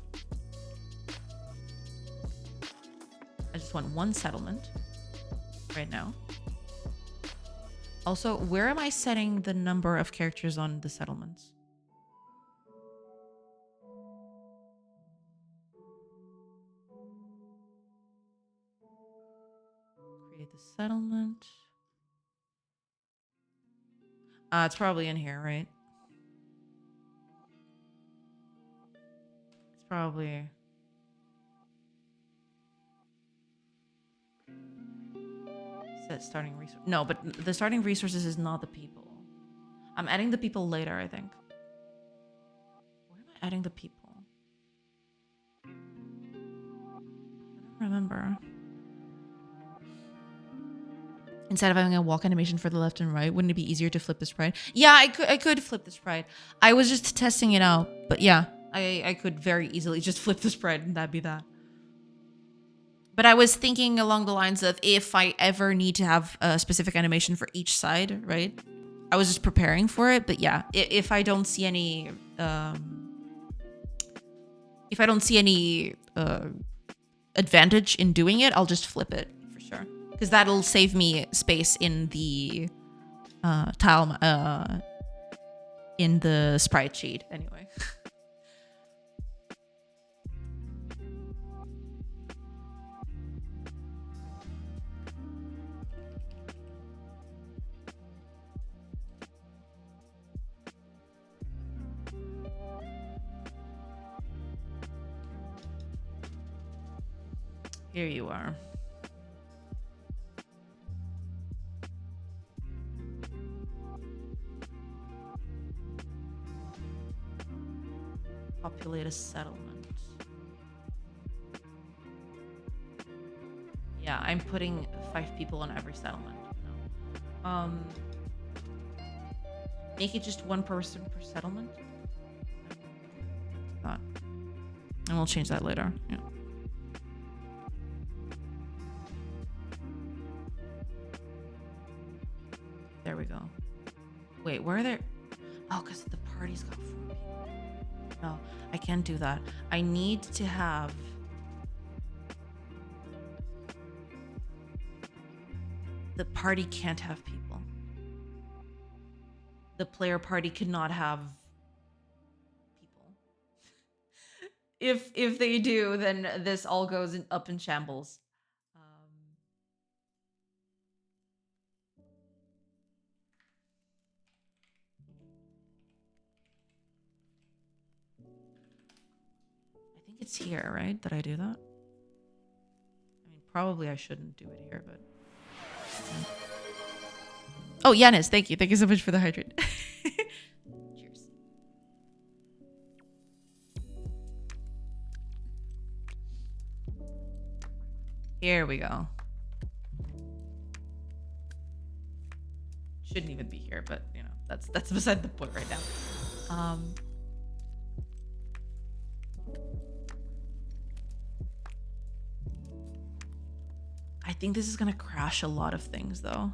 I just want one settlement right now. Also, where am I setting the number of characters on the settlements? Create the settlement. It's probably in here, right? It's probably... Set starting resource. No, but the starting resources is not the people. I'm adding the people later, I think. Where am I adding the people? I don't remember. Instead of having a walk animation for the left and right, wouldn't it be easier to flip the sprite? Yeah, I could flip the sprite. I was just testing it out, but yeah, I could very easily just flip the sprite and that'd be that. But I was thinking along the lines of if I ever need to have a specific animation for each side, right? I was just preparing for it, but yeah, if I don't see any, advantage in doing it, I'll just flip it for sure, because that'll save me space in the tile, in the sprite sheet anyway. Here you are. Populate a settlement. Yeah, I'm putting 5 people on every settlement. No. Make it just 1 person per settlement. That. And we'll change that later. Yeah. There we go. Wait, where are there? Oh, because the party's got 4 people. No, I can't do that. I need to have... The party can't have people. The player party cannot have people. If they do, then this all goes up in shambles. It's here, right? Did I do that? I mean, probably I shouldn't do it here, but... Oh, Yanis, thank you. Thank you so much for the hydrate. Cheers. Here we go. Shouldn't even be here, but, you know, that's beside the point right now. I think this is gonna crash a lot of things, though.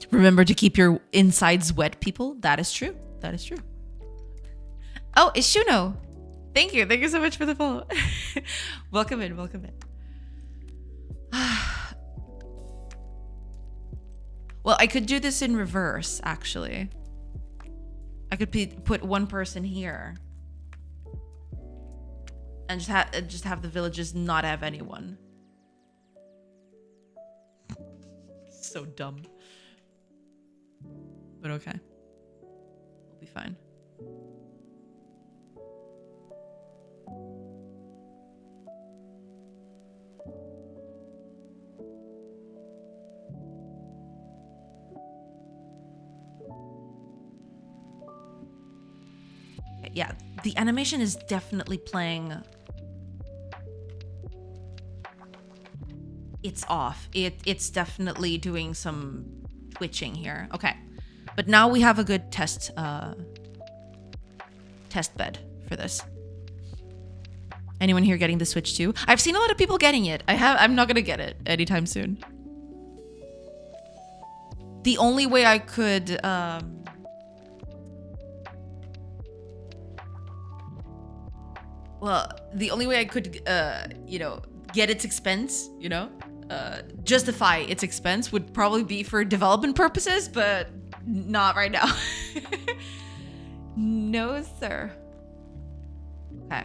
Remember to keep your insides wet, people. That is true. That is true. Oh, it's Shuno. Thank you. Thank you so much for the follow. Welcome in. Welcome in. Well, I could do this in reverse, actually. I could put one person here. And just have the villages not have anyone. So dumb. But okay. We'll be fine. Yeah, the animation is definitely playing. It's off. It's definitely doing some twitching here. Okay, but now we have a good test bed for this. Anyone here getting the Switch too? I've seen a lot of people getting it. I'm not gonna get it anytime soon. The only way I could well, the only way I could, you know, get its expense, you know, justify its expense would probably be for development purposes, but not right now. No, sir. Okay.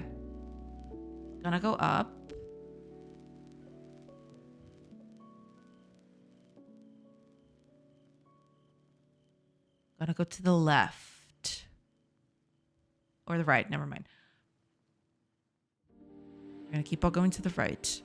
Gonna go up. Gonna go to the left. Or the right, never mind. We're gonna keep on going to the right.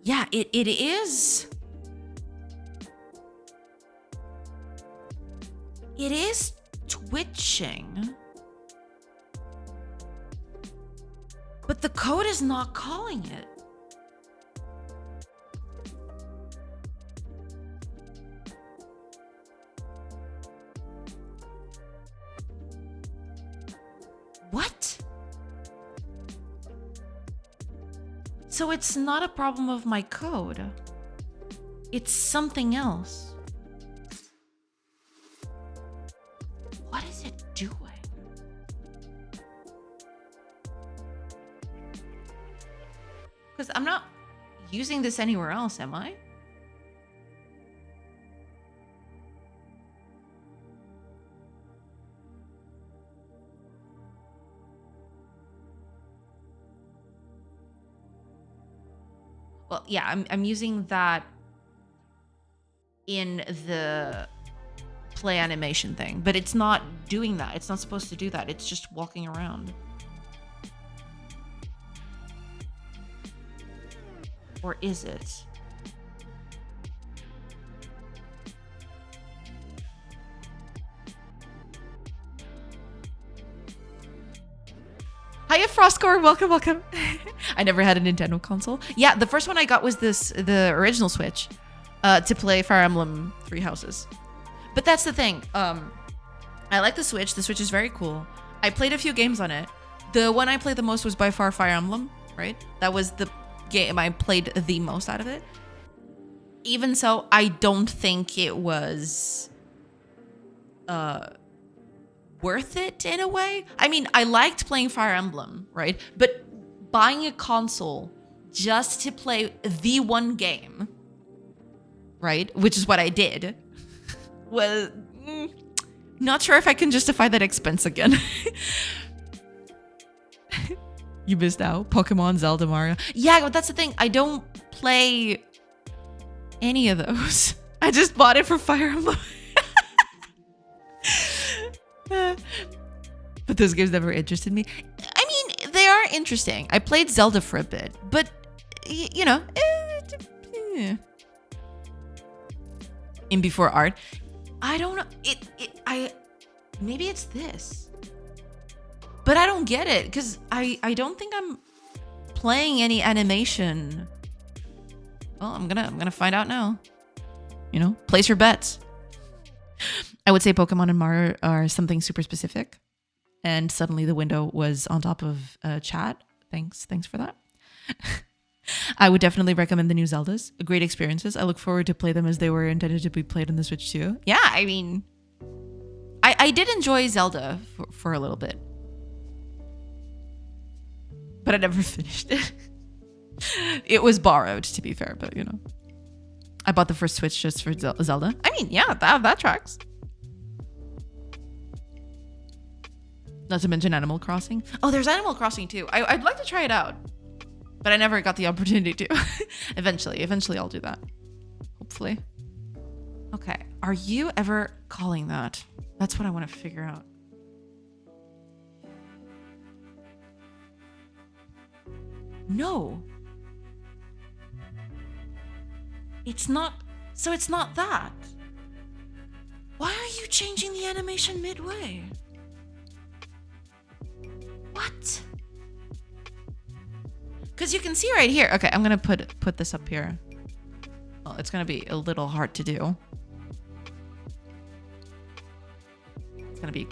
Yeah, it is. It is twitching. But the code is not calling it. What? So it's not a problem of my code. It's something else. What is it doing? Because I'm not using this anywhere else, am I? Well, yeah, I'm using that in the play animation thing, but it's not doing that. It's not supposed to do that. It's just walking around. Or is it? Hiya, Frostcore. Welcome, welcome. I never had a Nintendo console. Yeah, the first one I got was the original Switch, to play Fire Emblem Three Houses. But that's the thing. I like the Switch. The Switch is very cool. I played a few games on it. The one I played the most was by far Fire Emblem, right? That was the game I played the most out of it. Even so, I don't think it was worth it in a way. I mean, I liked playing Fire Emblem, right? But buying a console just to play the one game, right? Which is what I did, was not sure if I can justify that expense again. You missed out. Pokemon, Zelda, Mario. Yeah, but that's the thing. I don't play any of those. I just bought it for Fire Emblem. But those games never interested me. I mean, they are interesting. I played Zelda for a bit, but you know, in Before Art, I don't know. Maybe it's this. But I don't get it, because I don't think I'm playing any animation. Well, I'm gonna find out now. You know, place your bets. I would say Pokemon and Mario are something super specific. and suddenly the window was on top of chat. Thanks for that. I would definitely recommend the new Zeldas. Great experiences. I look forward to play them as they were intended to be played on the Switch too. Yeah, I mean, I did enjoy Zelda for a little bit, but I never finished it. It was borrowed, to be fair, but you know, I bought the first Switch just for Zelda. I mean, yeah, that tracks. Not to mention Animal Crossing. Oh, there's Animal Crossing too. I'd like to try it out, but I never got the opportunity to. Eventually I'll do that. Hopefully. Okay. Are you ever calling that? That's what I want to figure out. No. It's not. So it's not that. Why are you changing the animation midway? What? Because you can see right here. Okay, I'm gonna put this up here. Well, it's gonna be a little hard to do. It's gonna be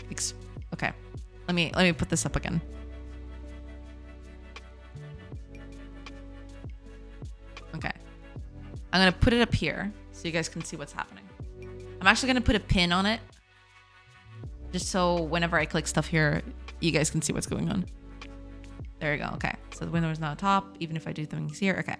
okay. Let me put this up again. Okay, I'm gonna put it up here so you guys can see what's happening. I'm actually gonna put a pin on it, just so whenever I click stuff here, you guys can see what's going on. There you go. Okay, so the window is now top, even if I do things here. Okay.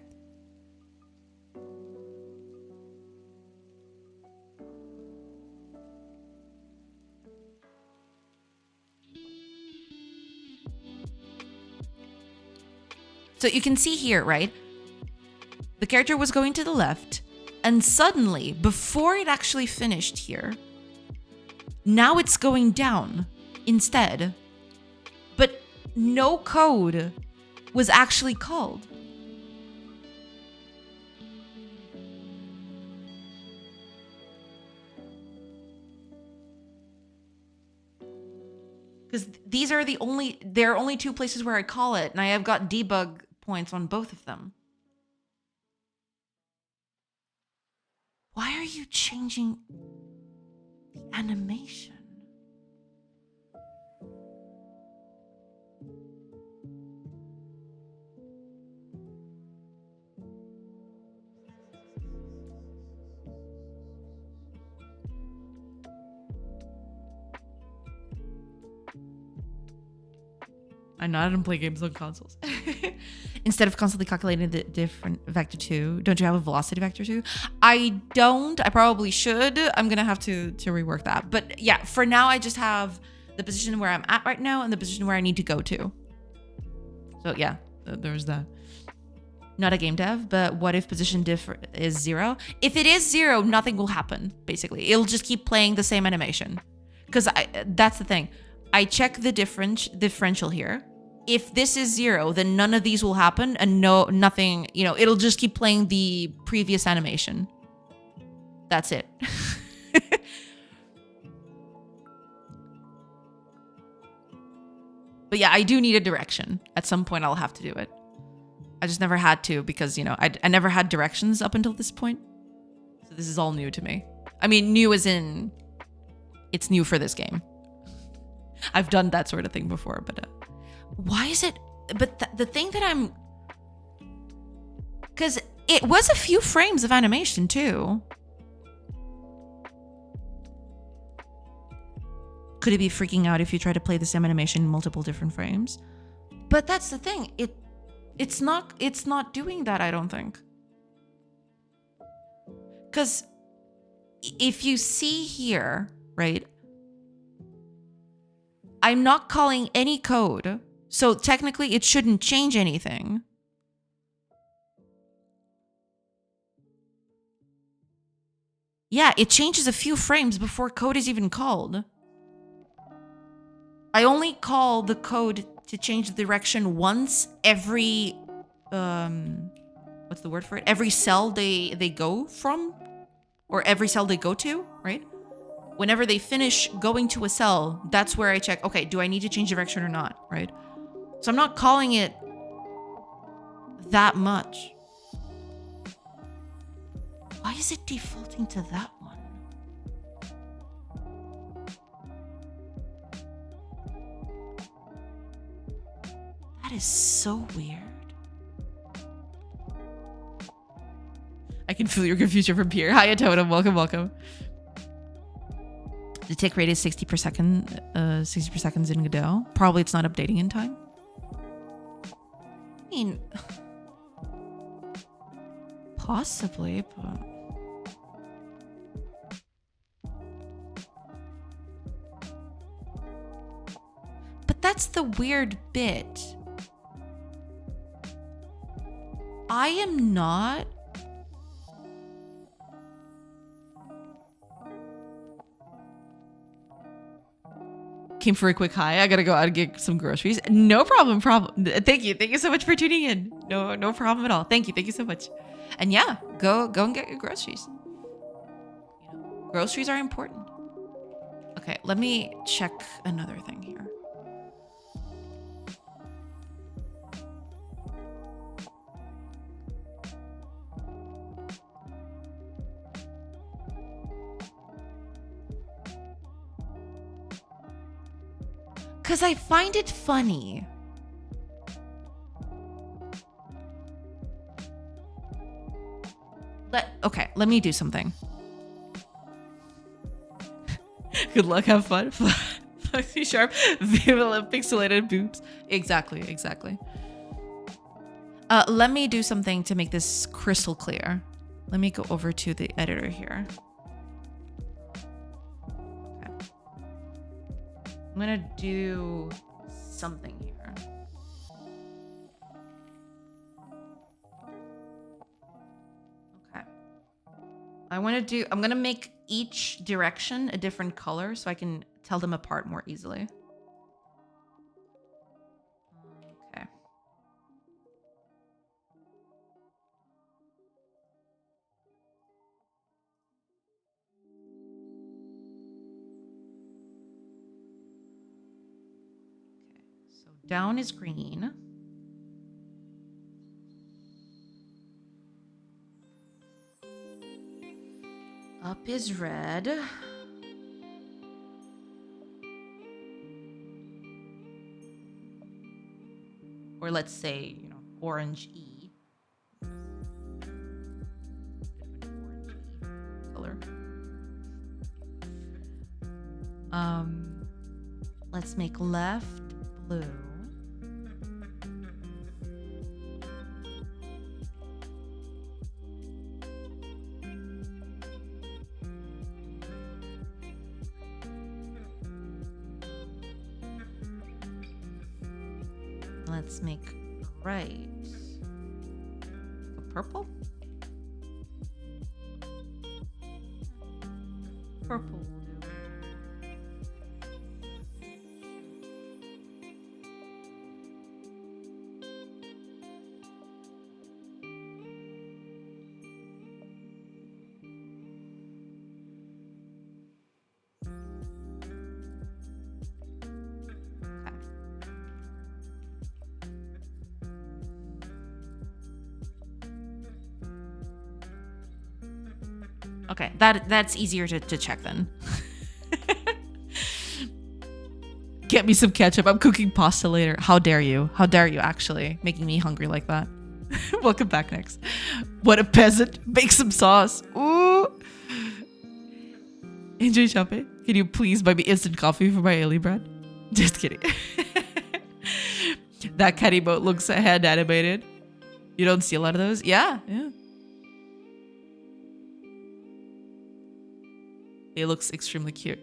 So you can see here, right? The character was going to the left, and suddenly, before it actually finished here, now it's going down instead. But no code was actually called. Because these are there are only two places where I call it, and I have got debug points on both of them. Why are you changing the animation? I know I don't play games on consoles. Instead of constantly calculating the different vector 2, don't you have a velocity vector 2? I don't. I probably should. I'm gonna have to rework that. But yeah, for now I just have the position where I'm at right now and the position where I need to go to. So yeah, there's that. Not a game dev, but what if position diff is 0? If it is 0, nothing will happen, basically. It'll just keep playing the same animation. Because that's the thing. I check the differential here. If this is 0, then none of these will happen, and nothing, you know, it'll just keep playing the previous animation. That's it. But yeah, I do need a direction. At some point I'll have to do it. I just never had to because, you know, I never had directions up until this point. So this is all new to me. I mean, new as in it's new for this game. I've done that sort of thing before, but why is it? But the thing that I'm, because it was a few frames of animation too. Could it be freaking out if you try to play the same animation in multiple different frames? But that's the thing. It's not doing that, I don't think. Because if you see here, right? I'm not calling any code, so technically it shouldn't change anything. Yeah, it changes a few frames before code is even called. I only call the code to change the direction once every, what's the word for it? Every cell they go from, or every cell they go to, right? Whenever they finish going to a cell, that's where I check, okay, do I need to change direction or not, right? So I'm not calling it that much. Why is it defaulting to that one? That is so weird. I can feel your confusion from here. Hiya, Totem. Welcome, welcome. The tick rate is 60 per second, 60 per seconds in Godot. Probably it's not updating in time. I mean, possibly, but that's the weird bit. I am not. Came for a quick hi. I gotta go out and get some groceries. No problem. Thank you so much for tuning in. No problem at all. Thank you so much. And yeah, go and get your groceries. You know, groceries are important. Okay, let me check another thing here. Because I find it funny. Let me do something. Good luck, have fun. Foxy sharp, vivid, pixelated boobs. Exactly. Let me do something to make this crystal clear. Let me go over to the editor here. I'm gonna do something here. Okay. I'm gonna make each direction a different color so I can tell them apart more easily. Okay. Down is green. Up is red. Or let's say, you know, orange E. Color. Let's make left blue. Let's make right a purple. Purple. Okay, that's easier to check then. Get me some ketchup. I'm cooking pasta later. How dare you? How dare you actually making me hungry like that? Welcome back, Next. What a peasant. Make some sauce. Ooh. Enjoy shopping. Can you please buy me instant coffee for my alien bread? Just kidding. That cat emote looks hand animated. You don't see a lot of those? Yeah. It looks extremely cute.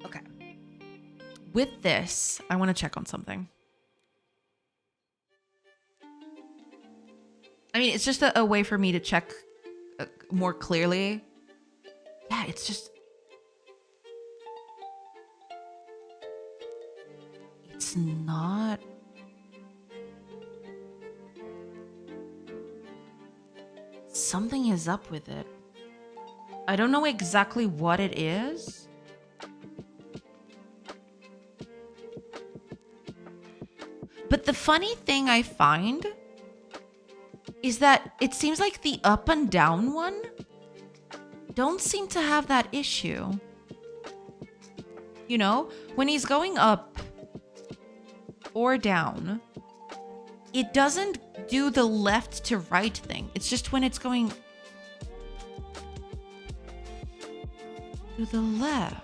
Okay. With this, I want to check on something. I mean, it's just a way for me to check more clearly. Yeah, it's just... It's not... Something is up with it. I don't know exactly what it is. But the funny thing I find is that it seems like the up and down one don't seem to have that issue. You know, when he's going up or down, it doesn't do the left to right thing. It's just when it's going to the left.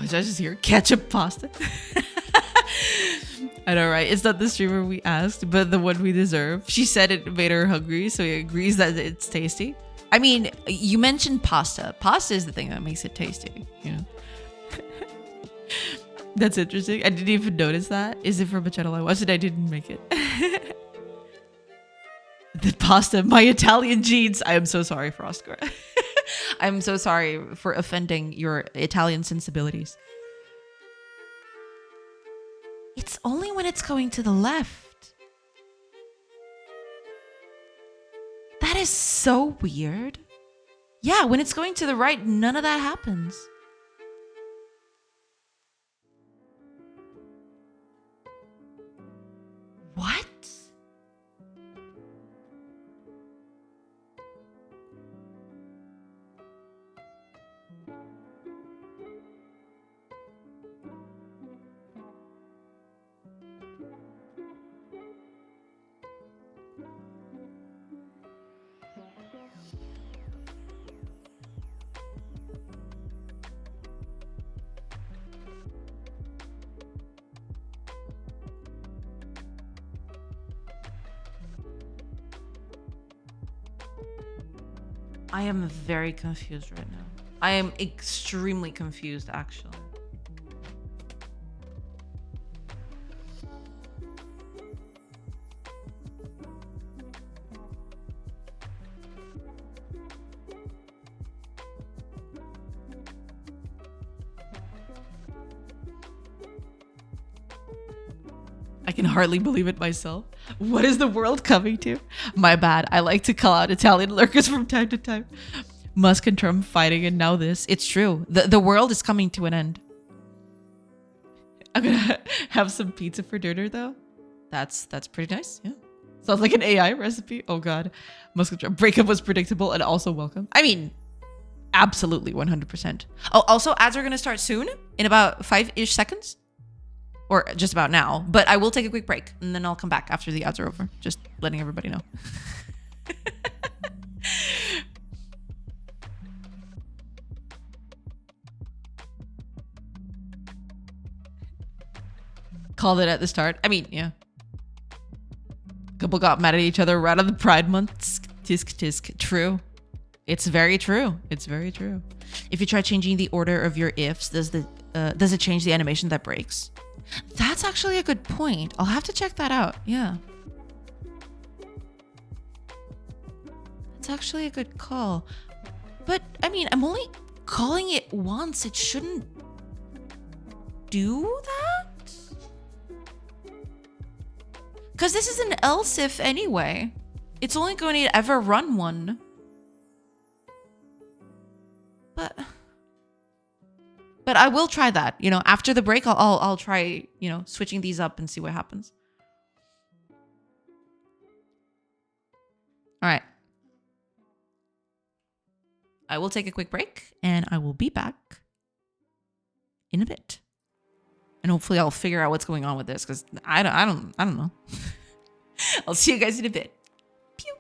I just hear ketchup pasta. I know, right? It's not the streamer we asked, but the one we deserve. She said it made her hungry, so he agrees that it's tasty. I mean, you mentioned pasta. Pasta is the thing that makes it tasty, you know? That's interesting. I didn't even notice that. Is it from a channel I watched and I didn't make it? The pasta, my Italian genes. I am so sorry for Oscar. I'm so sorry for offending your Italian sensibilities. It's only when it's going to the left. That is so weird. Yeah, when it's going to the right, none of that happens. What? I am very confused right now. I am extremely confused, actually. I can hardly believe it myself. What is the world coming to? My bad. I like to call out Italian lurkers from time to time. Musk and Trump fighting and now this. It's true. The world is coming to an end. I'm gonna have some pizza for dinner though. That's pretty nice. Yeah. Sounds like an AI recipe. Oh god. Musk and Trump breakup was predictable and also welcome. I mean, absolutely 100%. Oh, also ads are gonna start soon in about 5-ish seconds. Or just about now, but I will take a quick break and then I'll come back after the ads are over. Just letting everybody know. Called it at the start. I mean, yeah. Couple got mad at each other right on the Pride Month. Tisk tisk. True. It's very true. It's very true. If you try changing the order of your ifs, does it change the animation that breaks? That's actually a good point. I'll have to check that out. Yeah. That's actually a good call. But, I mean, I'm only calling it once. It shouldn't do that? Because this is an else if anyway. It's only going to ever run one. But I will try that. You know, after the break, I'll try, you know, switching these up and see what happens. All right. I will take a quick break and I will be back in a bit. And hopefully I'll figure out what's going on with this because I don't know. I'll see you guys in a bit. Pew.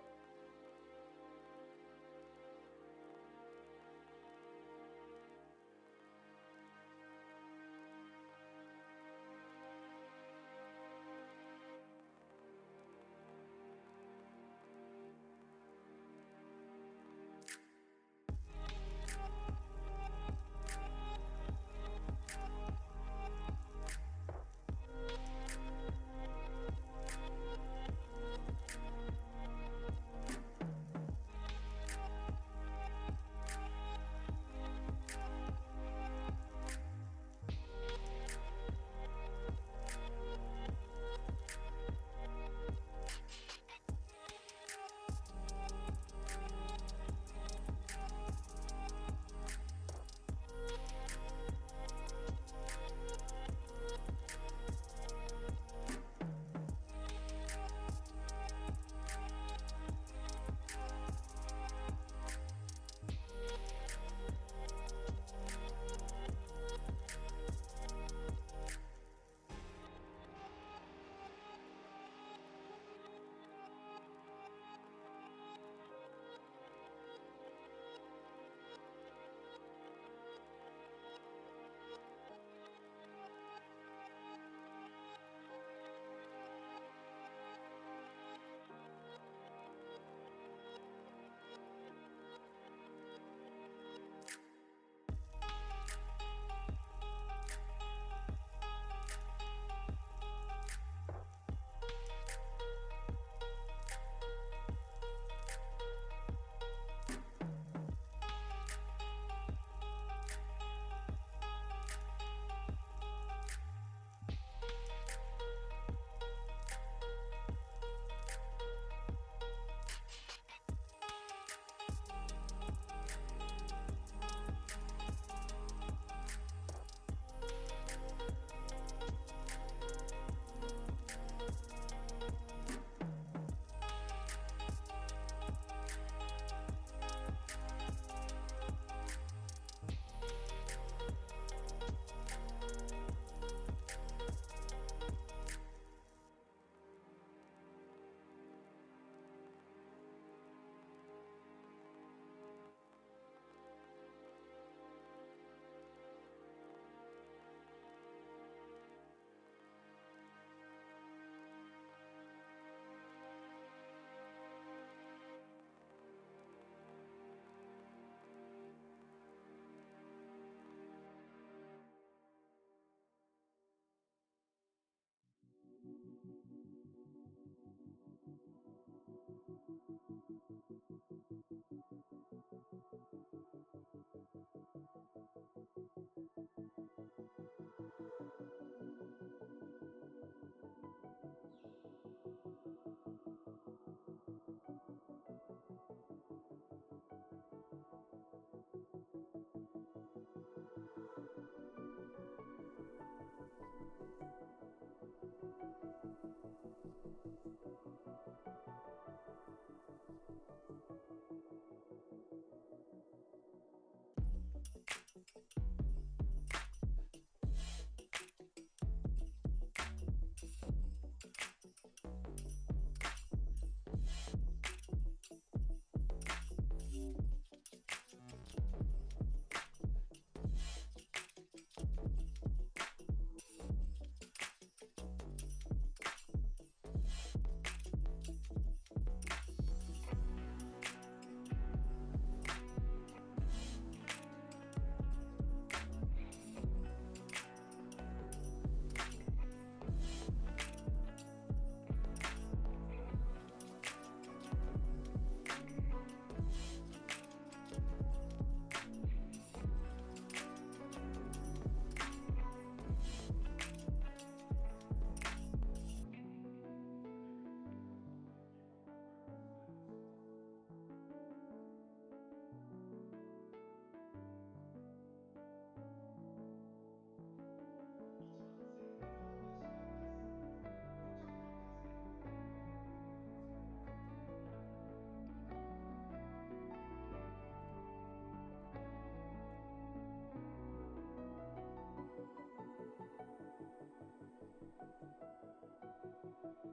Hey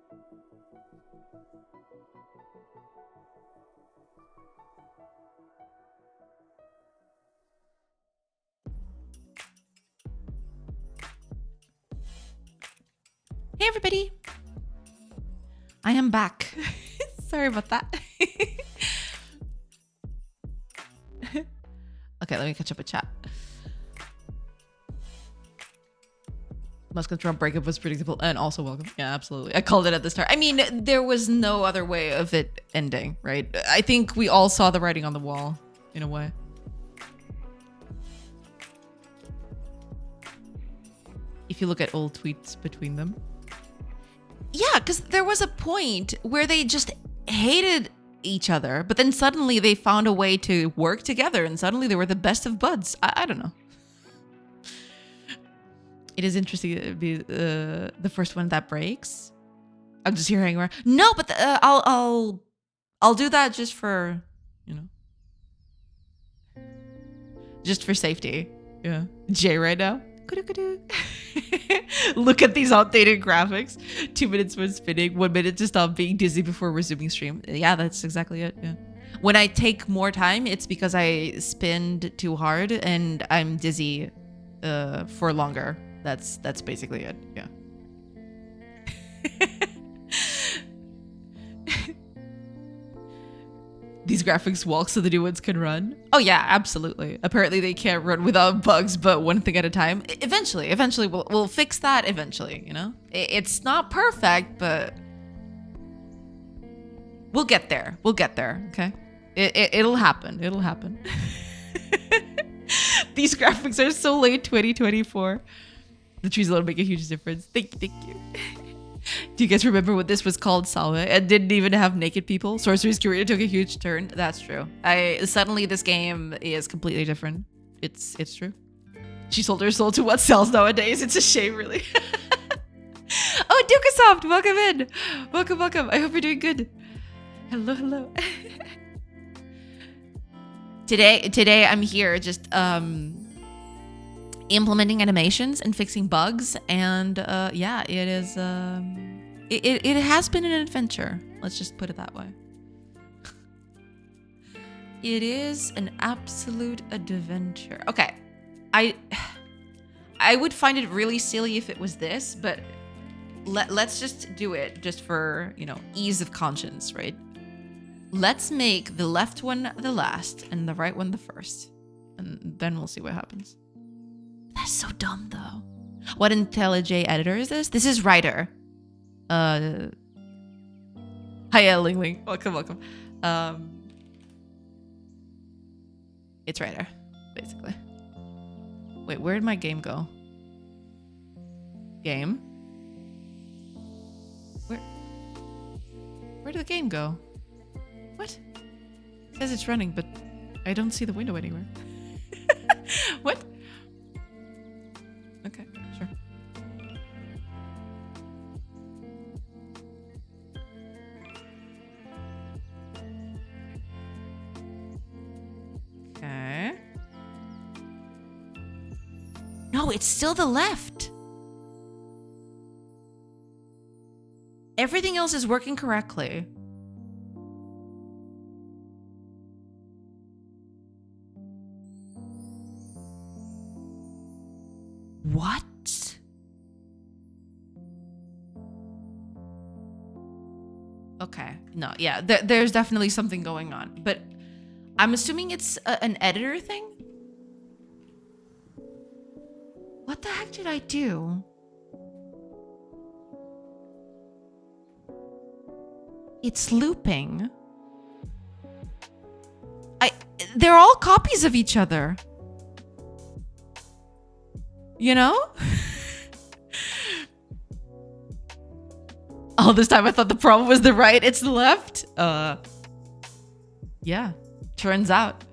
everybody, I am back. Sorry about that. Okay, let me catch up with chat. Must control breakup was predictable and also welcome. Yeah, absolutely. I called it at the start. I mean, there was no other way of it ending, right? I think we all saw the writing on the wall in a way. If you look at old tweets between them. Yeah, because there was a point where they just hated each other, but then suddenly they found a way to work together and suddenly they were the best of buds. I don't know. It is interesting to be the first one that breaks. I'm just here hanging around. No, but I'll do that just for, you know, just for safety. Yeah. Jay right now. Look at these outdated graphics. 2 minutes when spinning, 1 minute to stop being dizzy before resuming stream. Yeah, that's exactly it. Yeah. When I take more time, it's because I spinned too hard and I'm dizzy for longer. That's basically it. Yeah. These graphics walk so the new ones can run. Oh yeah, absolutely. Apparently they can't run without bugs, but one thing at a time. Eventually we'll fix that eventually, you know? It's not perfect, but we'll get there. We'll get there, okay? It'll happen. It'll happen. These graphics are so late 2024. The trees will make a huge difference. Thank you. Do you guys remember what this was called, Salve? It didn't even have naked people. Sorcery's career took a huge turn. That's true. Suddenly this game is completely different. It's true. She sold her soul to what sells nowadays. It's a shame, really. Oh, Dukasoft, welcome in. Welcome. I hope you're doing good. Hello. Today I'm here just implementing animations and fixing bugs, and yeah, it is it has been an adventure, let's just put it that way. It is an absolute adventure. Okay, I would find it really silly if it was this, but let's just do it just for, you know, ease of conscience, right? Let's make the left one the last and the right one the first, and then we'll see what happens. That's so dumb, though. What IntelliJ editor is this? This is Writer. Hiya, Ling Ling. Welcome. It's Writer, basically. Wait, where did my game go? Game? Where did the game go? What? It says it's running, but I don't see the window anywhere. What? Okay, sure. Okay. No, it's still the left. Everything else is working correctly. What? Okay. No, yeah, there's definitely something going on, but I'm assuming it's an editor thing. What the heck did I do? It's looping. They're all copies of each other. You know? All this time I thought the problem was the right, it's the left. Yeah, turns out.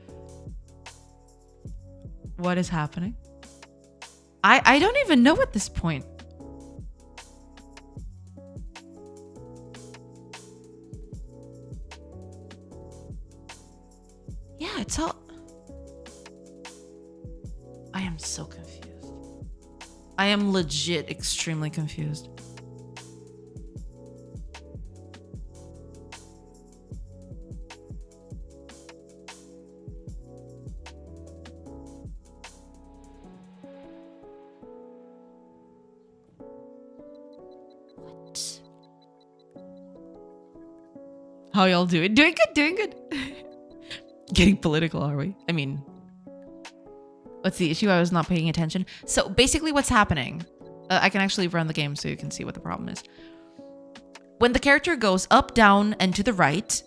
What is happening? I don't even know at this point. Yeah, it's all... I am so confused. I am legit extremely confused. How y'all doing? Doing good, doing good. Getting political, are we? I mean, what's the issue? I was not paying attention. So basically what's happening, I can actually run the game so you can see what the problem is. When the character goes up, down, and to the right,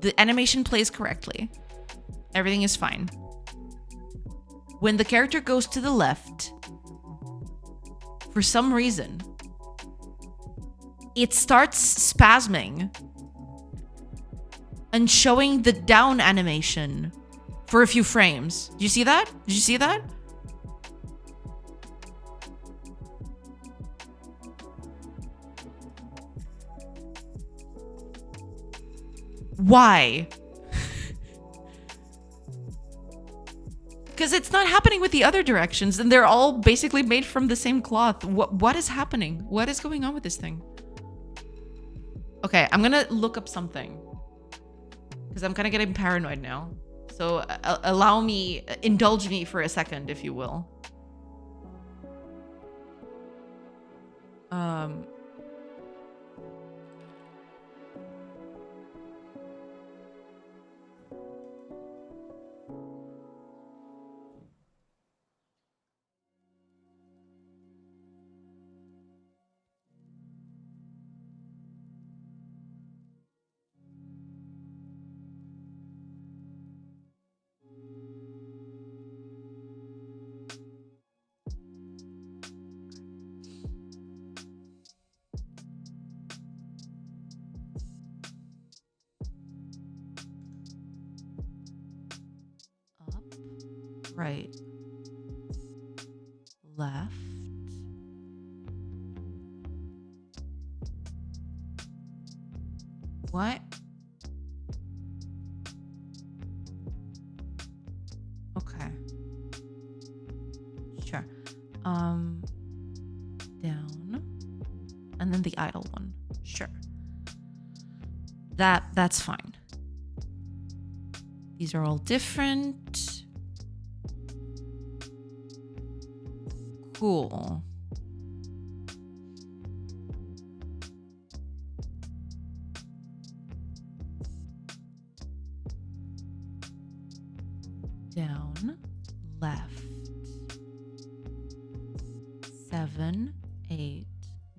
the animation plays correctly. Everything is fine. When the character goes to the left, for some reason, it starts spasming and showing the down animation for a few frames. Did you see that? Did you see that? Why? Because it's not happening with the other directions, and they're all basically made from the same cloth. What is happening? What is going on with this thing? Okay, I'm gonna look up something. Because I'm kind of getting paranoid now. So allow me, indulge me for a second, if you will. Right. Left. What? Okay. Sure. Down. And then the idle one. Sure. That's fine. These are all different. Cool. Down, left. 7, 8,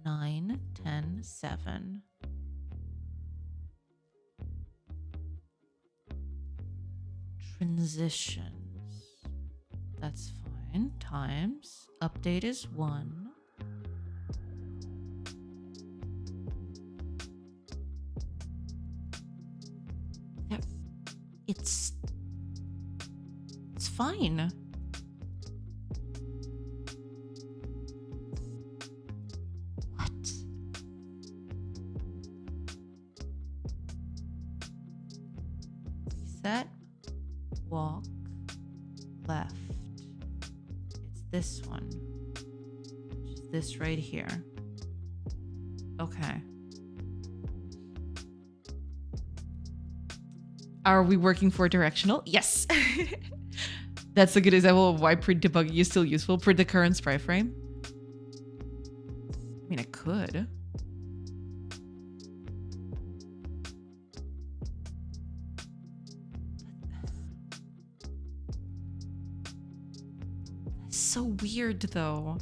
9, 10, 7. Transitions. That's fine. Times. Update is 1. Yeah, it's fine. What? Reset. Walk. Left. It's this one. Which is this right here. Okay. Are we working for directional? Yes. That's a good example of why print debugging is still useful. Print the current sprite frame. I mean, I could. That's so weird, though.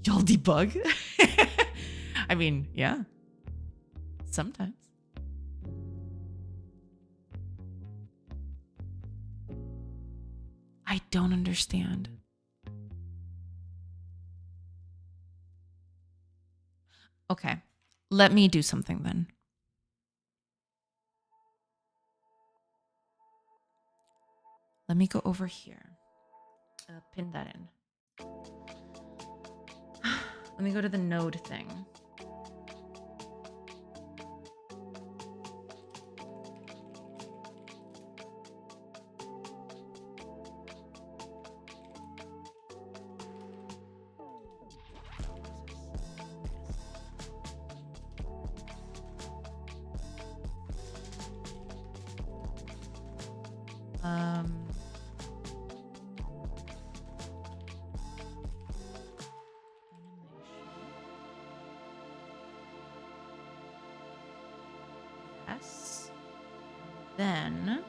Y'all debug? I mean, yeah. Sometimes. I don't understand. Okay, let me do something then. Let me go over here. Pin that in. Let me go to the node thing. Then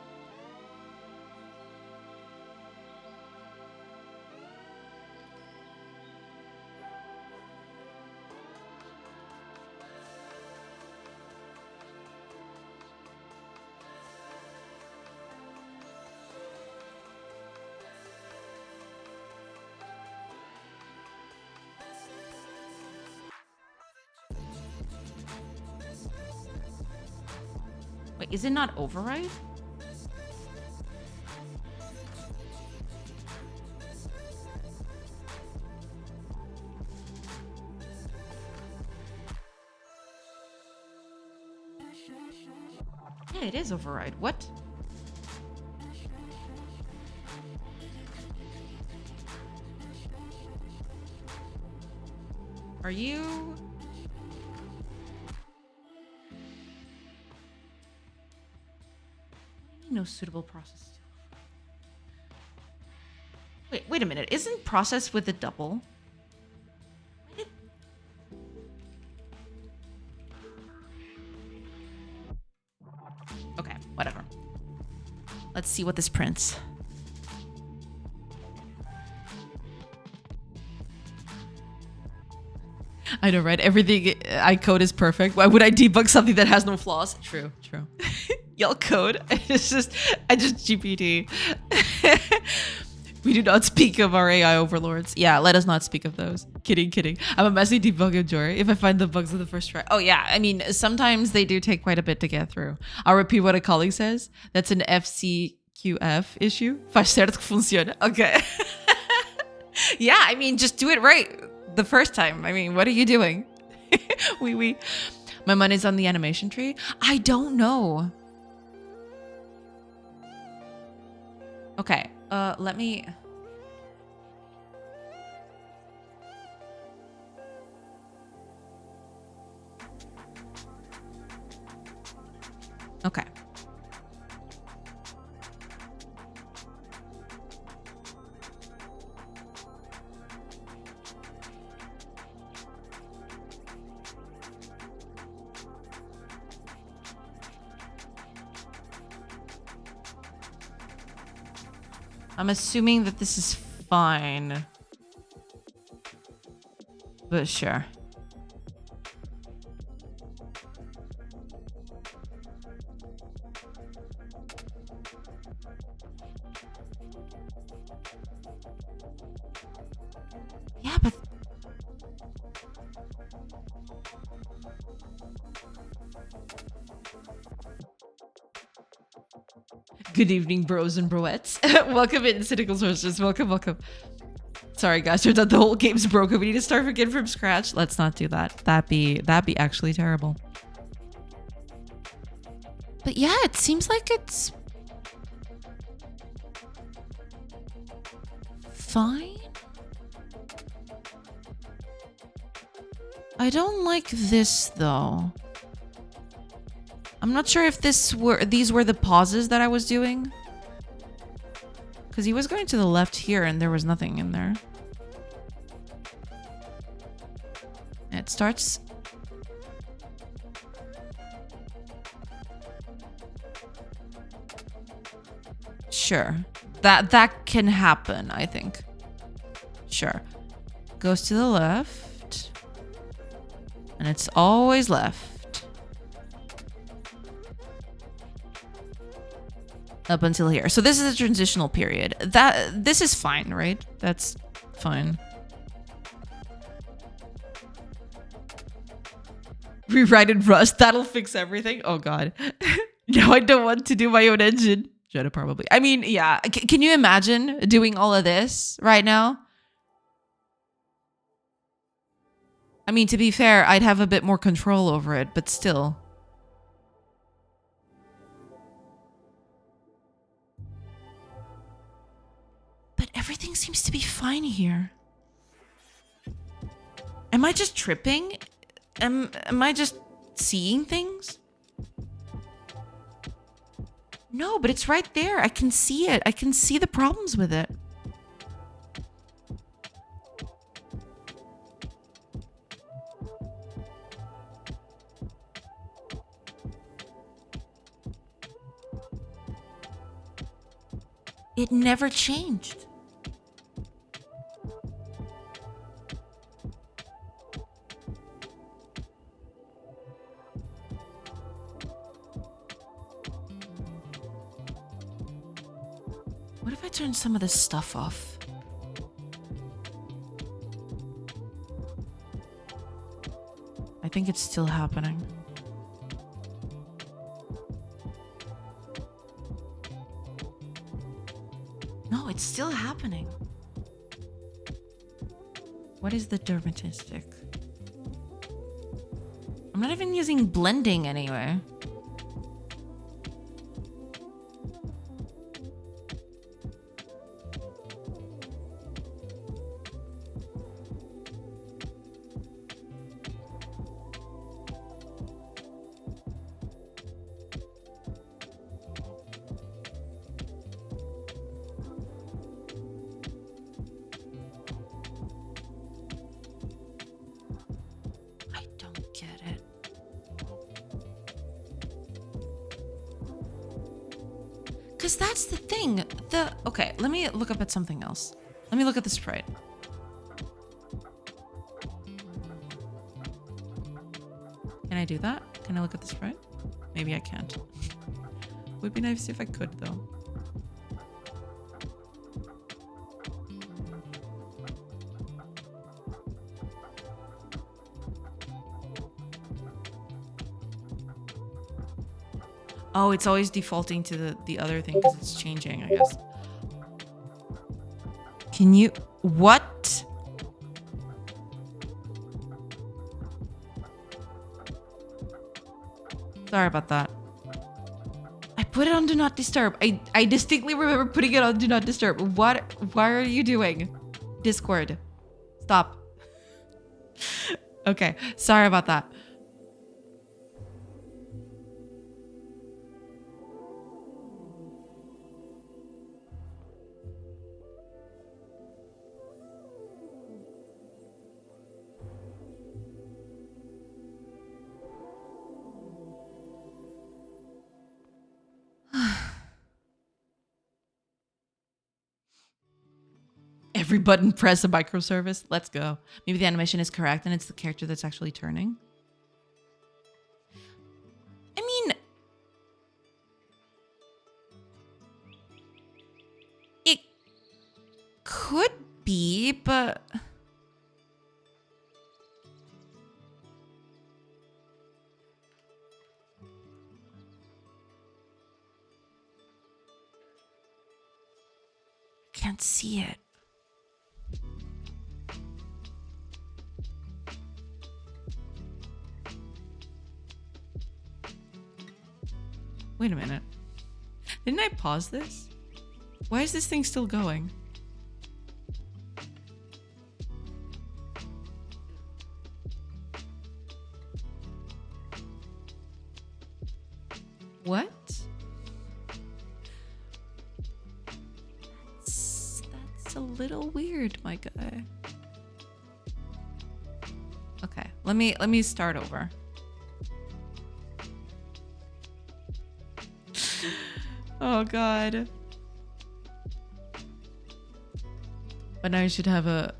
wait, is it not override? Yeah, it is override. What? Are you? No suitable process. Wait a minute. Isn't process with a double? Okay, whatever. Let's see what this prints. I know, right? Everything I code is perfect. Why would I debug something that has no flaws? True. Y'all code. I just GPT. We do not speak of our AI overlords. Yeah, let us not speak of those. Kidding. I'm a messy debugger, Jory. If I find the bugs on the first try. Oh yeah, I mean, sometimes they do take quite a bit to get through. I'll repeat what a colleague says. That's an FCQF issue. Faz certo que funciona. Okay. Yeah, I mean, just do it right the first time. I mean, what are you doing? We. My money's on the animation tree. I don't know. Okay. Let me. Okay. I'm assuming that this is fine. But sure. Yeah, but... Good evening, bros and broettes. Welcome in, Cynical Sources. Welcome. Sorry, guys. Turns out the whole game's broken. We need to start again from scratch. Let's not do that. That'd be actually terrible. But yeah, it seems like it's fine. I don't like this though. I'm not sure if these were the pauses that I was doing. Because he was going to the left here and there was nothing in there. It starts... Sure. That can happen, I think. Sure. Goes to the left. And it's always left. Up until here. So this is a transitional period. This is fine, right? That's fine. Rewrite in Rust. That'll fix everything. Oh god. Now I don't want to do my own engine. Should have probably. I mean, yeah. Can you imagine doing all of this right now? I mean, to be fair, I'd have a bit more control over it, but still. But everything seems to be fine here. Am I just tripping? Am I just seeing things? No, but it's right there. I can see it. I can see the problems with it. It never changed. What if I turn some of this stuff off? I think it's still happening. No, it's still happening. What is the dermatistic? I'm not even using blending anyway. Because that's the thing. Okay, let me look up at something else. Let me look at the sprite. Can I do that? Can I look at the sprite? Maybe I can't. Would be nice if I could, though. Oh, it's always defaulting to the other thing because it's changing, I guess. Can you... What? Sorry about that. I put it on Do Not Disturb. I distinctly remember putting it on Do Not Disturb. What? Why are you doing? Discord. Stop. Okay, sorry about that. Every button press a microservice. Let's go. Maybe the animation is correct and it's the character that's actually turning. I mean, it could be, but I can't see it. Wait a minute. Didn't I pause this? Why is this thing still going? What? That's a little weird, my guy. Okay, let me start over. Oh god. But now you should have a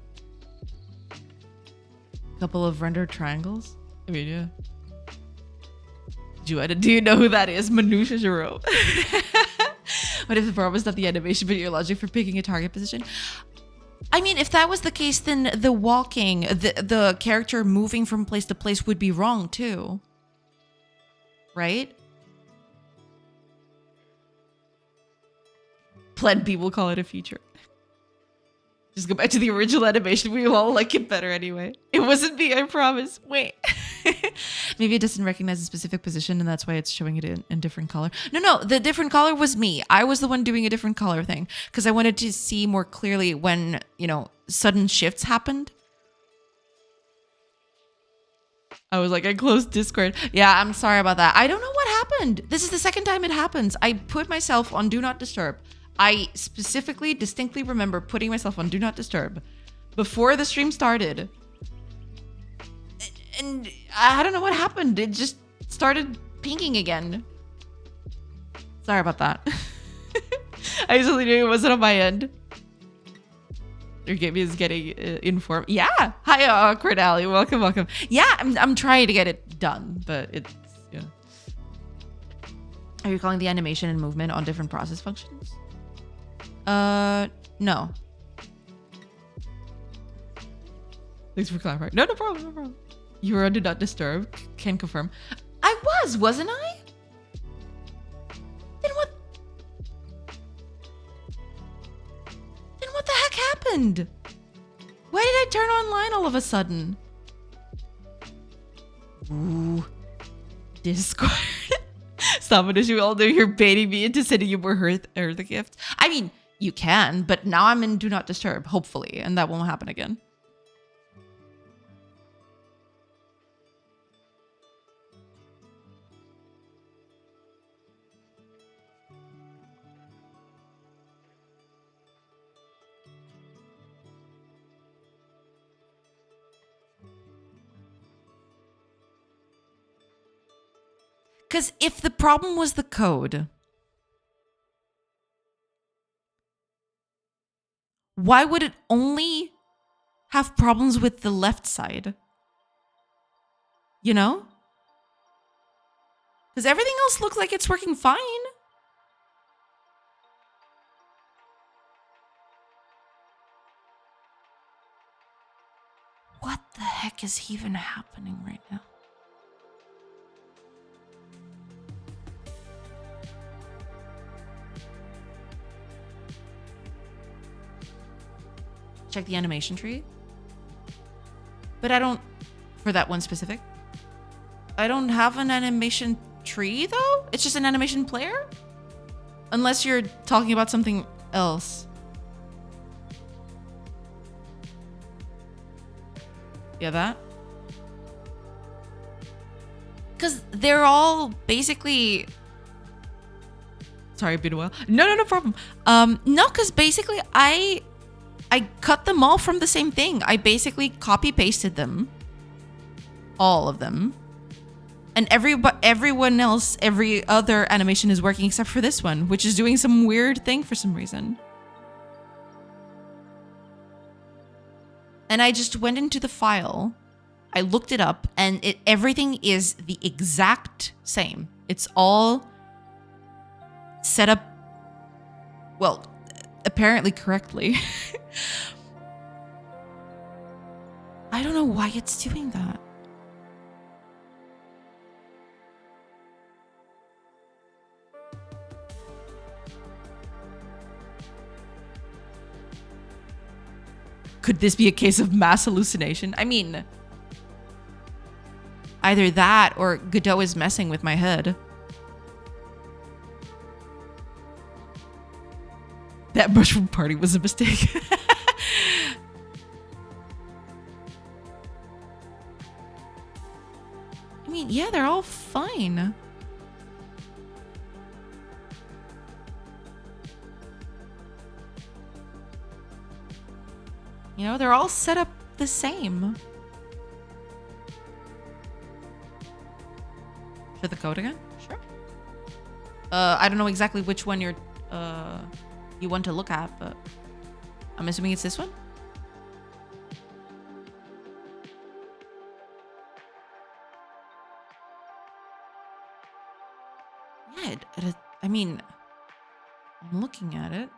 couple of rendered triangles. I mean, yeah. Do you know who that is? Manusha Jiro. What if the problem is not the animation, but your logic for picking a target position? I mean, if that was the case, then the walking, the character moving from place to place would be wrong too. Right? Plan B will call it a feature. Just go back to the original animation. We will all like it better anyway. It wasn't me, I promise. Wait. Maybe it doesn't recognize a specific position and that's why it's showing it in different color. No, the different color was me. I was the one doing a different color thing because I wanted to see more clearly when, you know, sudden shifts happened. I was like, I closed Discord. Yeah, I'm sorry about that. I don't know what happened. This is the second time it happens. I put myself on Do Not Disturb. I specifically, distinctly remember putting myself on Do Not Disturb before the stream started. And I don't know what happened. It just started pinging again. Sorry about that. I just knew it wasn't on my end. Your game is getting informed. Yeah. Hi, Cordali. Welcome, welcome. Yeah, I'm trying to get it done, but it's, yeah. Are you calling the animation and movement on different process functions? No. Thanks for clarifying. No problem, no problem. You were on Do Not Disturb. Can confirm. I was, wasn't I? Then what? Then what the heck happened? Why did I turn online all of a sudden? Ooh. Discord. Stop it, as you all do. You're baiting me into sending you more Earth gifts. I mean, you can, but now I'm in Do Not Disturb, hopefully, and that won't happen again. Because if the problem was the code, why would it only have problems with the left side? You know? Because everything else looks like it's working fine. What the heck is even happening right now? Check the animation tree. But I don't, for that one specific, I don't have an animation tree though. It's just an animation player. Unless you're talking about something else. Yeah, that? Because they're all basically... Sorry, been a while. No problem. No, because basically I cut them all from the same thing. I basically copy-pasted them. All of them. And everyone else, every other animation is working except for this one, which is doing some weird thing for some reason. And I just went into the file, I looked it up, and everything is the exact same. It's all set up, well, apparently correctly. I don't know why it's doing that. Could this be a case of mass hallucination? I mean, either that or Godot is messing with my head. That mushroom party was a mistake. I mean, yeah, they're all fine. You know, they're all set up the same. For the code again? Sure. I don't know exactly which one you want to look at, but I'm assuming it's this one. Yeah, I mean, I'm looking at it.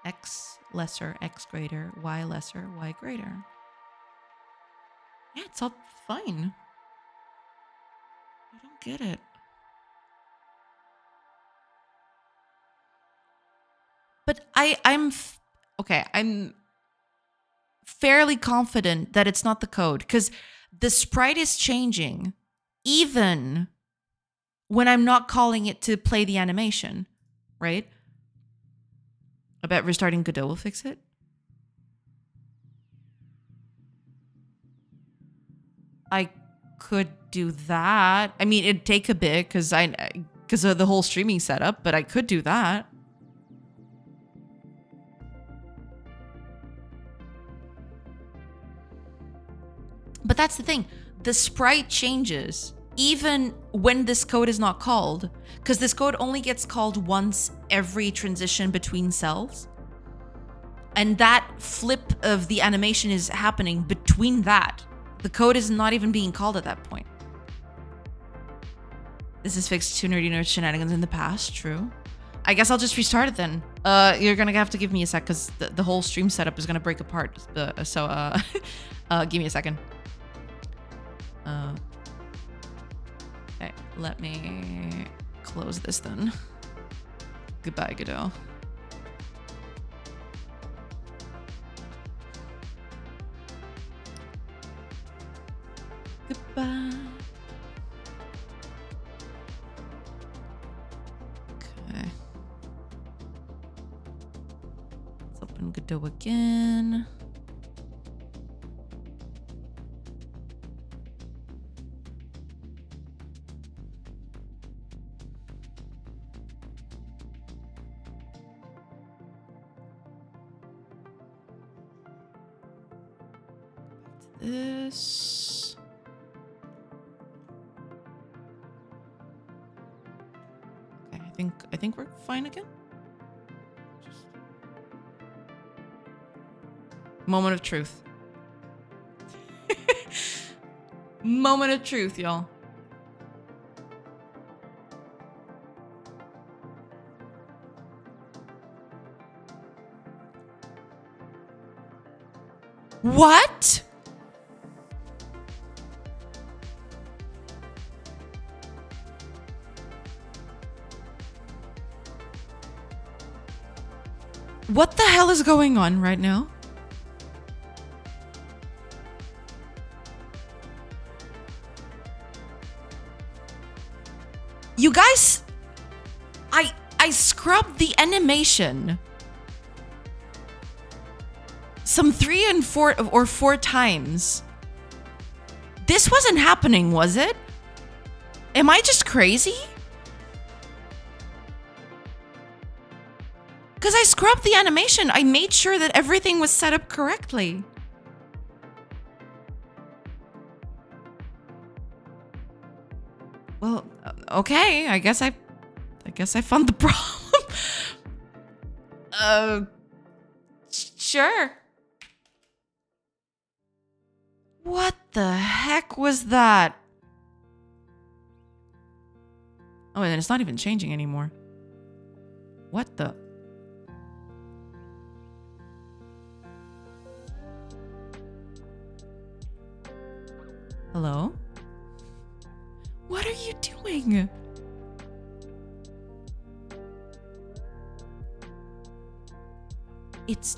X lesser, X greater, Y lesser, Y greater. Yeah, it's all fine. I don't get it. But I'm fairly confident that it's not the code, because the sprite is changing even when I'm not calling it to play the animation, right? I bet restarting Godot will fix it. I could do that. I mean, it'd take a bit because of the whole streaming setup, but I could do that. But that's the thing. The sprite changes even when this code is not called, because this code only gets called once every transition between cells. And that flip of the animation is happening between that. The code is not even being called at that point. This is fixed to nerdy nerd shenanigans in the past, true. I guess I'll just restart it then. You're gonna have to give me a sec because the whole stream setup is gonna break apart. Give me a second. Okay, let me close this then. Goodbye, Godot. Goodbye. Okay. Let's open Godot again. This. Okay, I think we're fine again. Just... Moment of truth. Moment of truth, y'all. What? What the hell is going on right now? You guys, I scrubbed the animation some 3 and 4 or 4 times. This wasn't happening, was it? Am I just crazy? Because I scrubbed the animation. I made sure that everything was set up correctly. Well, okay. I guess I found the problem. Sure. What the heck was that? Oh, and it's not even changing anymore. What the? Hello? What are you doing? It's...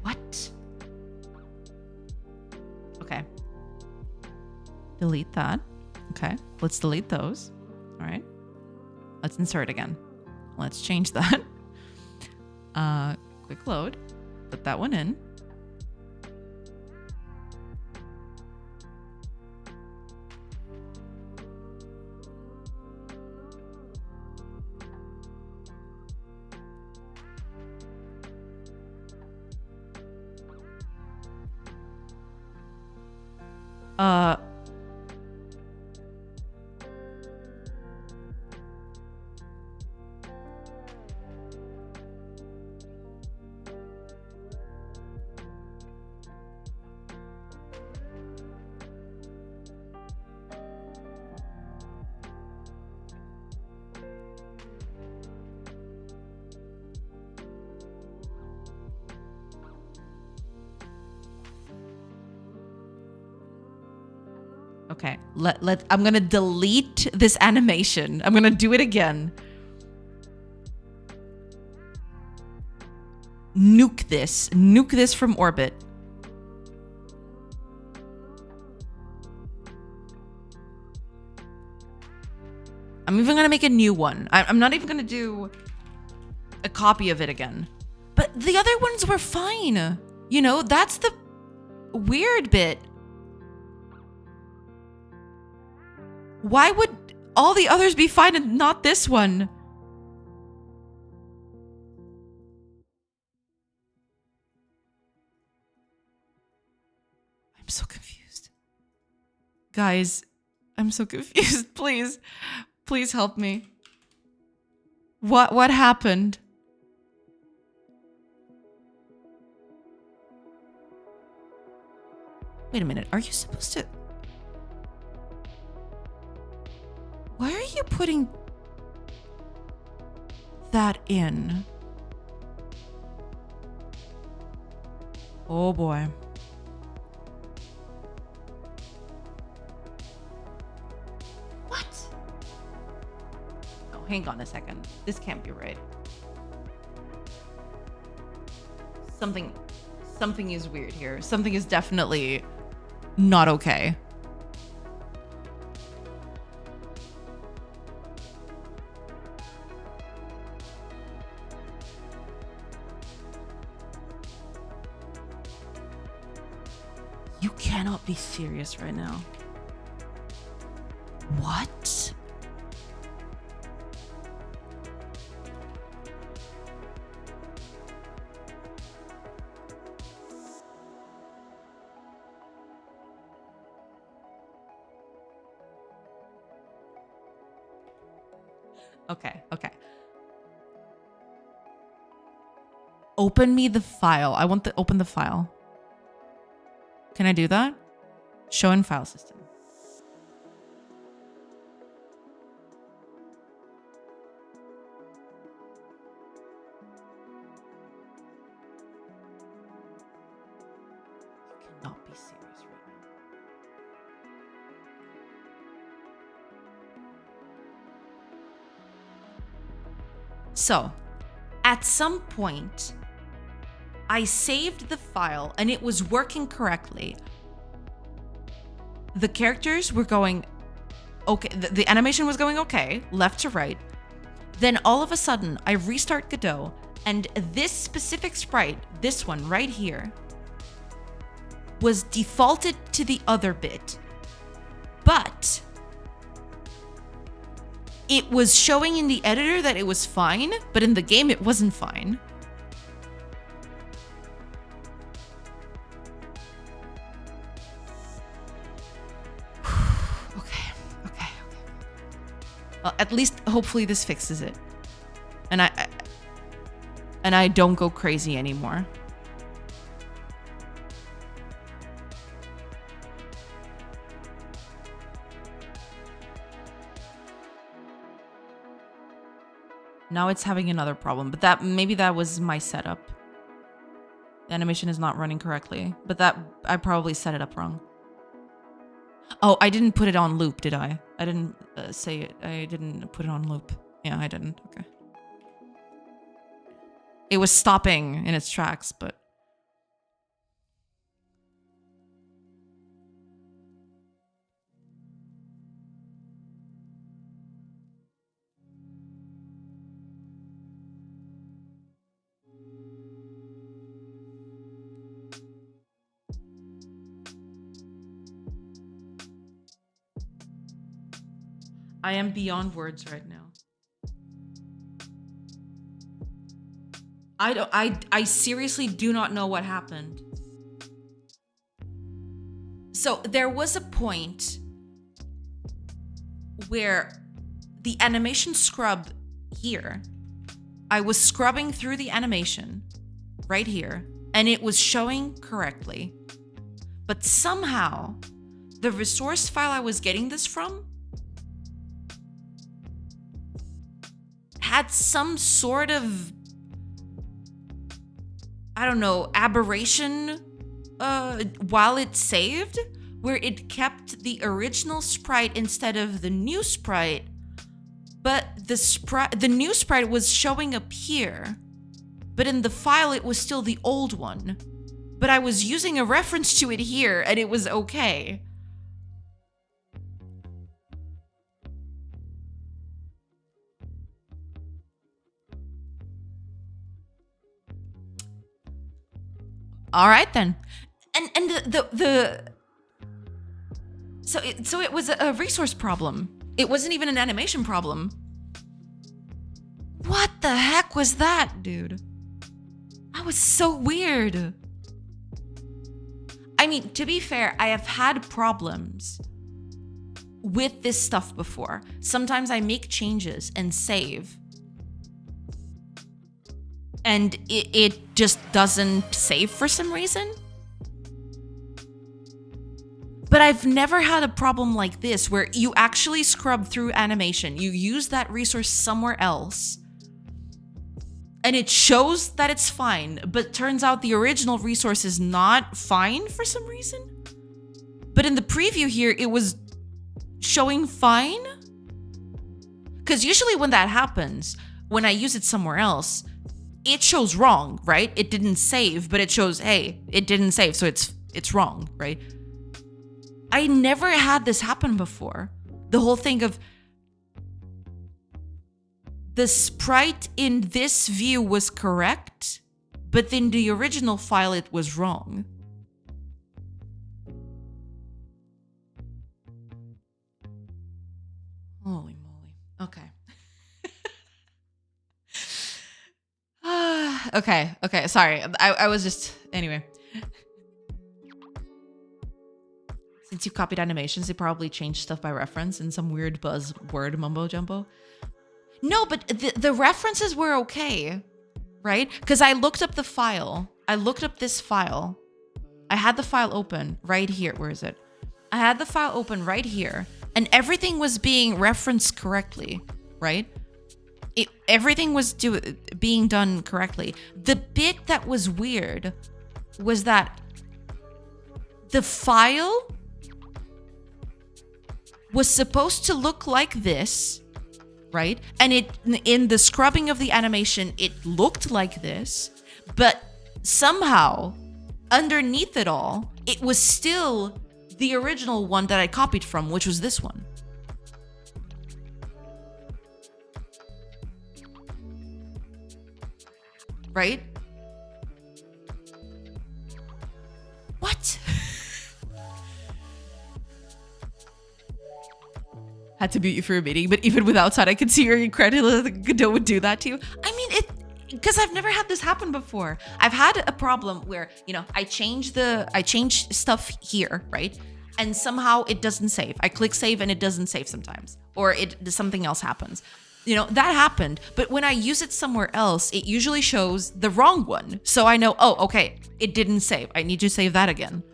What? Okay. Delete that. Okay. Let's delete those. All right. Let's insert again. Let's change that. Quick load. Put that one in. Okay, I'm gonna delete this animation. I'm gonna do it again. Nuke this from orbit. I'm even gonna make a new one. I'm not even gonna do a copy of it again. But the other ones were fine. You know, that's the weird bit. Why would all the others be fine and not this one? I'm so confused. Guys, I'm so confused. Please. Please help me. What happened? Wait a minute. Are you supposed to... Why are you putting that in? Oh boy. What? Oh, hang on a second. This can't be right. Something is weird here. Something is definitely not okay. You cannot be serious right now. What? Okay. Open me the file. I want to open the file. Can I do that? Show in file system. You cannot be serious right now. So, at some point, I saved the file and it was working correctly. The characters were going okay. The animation was going okay, left to right. Then all of a sudden, I restart Godot and this specific sprite, this one right here, was defaulted to the other bit. But it was showing in the editor that it was fine, but in the game it wasn't fine. Okay. Well, at least hopefully this fixes it. And I don't go crazy anymore. Now it's having another problem, but maybe that was my setup. The animation is not running correctly, but I probably set it up wrong. Oh, I didn't put it on loop, did I? I didn't say it. I didn't put it on loop. Yeah, I didn't. Okay. It was stopping in its tracks, but... I am beyond words right now. I seriously do not know what happened. So there was a point where the animation scrub here, I was scrubbing through the animation right here, and it was showing correctly. But somehow, the resource file I was getting this from had some sort of, I don't know, aberration while it saved, where it kept the original sprite instead of the new sprite, but the new sprite was showing up here, but in the file it was still the old one. But I was using a reference to it here and it was okay. All right then. And so it was a resource problem. It wasn't even an animation problem. What the heck was that, dude? That was so weird. I mean, to be fair, I have had problems with this stuff before. Sometimes I make changes and save, and it just doesn't save for some reason. But I've never had a problem like this where you actually scrub through animation. You use that resource somewhere else, and it shows that it's fine, but turns out the original resource is not fine for some reason. But in the preview here, it was showing fine. Because usually when that happens, when I use it somewhere else, it shows wrong, right? It didn't save, but it shows, hey, it didn't save, so it's wrong, right? I never had this happen before. The whole thing of the sprite in this view was correct, but in the original file it was wrong. Holy moly. Okay. Okay, sorry. I was just... Anyway. Since you copied animations, they probably changed stuff by reference in some weird buzzword mumbo jumbo. No, but the references were okay, right? Because I looked up the file. I looked up this file. I had the file open right here. Where is it? I had the file open right here, and everything was being referenced correctly, right? Everything was being done correctly. The bit that was weird was that the file was supposed to look like this, right? And in the scrubbing of the animation, it looked like this, but somehow underneath it all, it was still the original one that I copied from, which was this one. Right? What? Had to mute you for a meeting, but even without that, I could see you're incredulous that Godot would do that to you. I mean, because I've never had this happen before. I've had a problem where, you know, I change stuff here, right? And somehow it doesn't save. I click save and it doesn't save sometimes, or something else happens. You know, that happened. But when I use it somewhere else, it usually shows the wrong one. So I know, oh, okay, it didn't save. I need to save that again.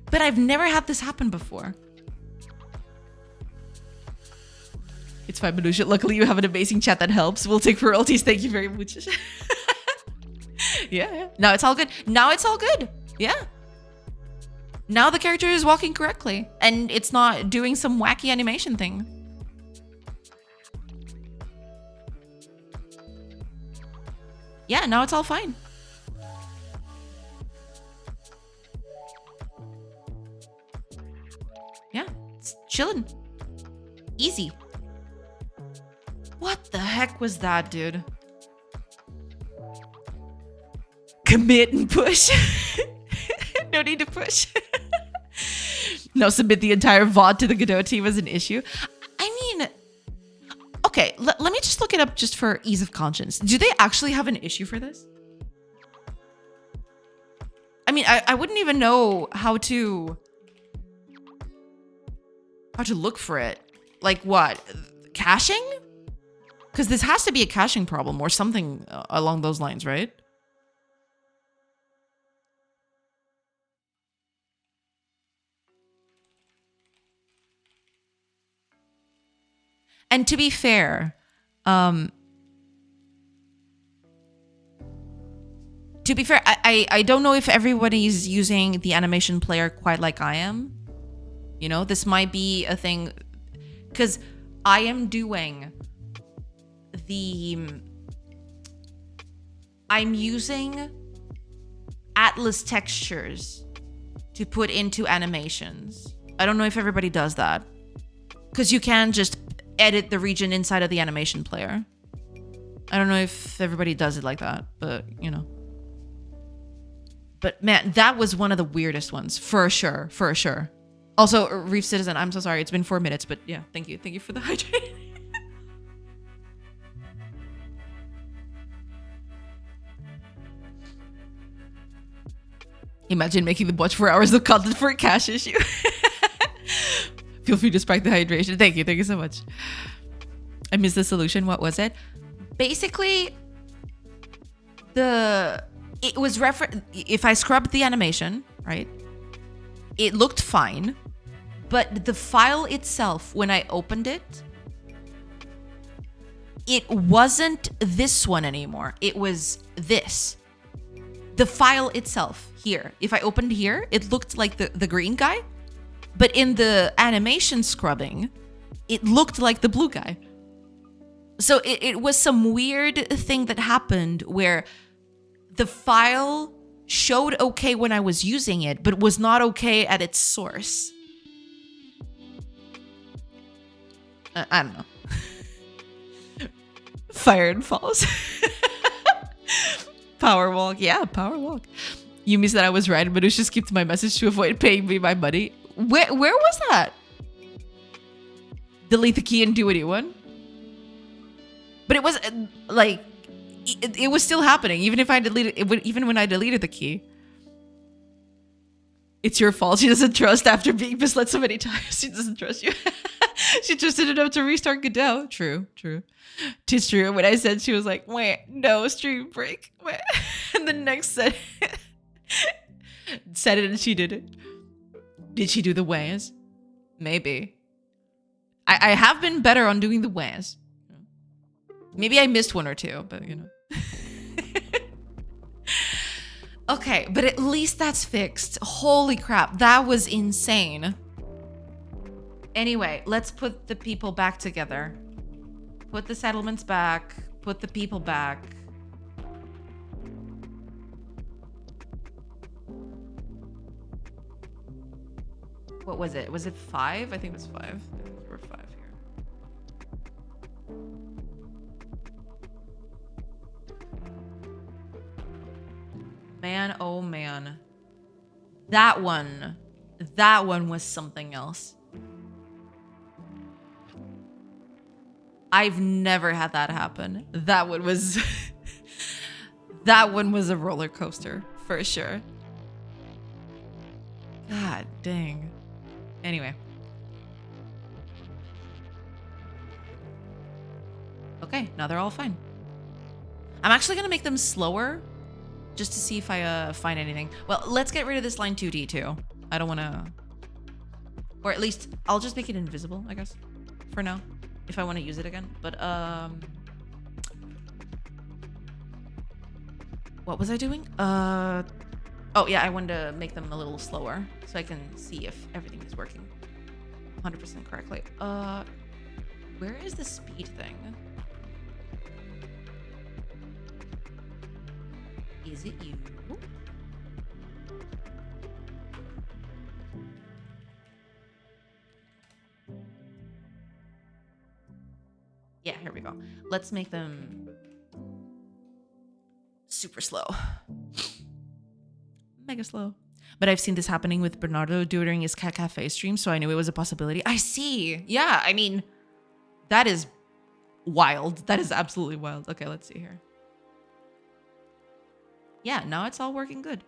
But I've never had this happen before. It's fine, Manusha. Luckily, you have an amazing chat that helps. We'll take royalties. Thank you very much. Yeah. Now it's all good. Yeah. Now the character is walking correctly, and it's not doing some wacky animation thing. Yeah, now it's all fine. Yeah, it's chilling. Easy. What the heck was that, dude? Commit and push. No need to push. No, submit the entire VOD to the Godot team as an issue. I mean, okay, let me just look it up just for ease of conscience. Do they actually have an issue for this? I mean, I wouldn't even know how to look for it. Like what? Caching? Because this has to be a caching problem or something along those lines, right? And to be fair, I don't know if everybody's using the animation player quite like I am. You know, this might be a thing because I am doing I'm using Atlas textures to put into animations. I don't know if everybody does that because you can just edit the region inside of the animation player. I don't know if everybody does it like that, but you know. But man, that was one of the weirdest ones for sure. Also, Reef Citizen, I'm so sorry. It's been 4 minutes, but yeah, thank you. Thank you for the hydrate. Imagine making them watch 4 hours of content for a cash issue. Feel free to spike the hydration. Thank you so much. I missed the solution. What was it? Basically, it was if I scrubbed the animation, right? It looked fine, but the file itself, when I opened it, it wasn't this one anymore. It was this. The file itself here. If I opened here, it looked like the green guy, but in the animation scrubbing, it looked like the blue guy. So it was some weird thing that happened where the file showed okay when I was using it, but was not okay at its source. I don't know. Fire and Falls. Power walk. Yeah, power walk. Yumi said I was right, but Usha skipped my message to avoid paying me my money. Where was that? Delete the key and do a new one? But it was like it was still happening even if I deleted it, even when I deleted the key. It's your fault. She doesn't trust after being misled so many times. She doesn't trust you. She trusted enough to restart Godot. True. It's true. When I said, she was like, wait, no, stream break. Wait. And the next said it and she did it. Did she do the ways? Maybe. I have been better on doing the ways. Maybe I missed one or two, but you know. Okay, but at least that's fixed. Holy crap, that was insane. Anyway, let's put the people back together. Put the settlements back. Put the people back. What was it? Was it 5? I think it was 5. I think there were 5 here. Man, oh man. That one was something else. I've never had that happen. That one was that one was a roller coaster for sure. God dang. Anyway. Okay, now they're all fine. I'm actually gonna make them slower just to see if I find anything. Well, let's get rid of this line 2D too. I don't wanna, or at least I'll just make it invisible, I guess, for now, if I want to use it again. But what was I doing? Oh yeah, I wanted to make them a little slower so I can see if everything is working 100% correctly. Where is the speed thing? Is it you? Yeah, here we go. Let's make them super slow. Mega slow. But I've seen this happening with Bernardo during his Cat Cafe stream, so I knew it was a possibility. I see. Yeah, I mean, that is wild. That is absolutely wild. Okay, let's see here. Yeah, now it's all working good.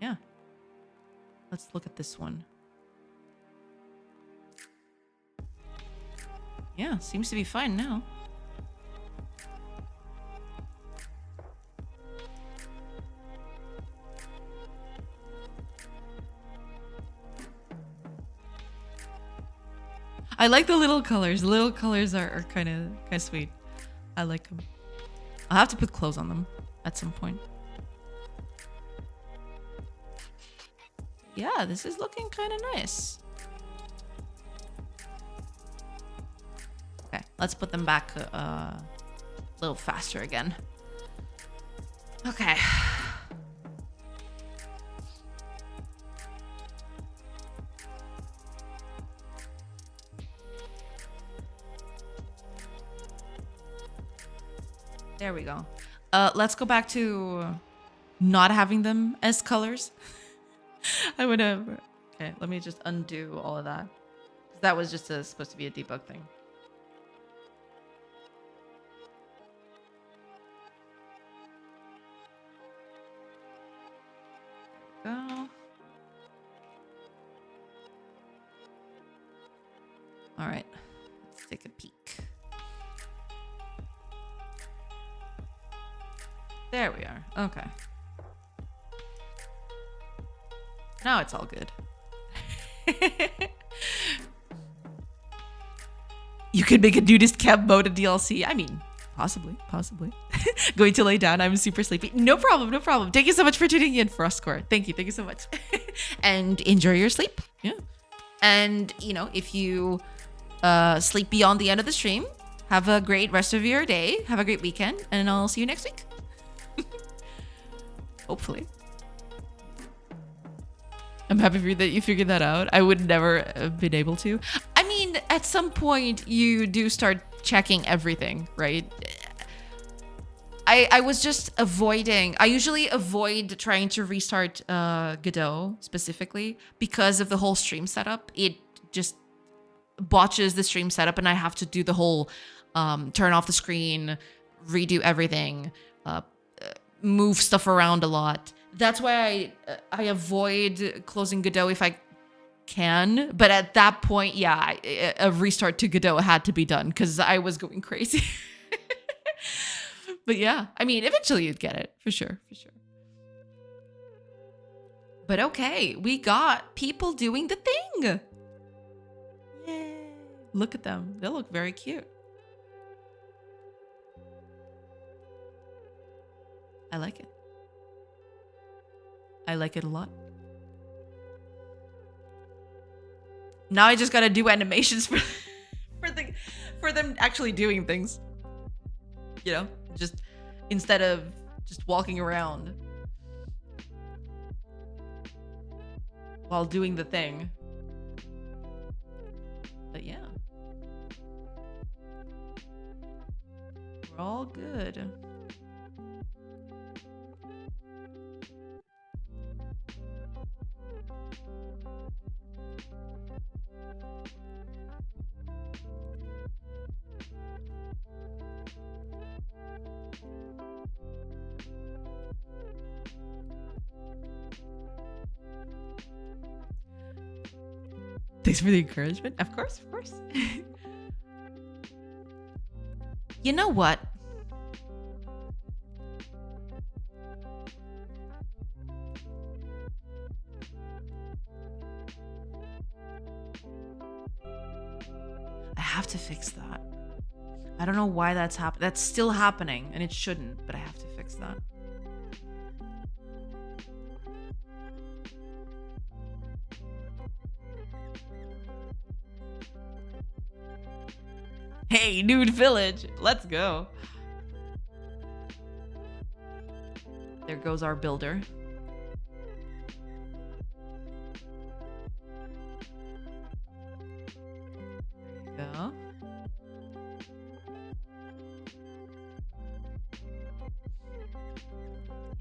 Yeah. Let's look at this one. Yeah, seems to be fine now. I like the little colors. The little colors are kind of sweet. I like them. I'll have to put clothes on them at some point. Yeah, this is looking kind of nice. Okay, let's put them back a little faster again. Okay. There we go. Let's go back to not having them as colors. I would have. Okay, let me just undo all of that. That was just supposed to be a debug thing. All right, let's take a peek. There we are. Okay. Now it's all good. You could make a nudist camp mode in DLC. I mean, possibly. Going to lay down. I'm super sleepy. No problem. Thank you so much for tuning in, Frostcore. Thank you so much. And enjoy your sleep. Yeah. And, you know, if you sleep beyond the end of the stream, have a great rest of your day. Have a great weekend. And I'll see you next week. Hopefully. I'm happy for you that you figured that out. I would never have been able to. I mean, at some point, you do start checking everything, right? I was just avoiding. I usually avoid trying to restart Godot specifically because of the whole stream setup. It just botches the stream setup, and I have to do the whole turn off the screen, redo everything, move stuff around a lot. That's why I avoid closing Godot if I can. But at that point, yeah, a restart to Godot had to be done because I was going crazy. But yeah, I mean, eventually you'd get it, for sure. But okay, we got people doing the thing. Yay. Look at them. They look very cute. I like it. I like it a lot. Now I just gotta do animations for them actually doing things. You know, just instead of just walking around while doing the thing. But yeah, we're all good. Thanks for the encouragement. Of course. You know what? I have to fix that. I don't know why that's happening. That's still happening, and it shouldn't, but I have to fix that. Hey, nude village. Let's go. There goes our builder. There you go.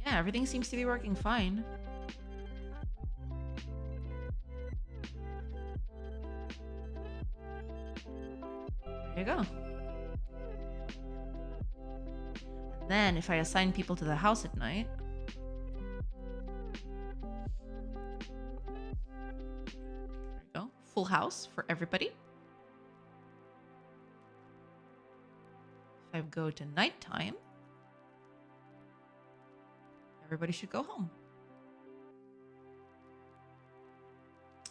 Yeah, everything seems to be working fine. There you go. Then if I assign people to the house at night, there you go. Full house for everybody. If I go to nighttime, everybody should go home.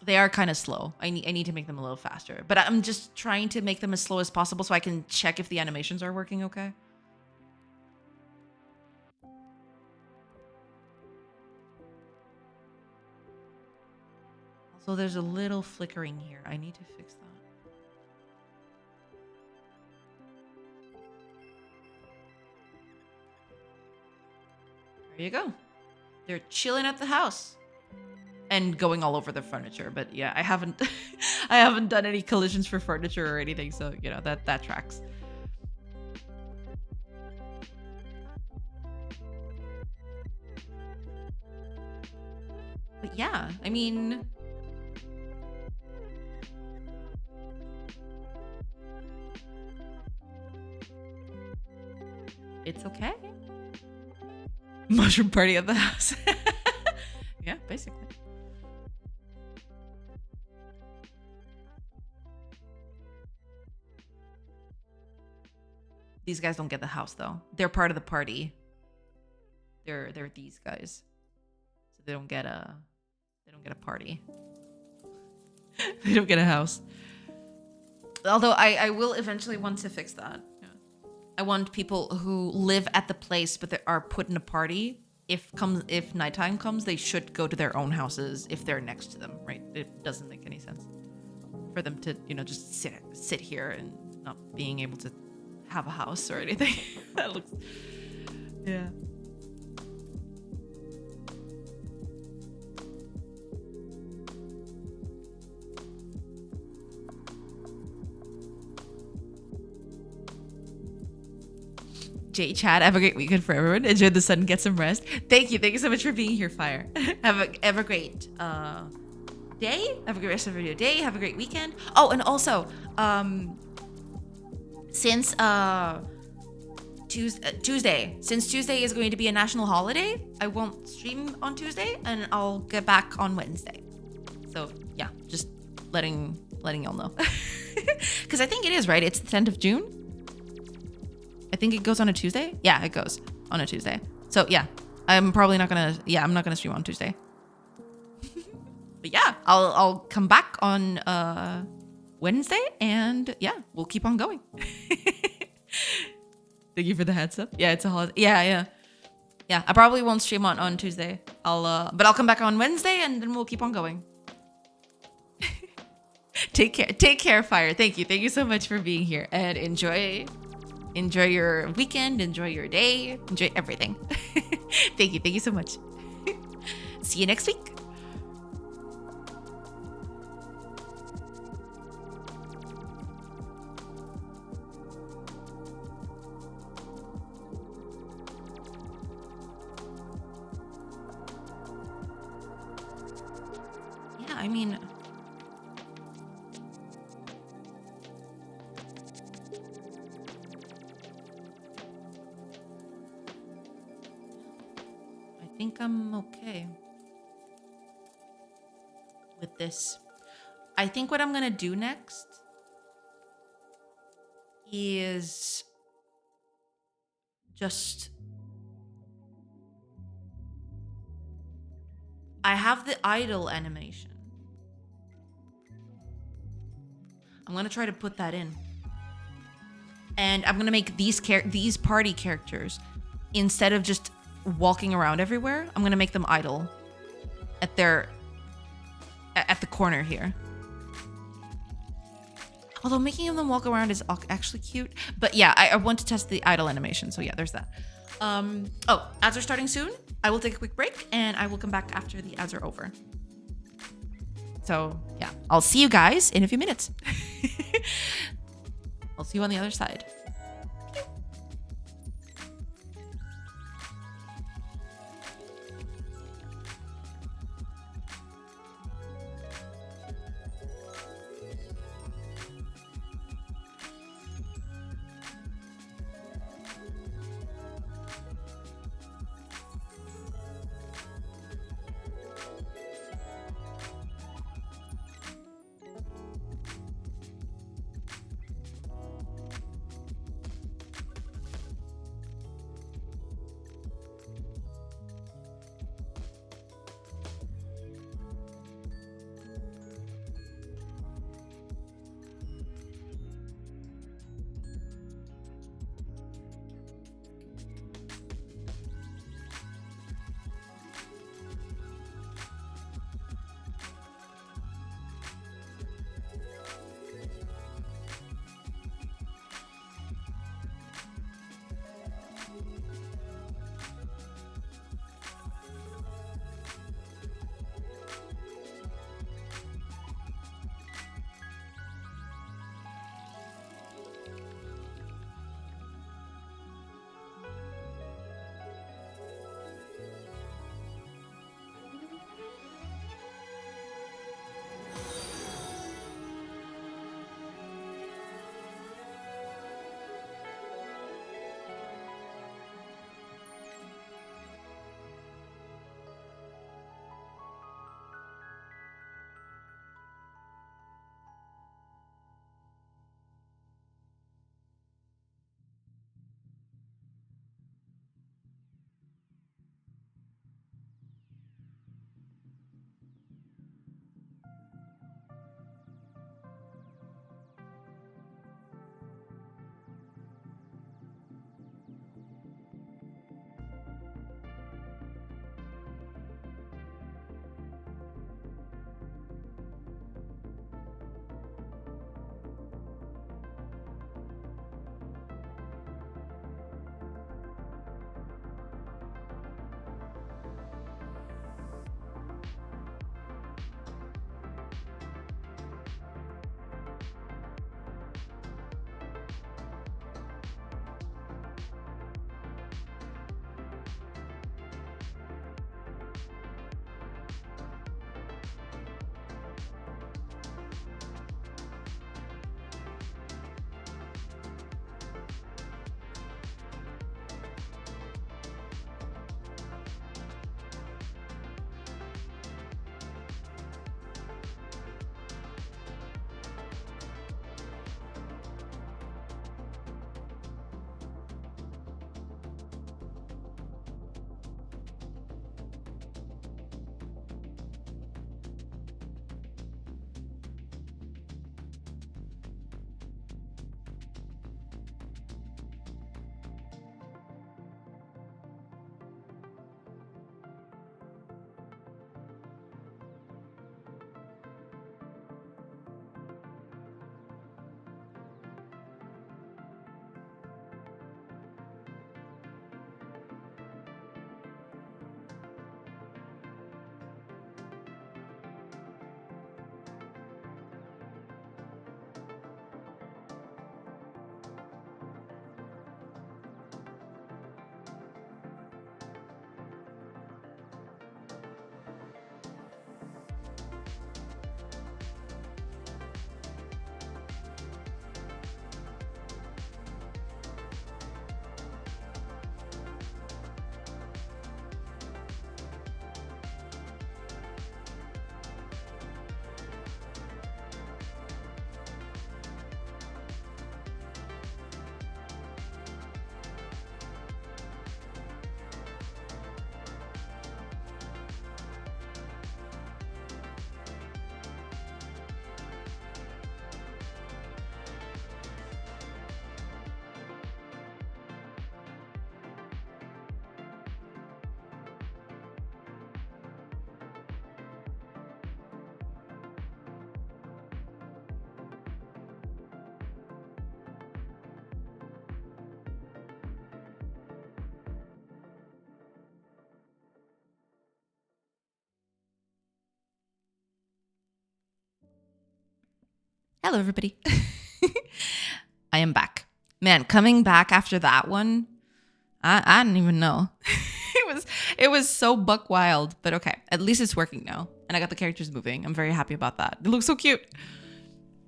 They are kind of slow. I need to make them a little faster. But I'm just trying to make them as slow as possible so I can check if the animations are working okay. Also, there's a little flickering here. I need to fix that. There you go. They're chilling at the house. And going all over the furniture, but yeah, I haven't done any collisions for furniture or anything, so you know that tracks. But yeah, I mean, it's okay. Mushroom party at the house. Yeah, basically. These guys don't get the house though. They're part of the party. They're these guys. So they don't get a party. They don't get a house. Although I will eventually want to fix that. Yeah. I want people who live at the place but they are put in a party. If nighttime comes, they should go to their own houses if they're next to them, right? It doesn't make any sense for them to, just sit here and not being able to have a house or anything. That looks, yeah. J Chad, have a great weekend for everyone. Enjoy the sun, get some rest. Thank you so much for being here, Fire. Have a great day. Have a great rest of your day. Have a great weekend. Oh, and also, since Tuesday is going to be a national holiday, I won't stream on Tuesday, and I'll get back on Wednesday. So yeah, just letting y'all know, because I think it is right. It's the 10th of June. I think it goes on a Tuesday. Yeah, it goes on a Tuesday. So yeah, I'm not gonna stream on Tuesday. But yeah, I'll come back on Wednesday, and yeah, we'll keep on going. Thank you for the heads up. Yeah, it's a holiday. Yeah. I probably won't stream on Tuesday. But I'll come back on Wednesday, and then we'll keep on going. Take care, Fire. Thank you so much for being here, and enjoy your weekend, enjoy your day, enjoy everything. Thank you so much. See you next week. Yeah, I mean, I think I'm okay with this. I think what I'm gonna do next is just, I have the idle animation. I'm gonna try to put that in, and I'm gonna make these party characters, instead of just walking around everywhere, I'm gonna make them idle at the corner here. Although making them walk around is actually cute, but yeah, I want to test the idle animation. So yeah, there's that. Ads are starting soon. I will take a quick break, and I will come back after the ads are over. So yeah, I'll see you guys in a few minutes. I'll see you on the other side. Hello, everybody. I am back. Man, coming back after that one, I didn't even know. it was so buck wild, but okay. At least it's working now. And I got the characters moving. I'm very happy about that. They look so cute.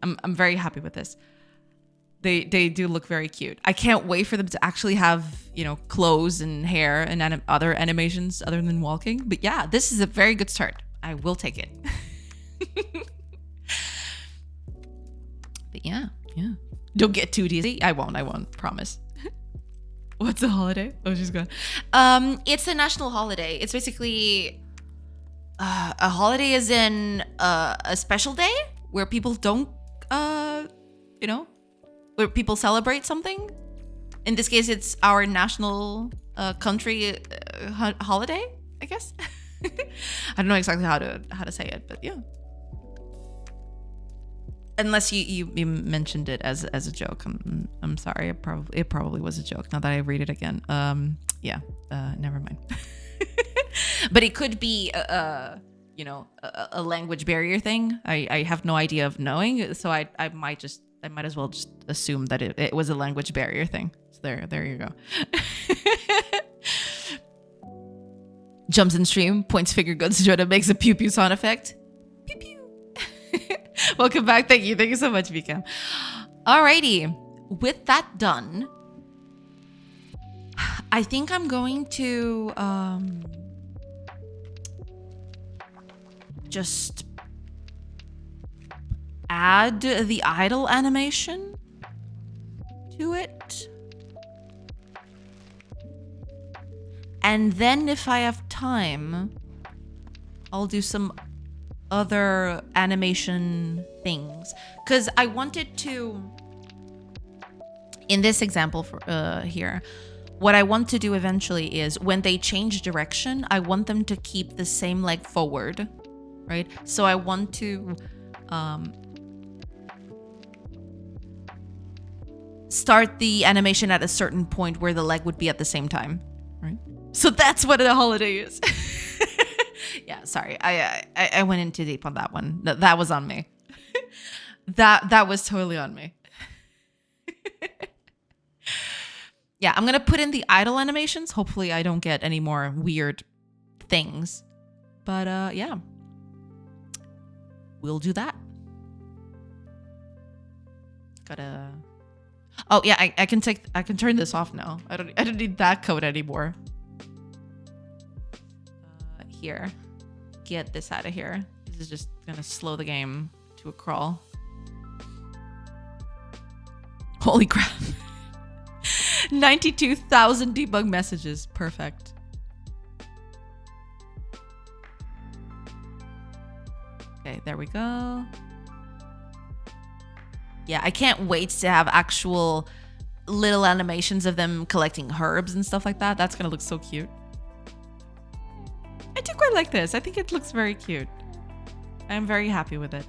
I'm very happy with this. They do look very cute. I can't wait for them to actually have, clothes and hair and other animations other than walking. But yeah, this is a very good start. I will take it. But yeah. Don't get too dizzy. I won't, promise. What's a holiday? Oh, she's gone. It's a national holiday. It's basically a holiday is in a special day where people don't, where people celebrate something. In this case, it's our national country holiday, I guess. I don't know exactly how to say it, but yeah. Unless you mentioned it as a joke, I'm sorry. It probably was a joke. Now that I read it again, never mind. But it could be a language barrier thing. I have no idea of knowing, so I might as well just assume that it was a language barrier thing. So there you go. Jumps in stream, points finger guns, Joda makes a pew pew sound effect. Pew pew. Welcome back. Thank you so much, Vika. Alrighty, with that done, I think I'm going to just add the idle animation to it. And then if I have time, I'll do some other animation things. Because I wanted to, in this example here, what I want to do eventually is when they change direction, I want them to keep the same leg forward, right? So I want to start the animation at a certain point where the leg would be at the same time, right? So that's what a holiday is. Yeah, sorry. I went in too deep on that one. That was on me. That was totally on me. Yeah, I'm going to put in the idle animations. Hopefully I don't get any more weird things. But yeah. We'll do that. Gotta... Oh, yeah, I can turn this off now. I don't need that code anymore. Here. Get this out of here. This is just gonna slow the game to a crawl. Holy crap. 92,000 debug messages. Perfect. Okay, there we go. Yeah, I can't wait to have actual little animations of them collecting herbs and stuff like that. That's gonna look so cute. I do quite like this. I think it looks very cute. I'm very happy with it.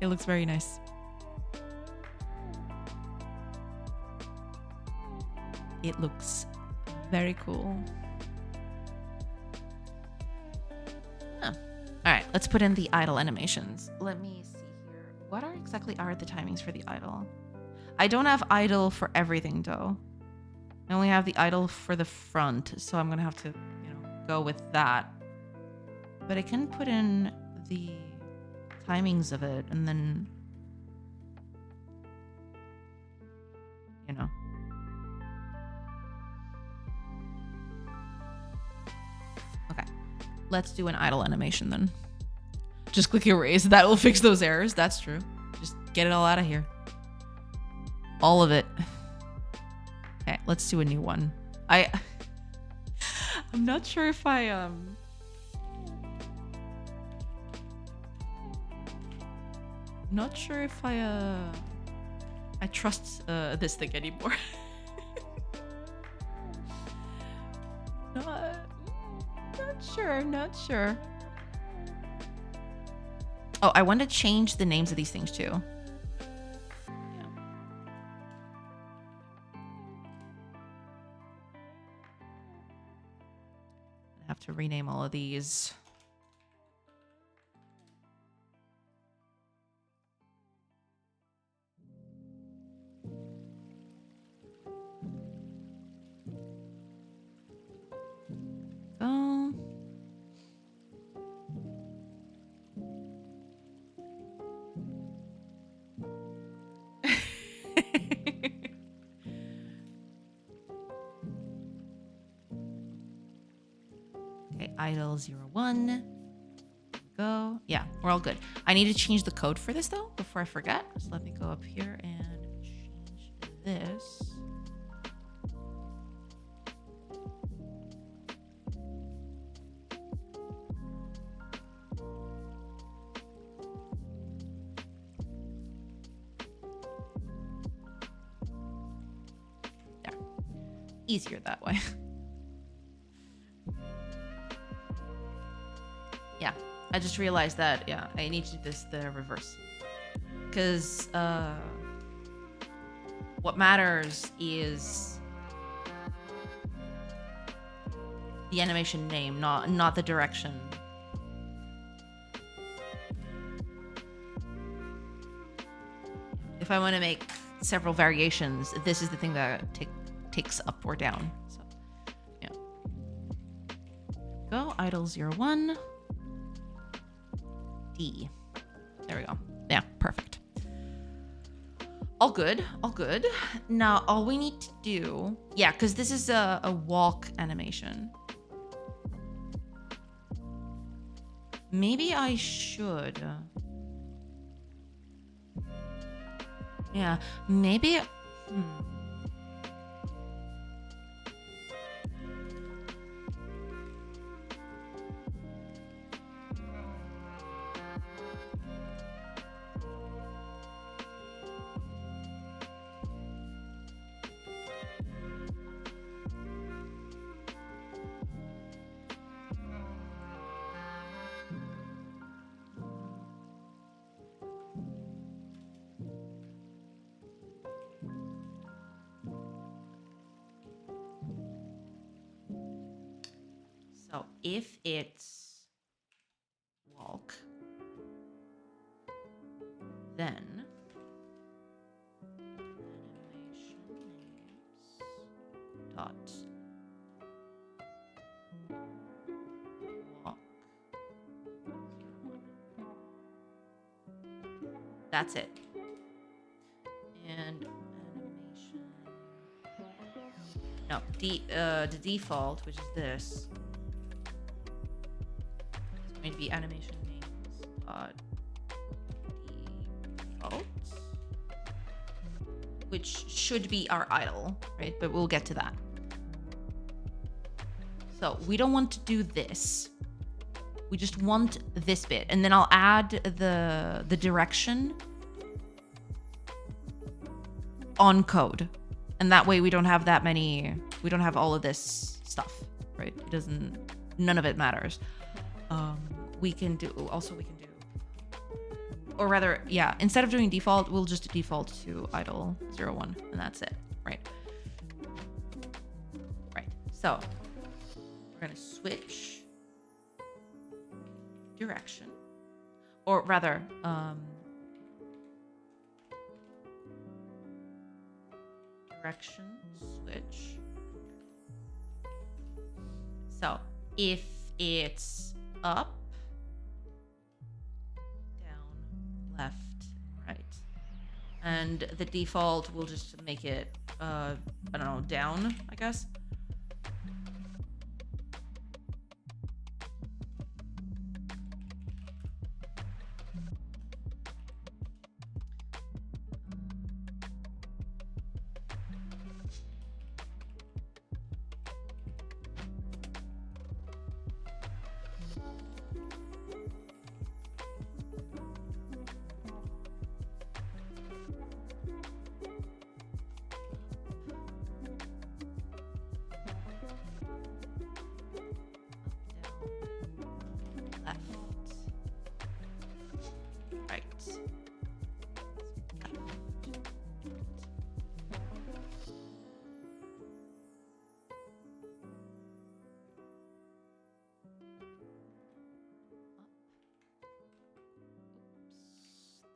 It looks very nice. It looks very cool. Huh. All right, let's put in the idle animations. Let me see here. What exactly are the timings for the idle? I don't have idle for everything though. I only have the idle for the front, so I'm gonna have to, go with that. But I can put in the timings of it and then, Okay, let's do an idle animation then. Just click erase. That will fix those errors. That's true. Just get it all out of here. All of it. Okay, let's do a new one. I'm not sure if I'm not sure if I trust this thing anymore. Not sure. Oh, I want to change the names of these things too. Yeah. I have to rename all of these. Okay, idle 01. Go. Yeah, we're all good. I need to change the code for this though before I forget. So let me go up here and change this. There. Easier that way. Yeah, I just realized that, yeah, I need to do this the reverse. Because what matters is the animation name, not the direction. If I want to make several variations, this is the thing that takes up or down. So, yeah. Go, idle 01. D. There we go. Yeah, perfect. All good, all good. Now, all we need to do... Yeah, because this is a walk animation. Maybe I should... Yeah, maybe... So if it's walk, then animation names dot walk. That's it. And animation. No, the default, which is this. Going to be animation names default, which should be our idle, right? But we'll get to that. So we don't want to do this. We just want this bit, and then I'll add the direction on code, and that way we don't have that many. We don't have all of this stuff, right? It doesn't. None of it matters. We can do, or rather, yeah, instead of doing default, we'll just default to idle 01, and that's it, right? Right, so we're gonna switch direction, or rather, direction switch. So if it's up, down, left, right, and the default will just make it I don't know, down, I guess.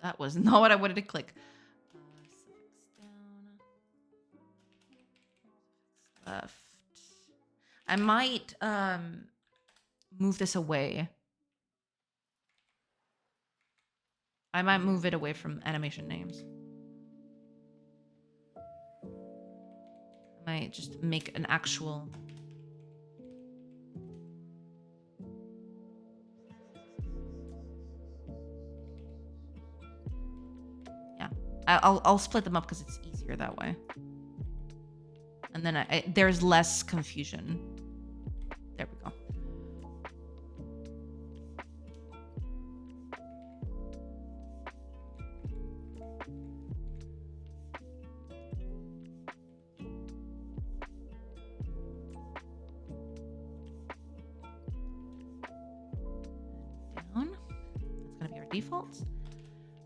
That was not what I wanted to click. Left. I might move this away. I might move it away from animation names. I might just make an actual I'll split them up because it's easier that way. And then there's less confusion. There we go. Down. That's gonna be our default.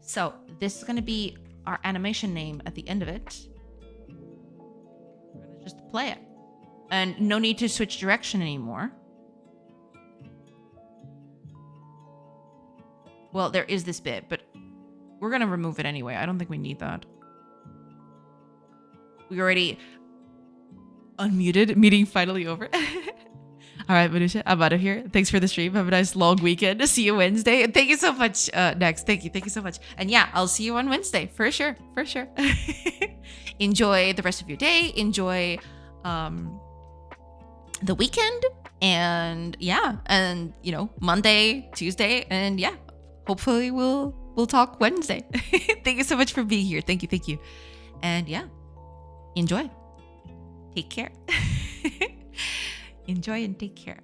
So this is gonna be our animation name at the end of it. We're gonna just play it. And no need to switch direction anymore. Well, there is this bit, but we're gonna remove it anyway. I don't think we need that. We already unmuted. Meeting finally over. All right, Manusha, I'm out of here. Thanks for the stream. Have a nice long weekend. See you Wednesday. Thank you so much, Next. Thank you so much. And yeah, I'll see you on Wednesday for sure. Enjoy the rest of your day. Enjoy the weekend, and yeah, and you know, Monday, Tuesday, and yeah, hopefully we'll talk Wednesday. Thank you so much for being here. Thank you. And yeah, enjoy. Take care. Enjoy and take care.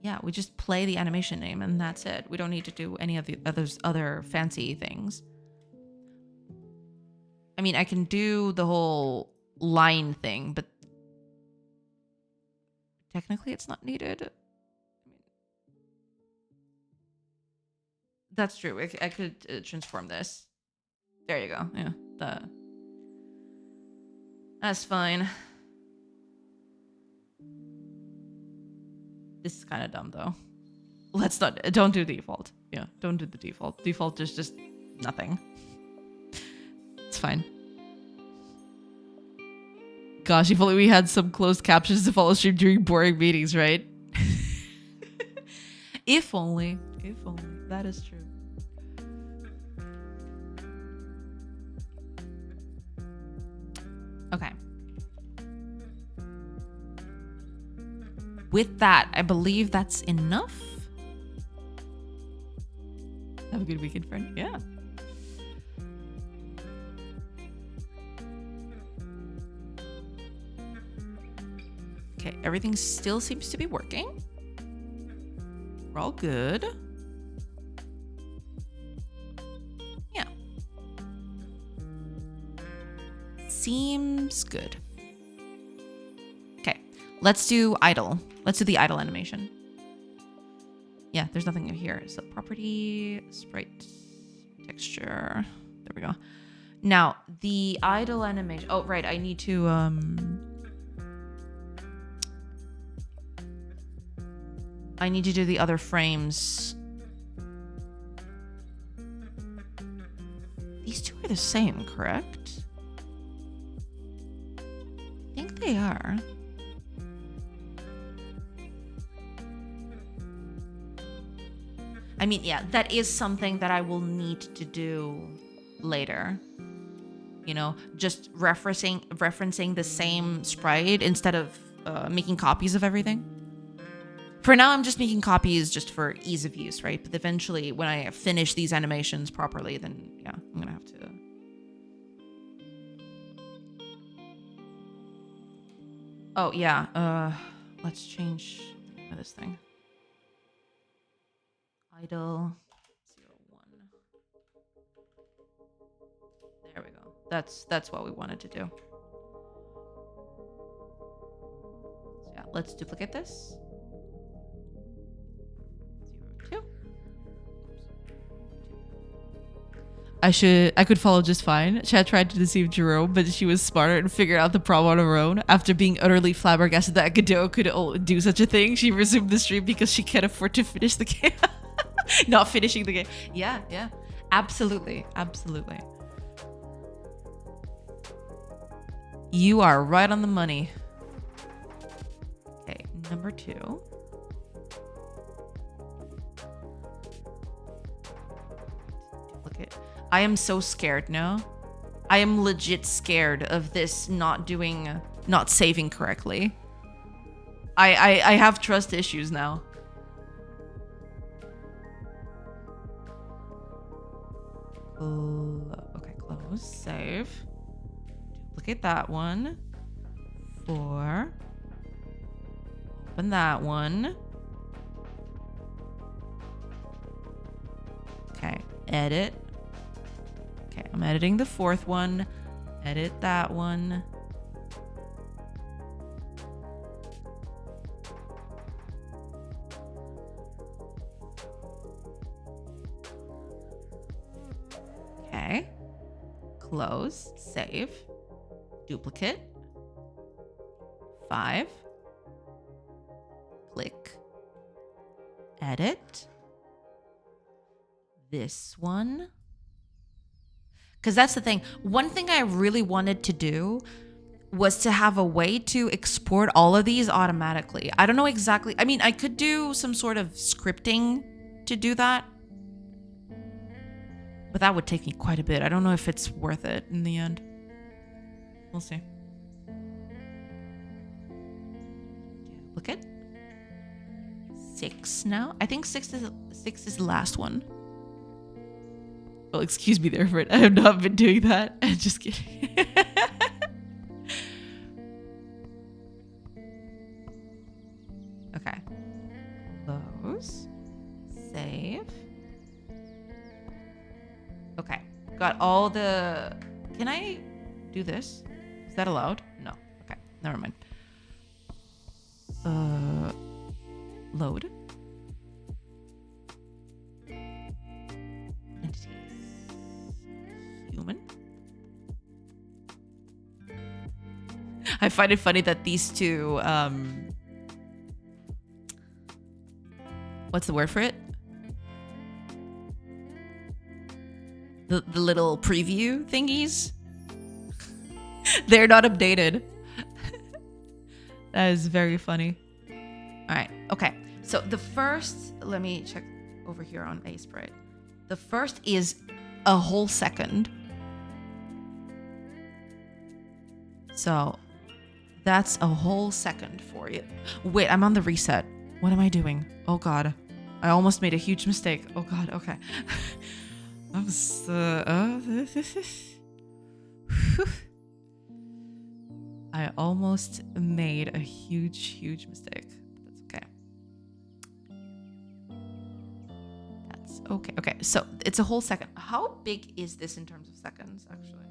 Yeah, we just play the animation name and that's it. We don't need to do any of the other fancy things. I mean, I can do the whole line thing, but technically it's not needed. That's true. I could transform this. There you go. Yeah, that's fine. This is kind of dumb though. Don't do default. Yeah, don't do the default. Default is just nothing. It's fine. Gosh, if only we had some closed captions to follow stream during boring meetings, right? If only. That is true. Okay. With that, I believe that's enough. Have a good weekend, friend. Yeah. Okay, everything still seems to be working. We're all good. Yeah. Seems good. Okay, let's do idle. Let's do the idle animation. Yeah, there's nothing here. So property, sprite, texture. There we go. Now, the idle animation. Oh, right. I need to do the other frames. These two are the same, correct? I think they are. I mean, yeah, that is something that I will need to do later. You know, just referencing the same sprite instead of making copies of everything. For now, I'm just making copies just for ease of use, right? But eventually, when I finish these animations properly, then yeah, I'm gonna have to. Oh yeah, let's change the name of this thing. Idle 01. There we go. That's what we wanted to do. So yeah, let's duplicate this. 02. I could follow just fine. Chad tried to deceive Jerome, but she was smarter and figured out the problem on her own. After being utterly flabbergasted that Godot could do such a thing, she resumed the stream because she can't afford to finish the game. Not finishing the game. Yeah. Absolutely. You are right on the money. Okay, number 2. Duplicate. I am so scared now. I am legit scared of this not saving correctly. I have trust issues now. Okay, close, save. Duplicate that one. 4. Open that one. Okay, edit. Okay, I'm editing the 4th one. Edit that one. Okay. Close, save. Duplicate. 5. Click. Edit. This one. Because that's the thing. One thing I really wanted to do was to have a way to export all of these automatically. I don't know exactly. I mean, I could do some sort of scripting to do that. But that would take me quite a bit. I don't know if it's worth it in the end. We'll see. Duplicate. 6 now. I think 6 is the last one. Well, excuse me there, Fred. I have not been doing that. Just kidding. Okay. Close. Save. Okay. Got all the... Can I do this? Is that allowed? No. Okay. Never mind. Load. Entities. Human. I find it funny that these two, what's the word for it? The little preview thingies. They're not updated. That is very funny. All right. Okay. So the first, let me check over here on Asprite. The first is a whole second. So that's a whole second for you. Wait, I'm on the reset. What am I doing? Oh God. I almost made a huge mistake. Oh God. Okay. I was, I almost made a huge mistake. That's okay. Okay, so it's a whole second. How big is this in terms of seconds, actually?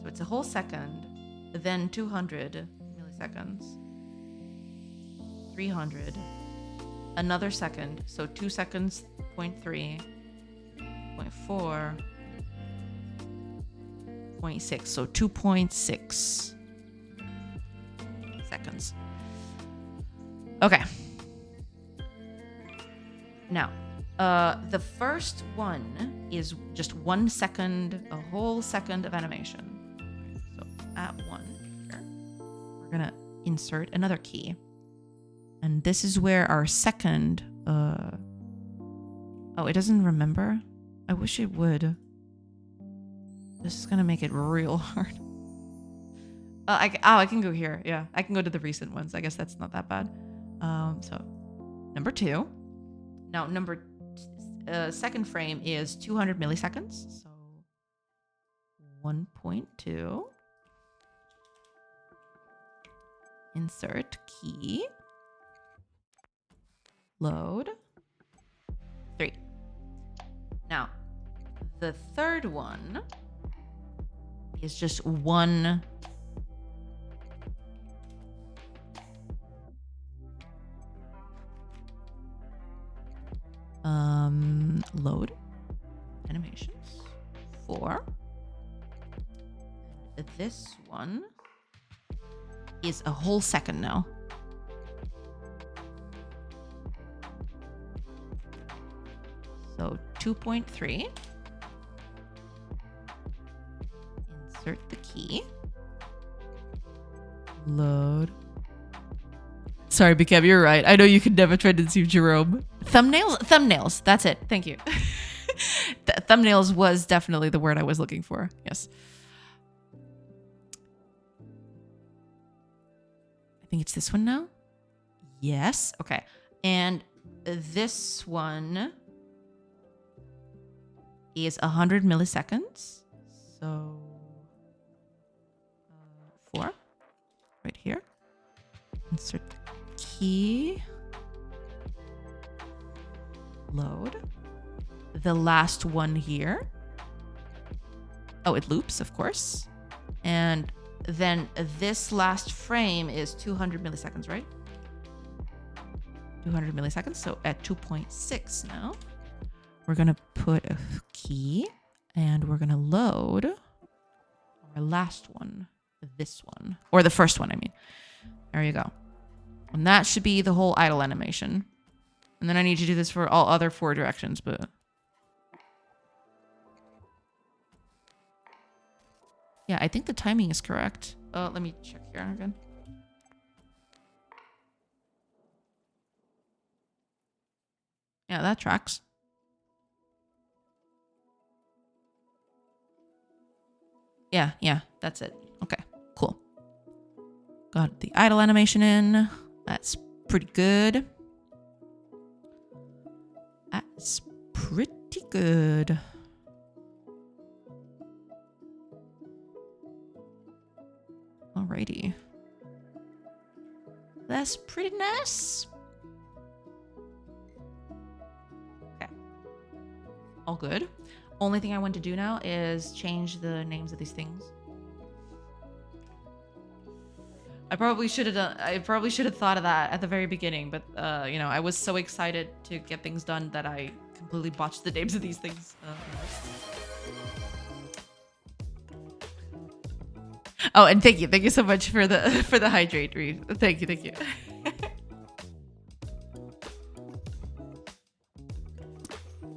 So it's a whole second, then 200 milliseconds, 300, another second, so 2 seconds, 0.3, 0.4, 0.6, so 2.6 seconds. Okay. Now, the first one is just 1 second, a whole second of animation. So at 1 here, we're gonna insert another key. And this is where our second, oh, it doesn't remember? I wish it would. This is gonna make it real hard. I can go here. Yeah, I can go to the recent ones. I guess that's not that bad. So number 2. Now second frame is 200 milliseconds. So 1.2. Insert key. Load. 3. Now, the third one is just 1 load animations 4. This one is a whole second now. So 2.3. Insert the key. Load. Sorry, Bicam, you're right. I know you could never try to deceive Jerome. Thumbnails. That's it. Thank you. Thumbnails was definitely the word I was looking for. Yes. I think it's this one now. Yes. Okay. And this one is 100 milliseconds. So 4 right here. Insert key. Load. The last one here. Oh, it loops, of course. And then this last frame is 200 milliseconds, right? 200 milliseconds. So at 2.6 now, we're going to put a key and we're going to load our last one, this one, or the first one, I mean. There you go. And that should be the whole idle animation. And then I need to do this for all other 4 directions, but... yeah, I think the timing is correct. Let me check here again. Yeah, that tracks. Yeah, that's it. Okay, cool. Got the idle animation in. That's pretty good. That's pretty good. Alrighty. That's pretty nice. Okay. All good. Only thing I want to do now is change the names of these things. I probably should have thought of that at the very beginning, but you know, I was so excited to get things done that I completely botched the names of these things. Oh, and thank you so much for the hydrate read. Thank you.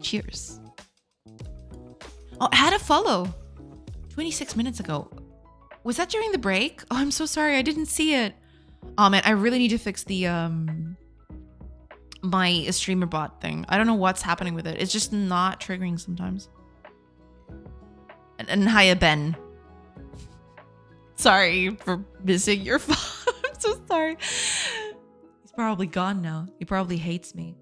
Cheers. Oh, I had a follow 26 minutes ago. Was that during the break? Oh, I'm so sorry. I didn't see it. Oh man, I really need to fix the my streamer bot thing. I don't know what's happening with it. It's just not triggering sometimes. And hiya, Ben. Sorry for missing your phone. I'm so sorry. He's probably gone now. He probably hates me.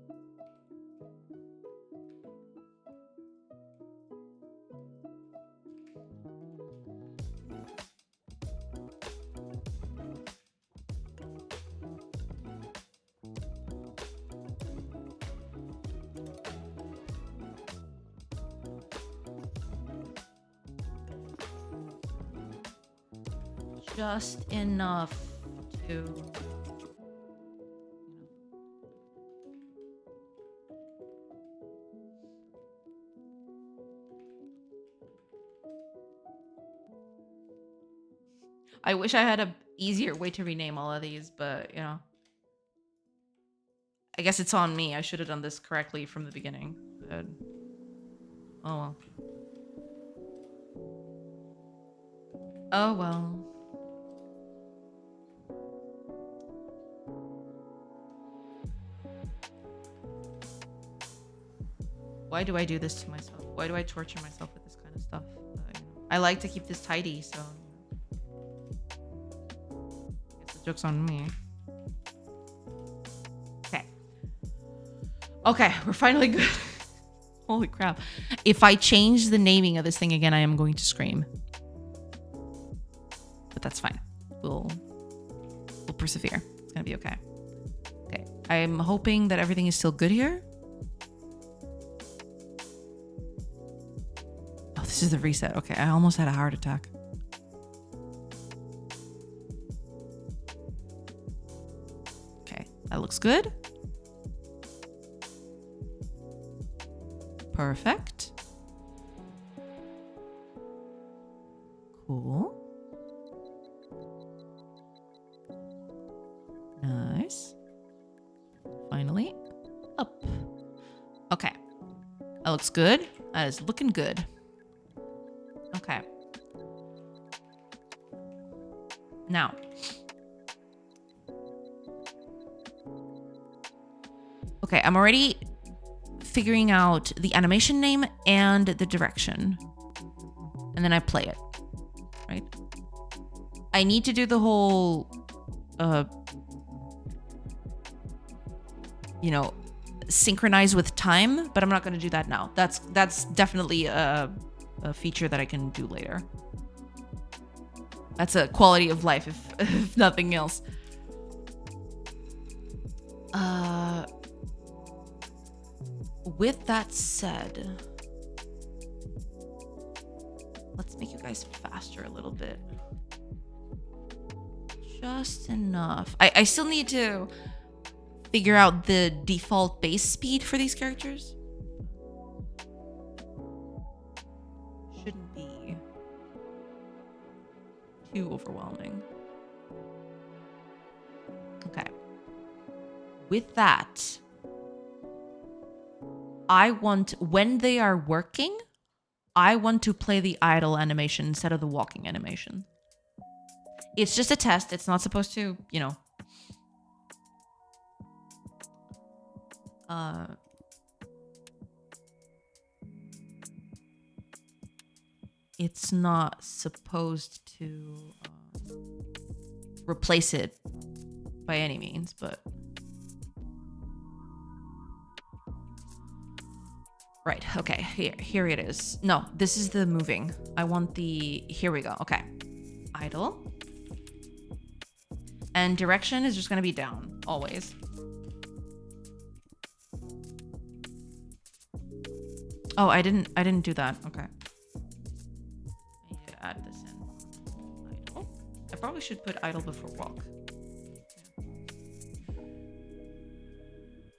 Just enough to... I wish I had a easier way to rename all of these, but you know. I guess it's on me. I should have done this correctly from the beginning. But... oh well. Oh well. Why do I do this to myself? Why do I torture myself with this kind of stuff? You know, I like to keep this tidy, so... I guess the joke's on me. Okay. Okay, we're finally good. Holy crap. If I change the naming of this thing again, I am going to scream. But that's fine. We'll persevere. It's gonna be okay. Okay, I'm hoping that everything is still good here. This is the reset. Okay, I almost had a heart attack. Okay, that looks good. Perfect. Cool. Nice. Finally, up. Okay, that looks good. That is looking good. Okay. Now. Okay, I'm already figuring out the animation name and the direction. And then I play it. Right? I need to do the whole you know, synchronize with time, but I'm not going to do that now. That's definitely a feature that I can do later. That's a quality of life, if nothing else. With that said, let's make you guys faster a little bit. Just enough. I still need to figure out the default base speed for these characters. Shouldn't be too overwhelming. Okay. With that, I want, when they are working, I want to play the idle animation instead of the walking animation. It's just a test. It's not supposed to, you know. It's not supposed to replace it by any means, but. Right, okay, here it is. No, this is the moving. I want the, here we go, okay. Idle. And direction is just gonna be down, always. Oh, I didn't do that, okay. I need to add this in. Idle. I probably should put idle before walk.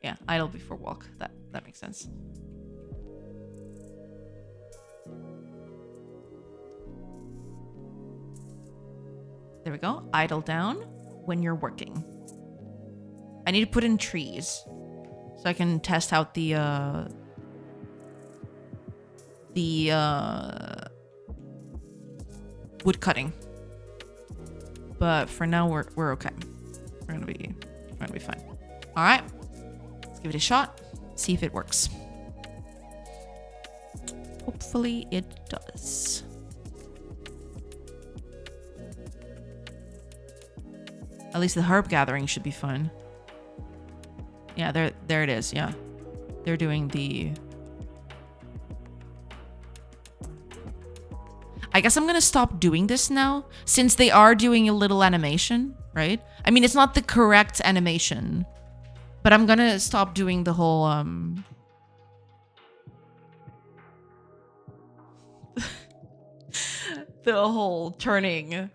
Yeah, idle before walk, that makes sense. There we go. Idle down when you're working. I need to put in trees so I can test out the wood cutting. But for now we're okay. We're gonna be fine. All right, let's give it a shot. See if it works. Hopefully it does. At least the herb gathering should be fun. Yeah, there it is. Yeah, they're doing the. I guess I'm gonna stop doing this now since they are doing a little animation, right? I mean, it's not the correct animation, but I'm gonna stop doing the whole the whole turning.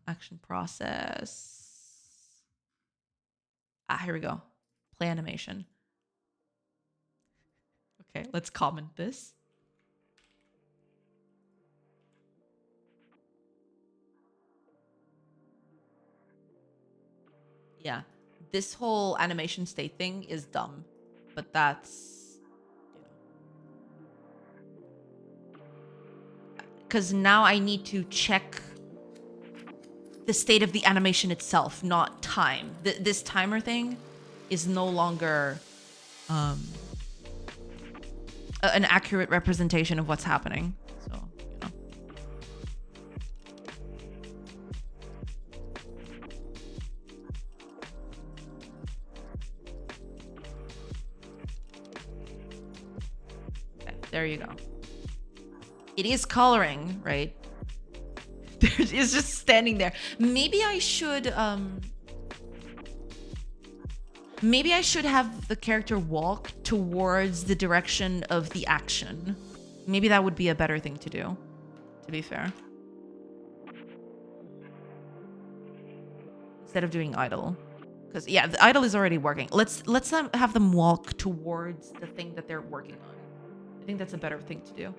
Action process. Here we go. Play animation. Okay, let's comment this. Yeah, this whole animation state thing is dumb, but that's, because now I need to check the state of the animation itself, not time. This timer thing is no longer an accurate representation of what's happening. So, you know. Okay, there you go. It is coloring, right? It's just standing there. Maybe I should have the character walk towards the direction of the action. Maybe that would be a better thing to do, to be fair. Instead of doing idle. Because yeah, the idle is already working. Let's have them walk towards the thing that they're working on. I think that's a better thing to do.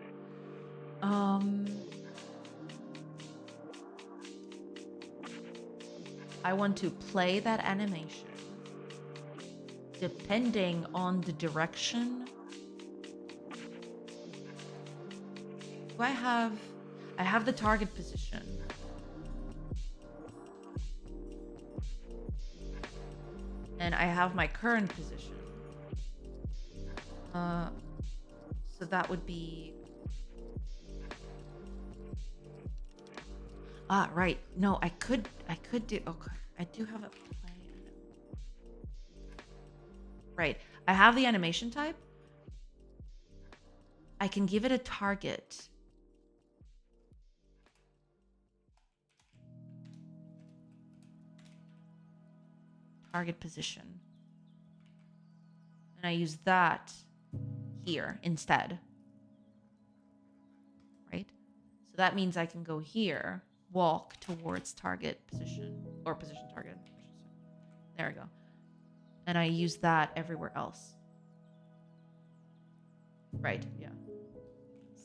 I want to play that animation depending on the direction. Do I have the target position. And I have my current position. So that would be right. No, I could do, okay. I do have a play. Right. I have the animation type. I can give it a target. Target position. And I use that here instead. Right? So that means I can go here, walk towards target position, or position target. There we go. And I use that everywhere else. Right, yeah.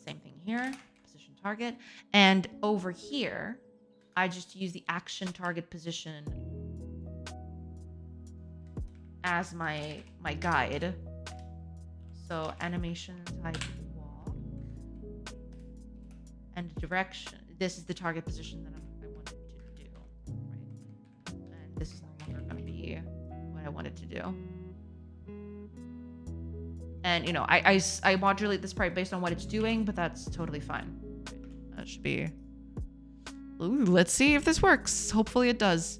Same thing here, position target. And over here, I just use the action target position as my guide. So animation type walk. And direction. This is the target position that I wanted to do. Right? And this is no longer going to be what I wanted to do. And, you know, I modulate this sprite based on what it's doing, but that's totally fine. That should be... Ooh, let's see if this works. Hopefully it does.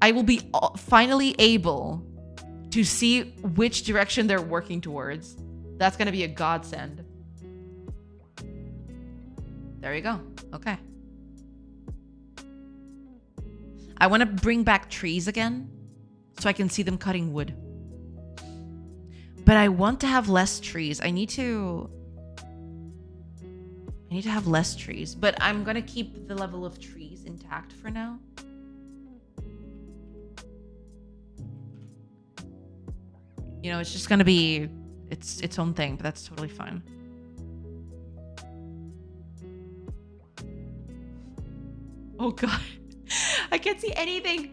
I will be finally able to see which direction they're working towards. That's going to be a godsend. There you go. Okay. I want to bring back trees again so I can see them cutting wood. But I want to have less trees. I need to have less trees, but I'm going to keep the level of trees intact for now. You know, it's just going to be its own thing, but that's totally fine. Oh god. I can't see anything.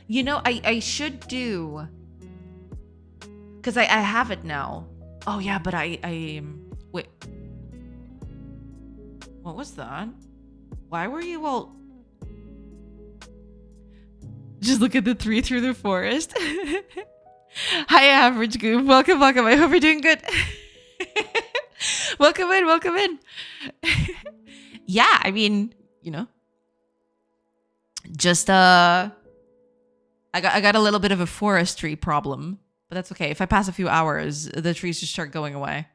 You know, I should do, because I have it now. Oh yeah, but I wait. What was that? Why were you all... Just look at the tree through the forest. Hi, Average Goof. Welcome, welcome. I hope you're doing good. Welcome in, welcome in. Yeah, I mean, you know, just I got a little bit of a forestry problem, but that's okay. If I pass a few hours, the trees just start going away.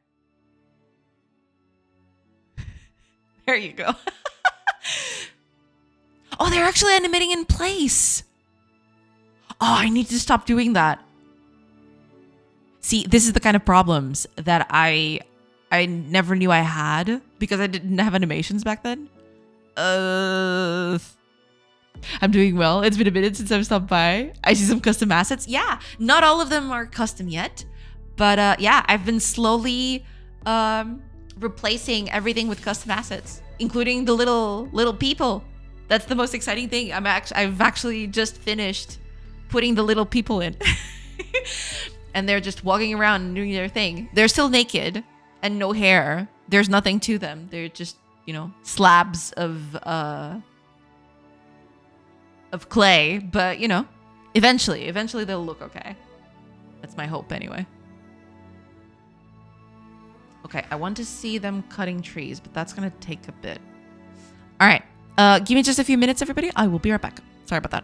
There you go. Oh, they're actually animating in place. Oh, I need to stop doing that. See, this is the kind of problems that I never knew I had because I didn't have animations back then. I'm doing well. It's been a minute since I've stopped by. I see some custom assets. Yeah, not all of them are custom yet. But yeah, I've been slowly replacing everything with custom assets, including the little people. That's the most exciting thing. I've actually just finished putting the little people in. And they're just walking around and doing their thing. They're still naked and no hair. There's nothing to them. They're just, you know, slabs of clay, but you know, eventually they'll look okay. That's my hope anyway. Okay, I want to see them cutting trees, but that's gonna take a bit. All right, give me just a few minutes, everybody. I will be right back. Sorry about that.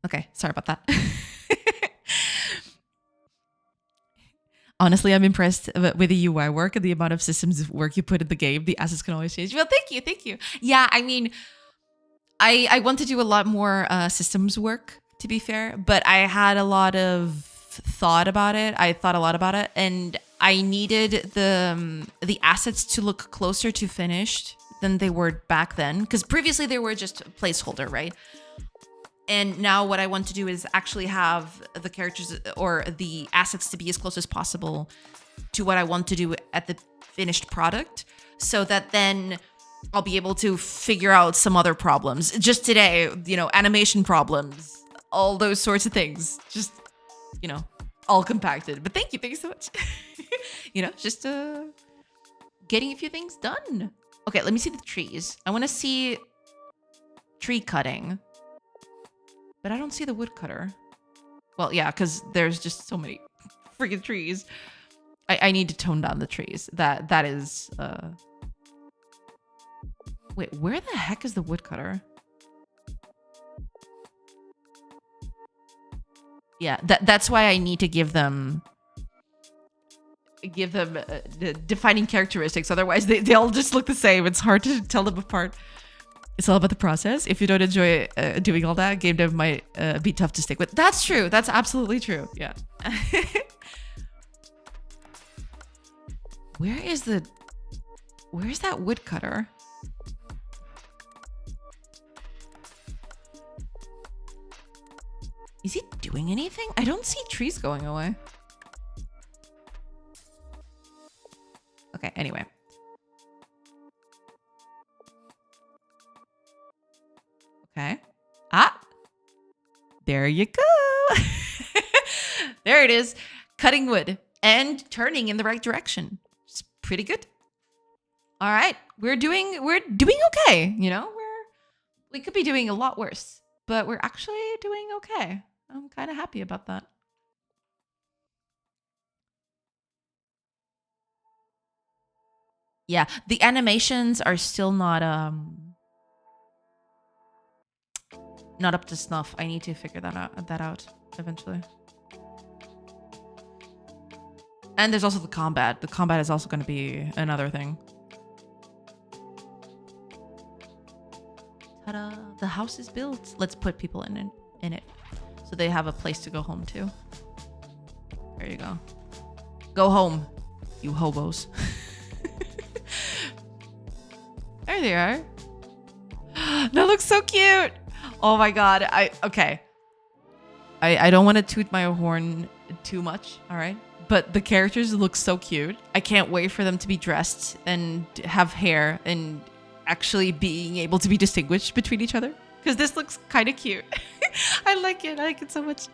Okay, sorry about that. Honestly, I'm impressed with the UI work and the amount of systems work you put in the game. The assets can always change. Well, thank you. Yeah, I mean, I want to do a lot more systems work, to be fair, but I had a lot of thought about it. I thought a lot about it, and I needed the assets to look closer to finished than they were back then, because previously they were just a placeholder, right? And now what I want to do is actually have the characters or the assets to be as close as possible to what I want to do at the finished product, so that then I'll be able to figure out some other problems. Just today, animation problems, all those sorts of things, just, all compacted. But thank you so much. Just getting a few things done. Okay, let me see the trees. I want to see tree cutting. But I don't see the woodcutter. Well, yeah, because there's just so many freaking trees. I need to tone down the trees. That is... Wait, where the heck is the woodcutter? Yeah, that's why I need to give them the defining characteristics. Otherwise, they all just look the same. It's hard to tell them apart. It's all about the process. If you don't enjoy doing all that, game dev might be tough to stick with. That's true. That's absolutely true. Yeah. Where's that woodcutter? Is he doing anything? I don't see trees going away. Okay, anyway. Okay. Ah, there you go. There it is. Cutting wood and turning in the right direction. It's pretty good. All right. We're doing okay. We could be doing a lot worse, but we're actually doing okay. I'm kind of happy about that. Yeah, the animations are still not up to snuff. I need to figure that out eventually. And there's also the combat. The combat is also going to be another thing. Ta-da! The house is built. Let's put people in it, so they have a place to go home to. There you go. Go home, you hobos. There they are. That looks so cute. Oh my god. I don't want to toot my horn too much, all right? But the characters look so cute. I can't wait for them to be dressed and have hair and actually being able to be distinguished between each other, because this looks kind of cute. I like it so much.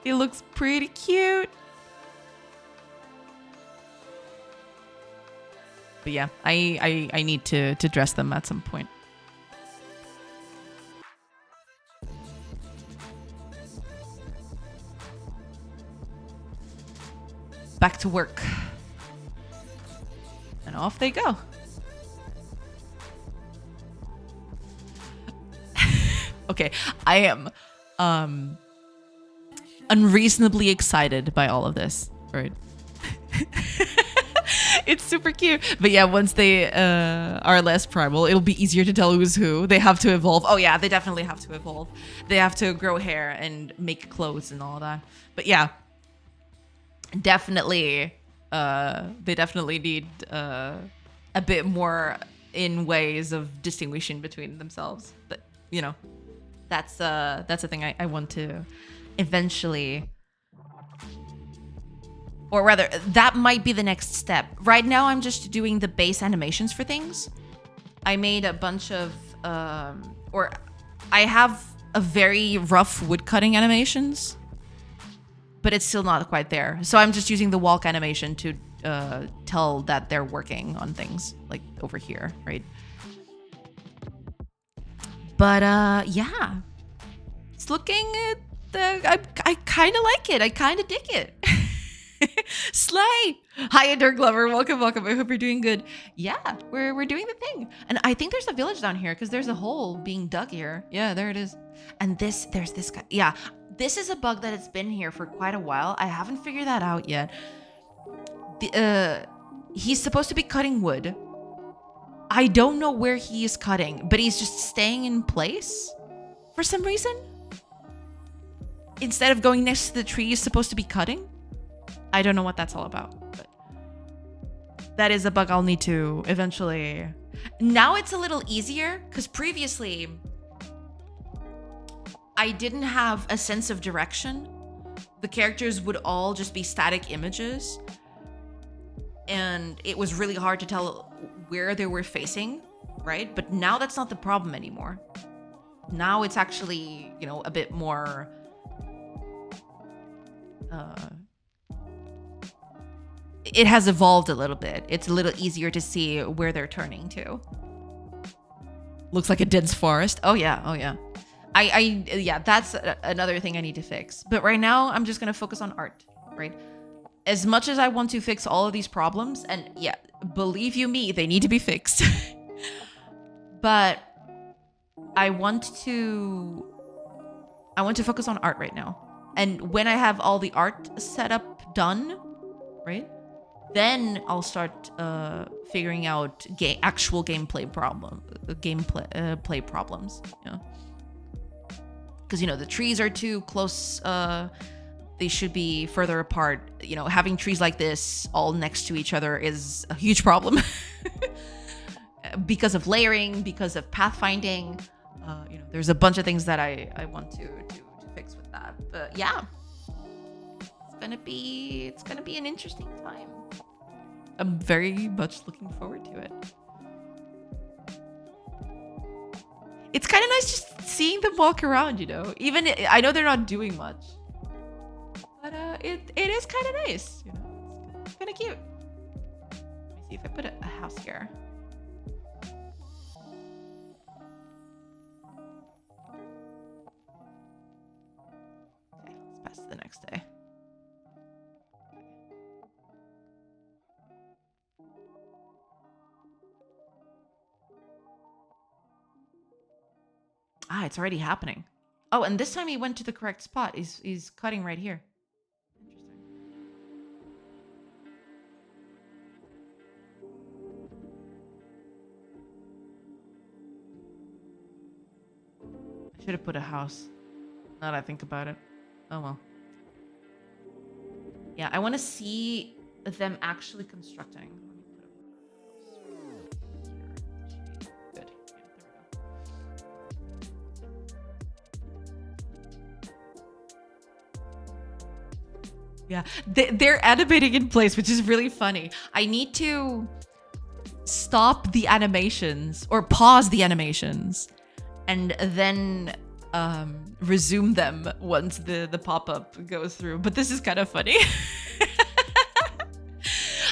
It looks pretty cute. But yeah, I need to dress them at some point. Back to work. And off they go. Okay, I am unreasonably excited by all of this, right? It's super cute. But yeah, once they are less primal, it'll be easier to tell who's who. They have to evolve. Oh yeah, they definitely have to evolve. They have to grow hair and make clothes and all that. But yeah, definitely, they definitely need a bit more in ways of distinguishing between themselves. But that's a thing I want to eventually. Or rather, that might be the next step. Right now, I'm just doing the base animations for things. I made a bunch of, or I have a very rough woodcutting animations, but it's still not quite there. So I'm just using the walk animation to tell that they're working on things, like over here, right? But yeah, it's looking, I kind of like it. I kind of dig it. Slay! Hi, Dirk Glover. Welcome, welcome. I hope you're doing good. Yeah, we're doing the thing. And I think there's a village down here because there's a hole being dug here. Yeah, there it is. And there's this guy. Yeah, this is a bug that has been here for quite a while. I haven't figured that out yet. He's supposed to be cutting wood. I don't know where he is cutting, but he's just staying in place for some reason. Instead of going next to the tree he's supposed to be cutting. I don't know what that's all about, but that is a bug I'll need to eventually. Now it's a little easier because previously I didn't have a sense of direction. The characters would all just be static images, and it was really hard to tell where they were facing, right? But now that's not the problem anymore. Now it's actually, you know, a bit more it has evolved a little bit. It's a little easier to see where they're turning to. Looks like a dense forest. Oh yeah, oh yeah. Yeah, that's another thing I need to fix. But right now, I'm just gonna focus on art, right? As much as I want to fix all of these problems, and yeah, believe you me, they need to be fixed. But I want to focus on art right now. And when I have all the art setup done, right? Then I'll start figuring out actual gameplay play problems. You know, because you know the trees are too close. They should be further apart. You know, having trees like this all next to each other is a huge problem because of layering, because of pathfinding. You know, there's a bunch of things that I want to fix with that. But yeah, it's gonna be an interesting time. I'm very much looking forward to it. It's kind of nice just seeing them walk around, you know. Even I know they're not doing much, but it is kind of nice, you know. It's kind of cute. Let me see if I put a house here. Okay, let's pass to the next day. Ah, it's already happening. Oh, and this time he went to the correct spot. He's cutting right here. Interesting. I should have put a house. Now that I think about it. Oh well. Yeah, I want to see them actually constructing. Yeah, they're animating in place, which is really funny. I need to stop the animations or pause the animations and then resume them once the pop-up goes through. But this is kind of funny.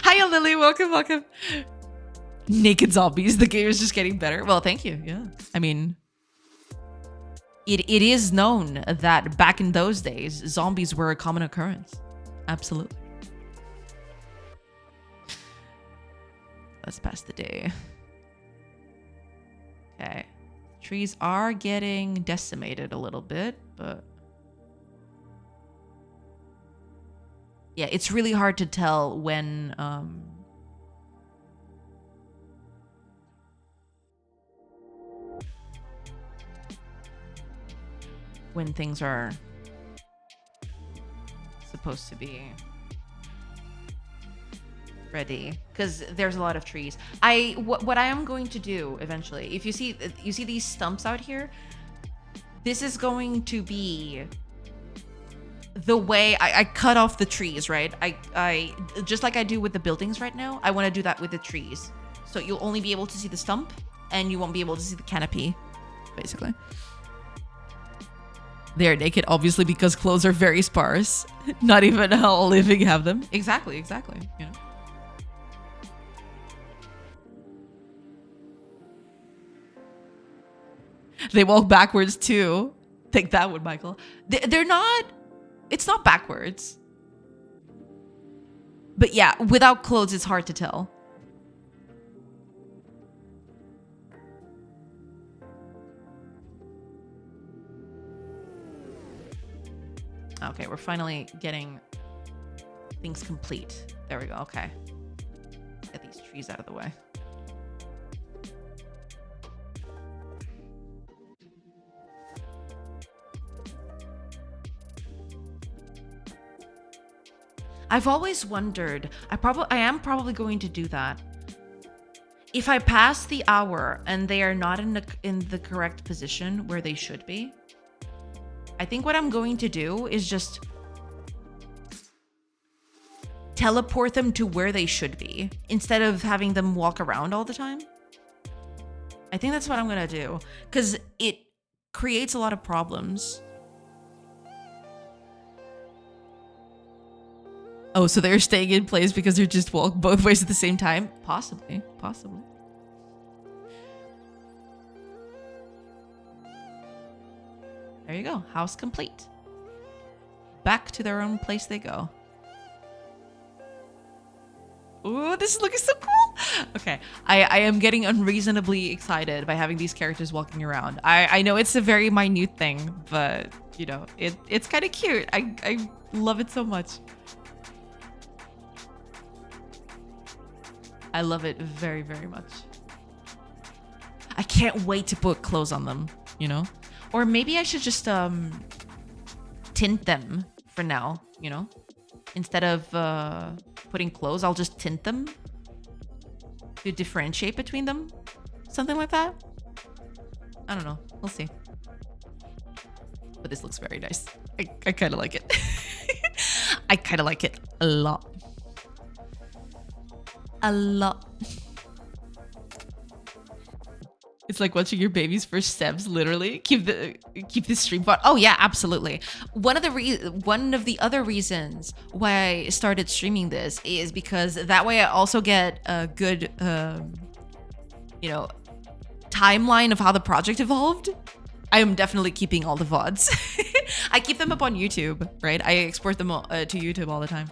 Hiya, Lily. Welcome, welcome. Naked zombies. The game is just getting better. Well, thank you. Yeah. I mean, it is known that back in those days, zombies were a common occurrence. Absolutely. Let's pass the day. Okay. Trees are getting decimated a little bit, but yeah, it's really hard to tell when things are supposed to be ready, because there's a lot of trees. What I am going to do eventually, if you see these stumps out here, this is going to be the way I cut off the trees, right? I just like I do with the buildings right now, I want to do that with the trees. So you'll only be able to see the stump and you won't be able to see the canopy, basically. They're naked, obviously, because clothes are very sparse. Not even all living have them. Exactly, you know. They walk backwards too. Take that one, Michael. They're not. It's not backwards. But yeah, without clothes, it's hard to tell. Okay, we're finally getting things complete. There we go. Okay. Get these trees out of the way. I've always wondered, I am probably going to do that. If I pass the hour and they are not in the correct position where they should be, I think what I'm going to do is just teleport them to where they should be instead of having them walk around all the time. I think that's what I'm going to do because it creates a lot of problems. Oh, so they're staying in place because they're just walk both ways at the same time? Possibly. There you go. House complete. Back to their own place they go. Ooh, this is looking so cool. Okay, I am getting unreasonably excited by having these characters walking around. I know it's a very minute thing, but, you know, it's kind of cute. I love it so much. I love it very, very much. I can't wait to put clothes on them, you know? Or maybe I should just tint them for now, you know? Instead of putting clothes, I'll just tint them to differentiate between them. Something like that. I don't know. We'll see. But this looks very nice. I kind of like it. I kind of like it a lot. A lot. It's like watching your baby's first steps, literally. Keep the stream fun. Oh yeah, absolutely. One of the other reasons why I started streaming this is because that way I also get a good, you know, timeline of how the project evolved. I am definitely keeping all the VODs. I keep them up on YouTube, right? I export them to YouTube all the time.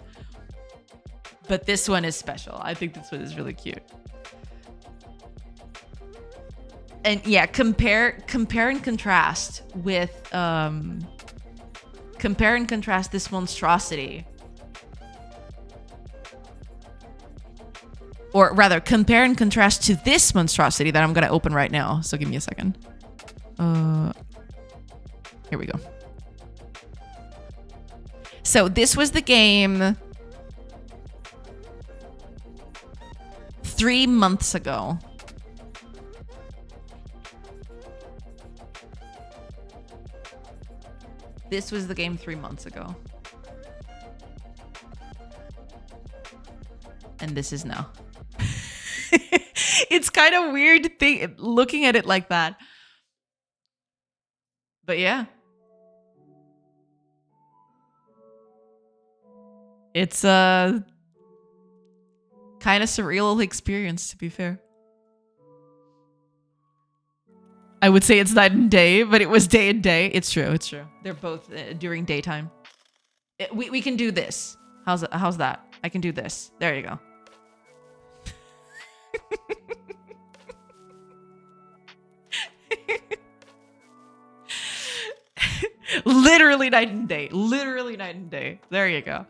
But this one is special. I think this one is really cute. And yeah, compare and contrast with compare and contrast this monstrosity. Or rather, compare and contrast to this monstrosity that I'm gonna open right now. So give me a second. Here we go. So this was the game 3 months ago. This was the game 3 months ago. And this is now. It's kind of weird looking at it like that. But yeah. It's a kind of surreal experience, to be fair. I would say it's night and day, but it was day and day. It's true. It's true. They're both during daytime. We can do this. How's that? I can do this. There you go. Literally night and day. Literally night and day. There you go.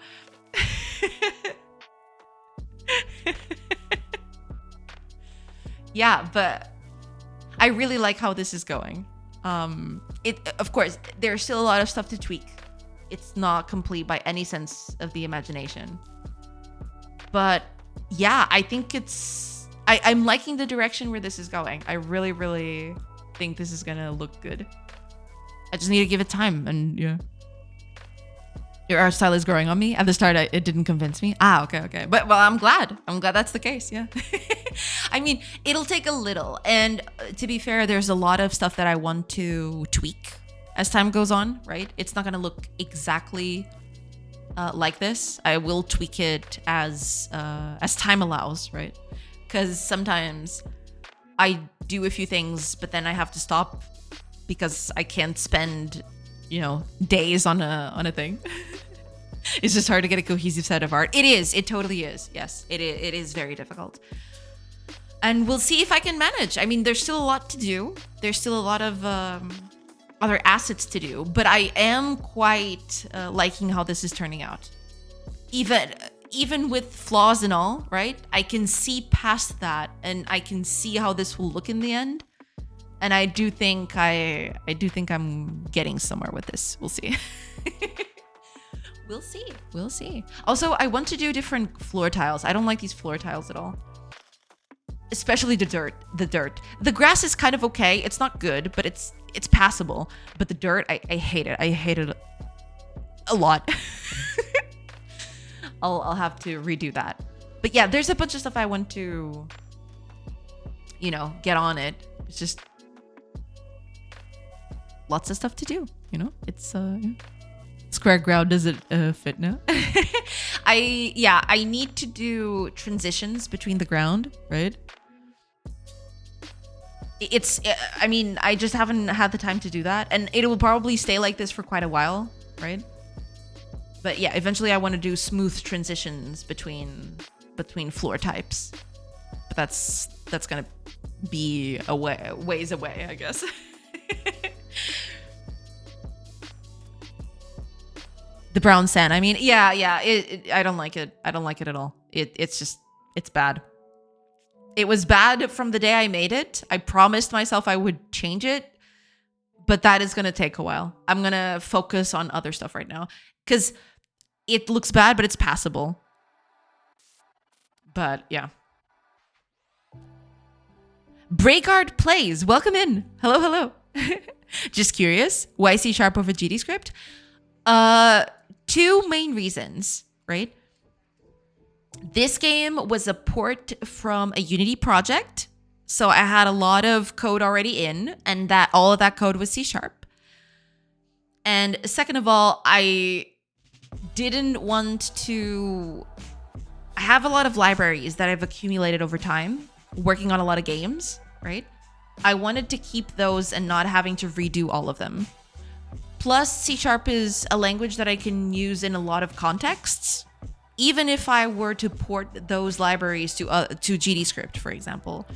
Yeah, but I really like how this is going. Of course, there's still a lot of stuff to tweak. It's not complete by any sense of the imagination. But yeah, I think I'm liking the direction where this is going. I really, really think this is gonna look good. I just need to give it time, and yeah. Your art style is growing on me. At the start, it didn't convince me. Okay. But well, I'm glad. That's the case. Yeah. I mean, it'll take a little. And to be fair, there's a lot of stuff that I want to tweak as time goes on, right? It's not going to look exactly like this. I will tweak it as time allows, right? Because sometimes I do a few things, but then I have to stop because I can't spend, days on a thing. It's just hard to get a cohesive set of art. It is. It totally is. Yes, it is very difficult. And we'll see if I can manage. I mean, there's still a lot to do. There's still a lot of other assets to do. But I am quite liking how this is turning out. Even with flaws and all, right? I can see past that, and I can see how this will look in the end. And I do think I'm getting somewhere with this. We'll see. We'll see. Also, I want to do different floor tiles. I don't like these floor tiles at all. Especially the dirt. The grass is kind of okay. It's not good, but it's passable. But the dirt, I hate it. I hate it a lot. I'll have to redo that. But yeah, there's a bunch of stuff I want to, get on it. It's just lots of stuff to do, It's Square ground doesn't fit now. I need to do transitions between the ground, right? I just haven't had the time to do that, and it will probably stay like this for quite a while, right? But yeah, eventually I want to do smooth transitions between floor types. But that's gonna be a ways away, I guess. The brown sand. I mean, yeah. I don't like it. I don't like it at all. It's bad. It was bad from the day I made it. I promised myself I would change it, but that is gonna take a while. I'm gonna focus on other stuff right now because it looks bad, but it's passable. But yeah. Breakard plays. Welcome in. Hello. Just curious. Why C# over GDScript? Two main reasons, right? This game was a port from a Unity project. So I had a lot of code already in, and that all of that code was C#. And second of all, I didn't want to... I have a lot of libraries that I've accumulated over time, working on a lot of games, right? I wanted to keep those and not having to redo all of them. Plus, C# is a language that I can use in a lot of contexts. Even if I were to port those libraries to GDScript, for example,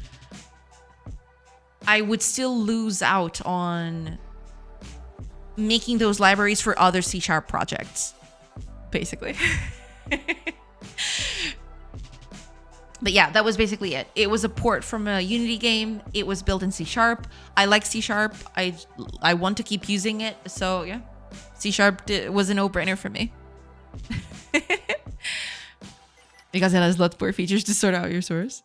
I would still lose out on making those libraries for other C# projects, basically. But yeah, that was basically it. It was a port from a Unity game. It was built in C#. I like C#. I want to keep using it. So yeah, C# was a no-brainer for me. Because it has lots more features to sort out your source.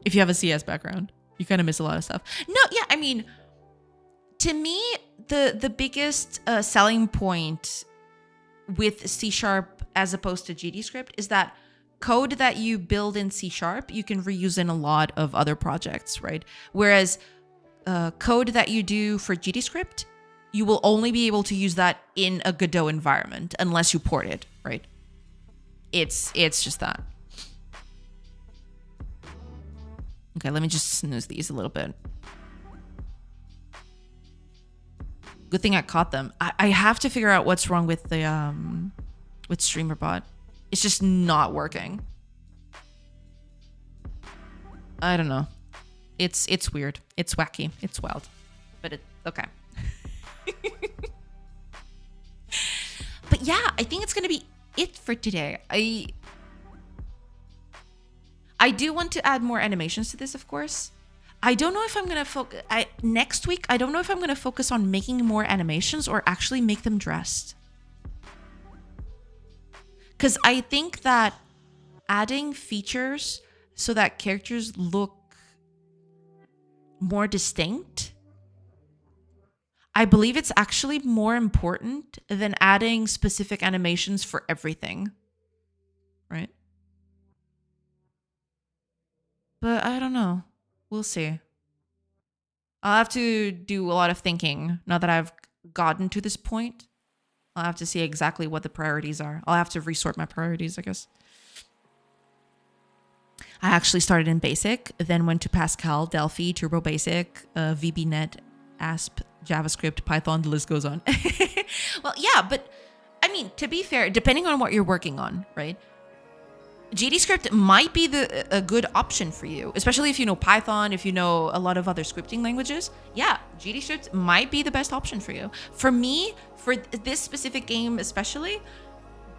If you have a CS background, you kind of miss a lot of stuff. No, yeah, I mean, to me, the biggest selling point with C# as opposed to GDScript is that code that you build in C# you can reuse in a lot of other projects, right? Whereas code that you do for GDScript, you will only be able to use that in a Godot environment unless you port it, right? It's just that. Okay, let me just snooze these a little bit. Good thing I caught them. I have to figure out what's wrong with the with StreamerBot. It's just not working. I don't know. It's weird. It's wacky. It's wild. But it's okay. But yeah, I think it's gonna be it for today. I do want to add more animations to this, of course. I don't know if I'm gonna focus next week. I don't know if I'm gonna focus on making more animations or actually make them dressed. Because I think that adding features so that characters look more distinct, I believe it's actually more important than adding specific animations for everything, right? But I don't know. We'll see. I'll have to do a lot of thinking now that I've gotten to this point. I'll have to see exactly what the priorities are. I'll have to resort my priorities, I guess. I actually started in BASIC, then went to Pascal, Delphi, Turbo Basic, VBNet, ASP, JavaScript, Python, the list goes on. Well, yeah, but I mean, to be fair, depending on what you're working on, right? GDScript might be a good option for you, especially if you know Python, if you know a lot of other scripting languages. Yeah, GDScript might be the best option for you. For me, for this specific game especially,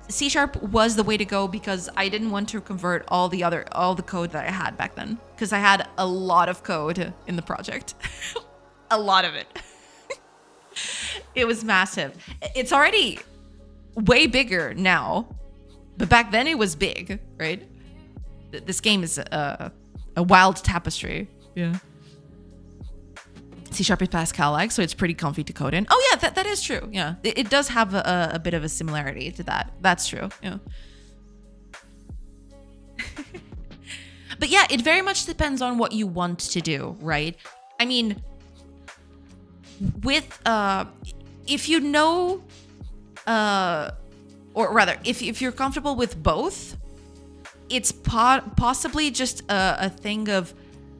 C# was the way to go because I didn't want to convert all the code that I had back then, because I had a lot of code in the project. A lot of it. It was massive. It's already way bigger now, but back then it was big, right? This game is a wild tapestry. Yeah. C# is Pascal-like, so it's pretty comfy to code in. Oh yeah, that is true. Yeah, it does have a bit of a similarity to that. That's true. Yeah. But yeah, it very much depends on what you want to do, right? I mean, with if you know, or rather, if you're comfortable with both, it's possibly just a thing of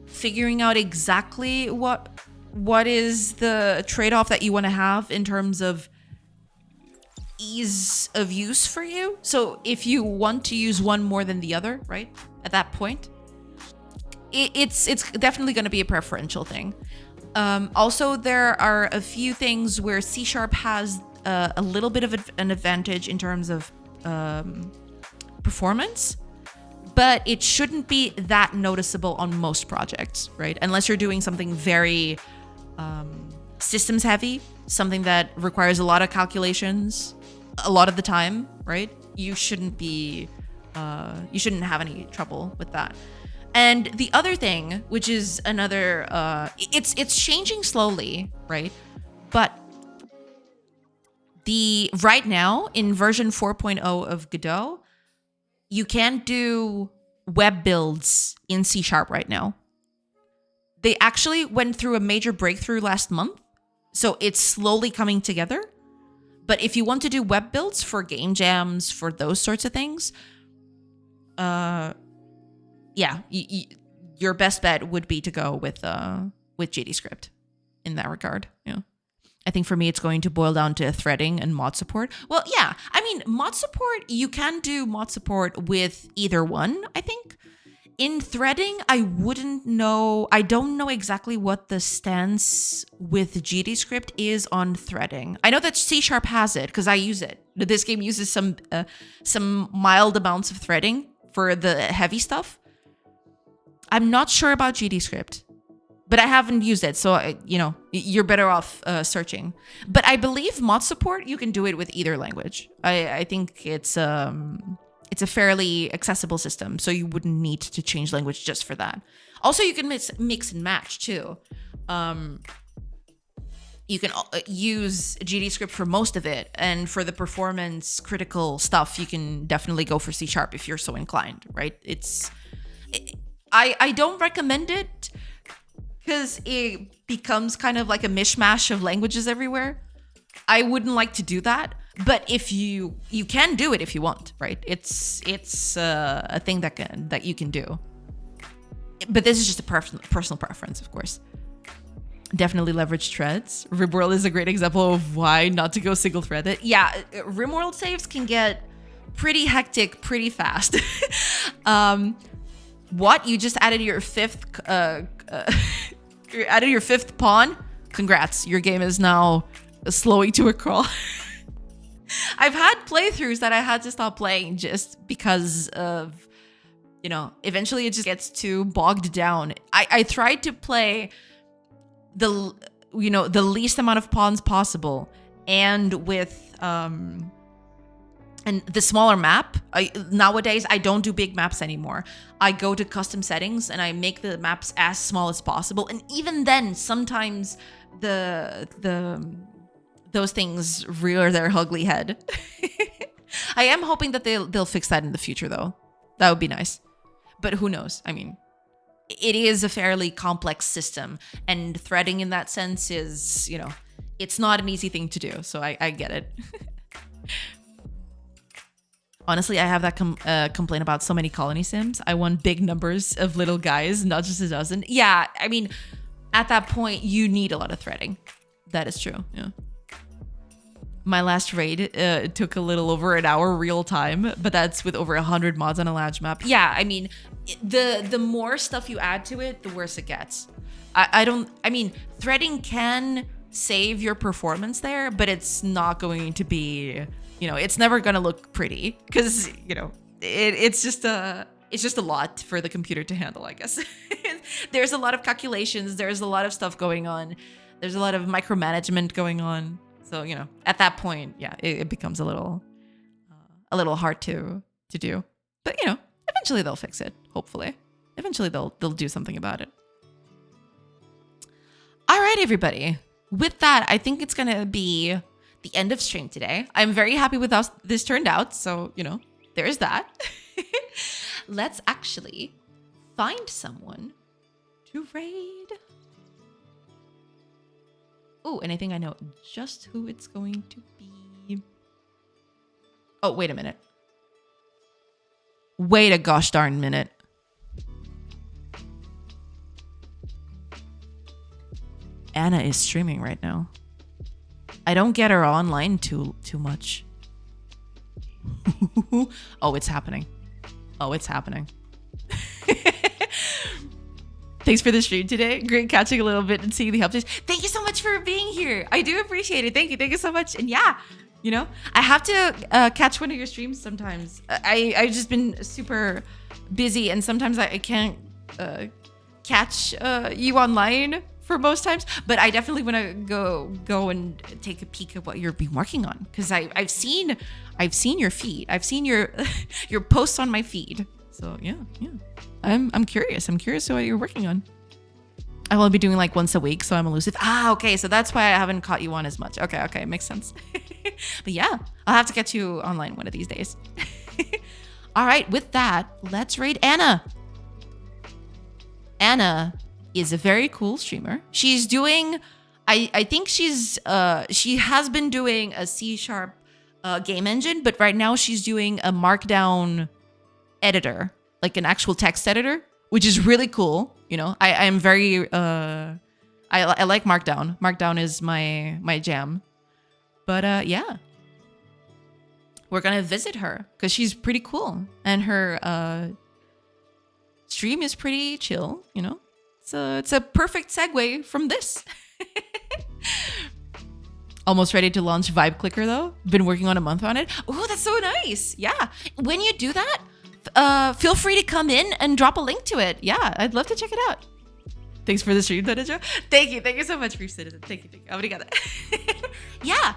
figuring out exactly what is the trade-off that you want to have in terms of ease of use for you. So if you want to use one more than the other, right, at that point, it's definitely going to be a preferential thing. Also, there are a few things where C# has a little bit of an advantage in terms of performance, but it shouldn't be that noticeable on most projects, right? Unless you're doing something very systems heavy, something that requires a lot of calculations a lot of the time, right? You shouldn't have any trouble with that. And the other thing, which is another, it's changing slowly, right? But right now in version 4.0 of Godot, you can't do web builds in C# right now. They actually went through a major breakthrough last month, so it's slowly coming together. But if you want to do web builds for game jams, for those sorts of things, yeah, your best bet would be to go with GDScript in that regard. Yeah, I think for me it's going to boil down to threading and mod support. Well, yeah, I mean mod support, you can do mod support with either one. I think in threading, I don't know exactly what the stance with GDScript is on threading. I know that C# has it because I use it. This game uses some mild amounts of threading for the heavy stuff. I'm not sure about GDScript, but I haven't used it, so you're better off searching. But I believe mod support, you can do it with either language. I think it's a fairly accessible system, so you wouldn't need to change language just for that. Also, you can mix and match too. You can use GDScript for most of it, and for the performance critical stuff, you can definitely go for C# if you're so inclined, right? I don't recommend it because it becomes kind of like a mishmash of languages everywhere. I wouldn't like to do that, but if you can do it if you want, right? It's a thing that you can do. But this is just a personal preference, of course. Definitely leverage threads. RimWorld is a great example of why not to go single threaded. Yeah, RimWorld saves can get pretty hectic pretty fast. What? You just added your fifth pawn? Congrats, your game is now slowing to a crawl. I've had playthroughs that I had to stop playing just because of, eventually it just gets too bogged down. I tried to play the least amount of pawns possible, and with and the smaller map. Nowadays I don't do big maps anymore. I go to custom settings and I make the maps as small as possible, and even then sometimes those things rear their ugly head. I am hoping that they'll fix that in the future though. That would be nice. But who knows? I mean, it is a fairly complex system, and threading in that sense is, it's not an easy thing to do. So I get it. Honestly, I have that complaint about so many colony sims. I want big numbers of little guys, not just a dozen. Yeah, I mean, at that point, you need a lot of threading. That is true, yeah. My last raid took a little over an hour real time, but that's with over 100 mods on a large map. Yeah, I mean, the more stuff you add to it, the worse it gets. I mean, threading can save your performance there, but it's not going to be, it's never going to look pretty because, it's just a lot for the computer to handle, I guess. There's a lot of calculations. There's a lot of stuff going on. There's a lot of micromanagement going on. So, at that point, yeah, it becomes a little hard to do. But, eventually they'll fix it, hopefully. Eventually they'll do something about it. All right, everybody. With that, I think it's going to be the end of stream today. I'm very happy with how this turned out. So, there's that. Let's actually find someone to raid. Oh, and I think I know just who it's going to be. Oh, wait a minute. Wait a gosh darn minute. Anna is streaming right now. I don't get her online too much. Oh, it's happening. Oh, it's happening. Thanks for the stream today. Great catching a little bit and seeing the updates. Thank you so much for being here. I do appreciate it. Thank you so much. And yeah, I have to catch one of your streams sometimes. I've just been super busy and sometimes I can't catch you online for most times, but I definitely want to go and take a peek at what you've been working on because I've seen your feed. I've seen your posts on my feed. So yeah. I'm curious. I'm curious what you're working on. I will be doing like once a week, so I'm elusive. Okay, so that's why I haven't caught you on as much. Okay, makes sense. But yeah, I'll have to get you online one of these days. All right, with that, let's raid Anna. Anna is a very cool streamer. She's doing, I think she has been doing a C# game engine, but right now she's doing a Markdown editor, like an actual text editor, which is really cool. I'm very, I like Markdown. Markdown is my jam. But yeah, we're going to visit her because she's pretty cool. And her stream is pretty chill, So it's a perfect segue from this. Almost ready to launch Vibe Clicker though. Been working on a month on it. Oh, that's so nice. Yeah. When you do that, feel free to come in and drop a link to it. Yeah, I'd love to check it out. Thanks for the stream, Tanaja. Thank you so much for your citizen. Thank you. Obrigada. Yeah,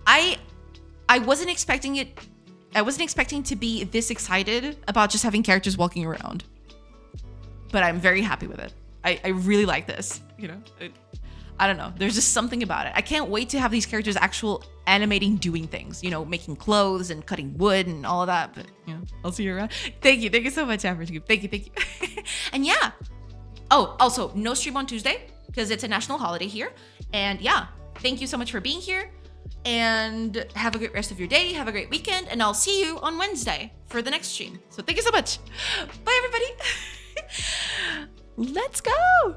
I wasn't expecting it. I wasn't expecting to be this excited about just having characters walking around, but I'm very happy with it. I really like this. I don't know. There's just something about it. I can't wait to have these characters actual animating, doing things, making clothes and cutting wood and all of that. But, I'll see you around. Thank you so much, Average. Thank you. And yeah. Oh, also, no stream on Tuesday because it's a national holiday here. And yeah, thank you so much for being here. And have a great rest of your day. Have a great weekend. And I'll see you on Wednesday for the next stream. So thank you so much. Bye, everybody. Let's go.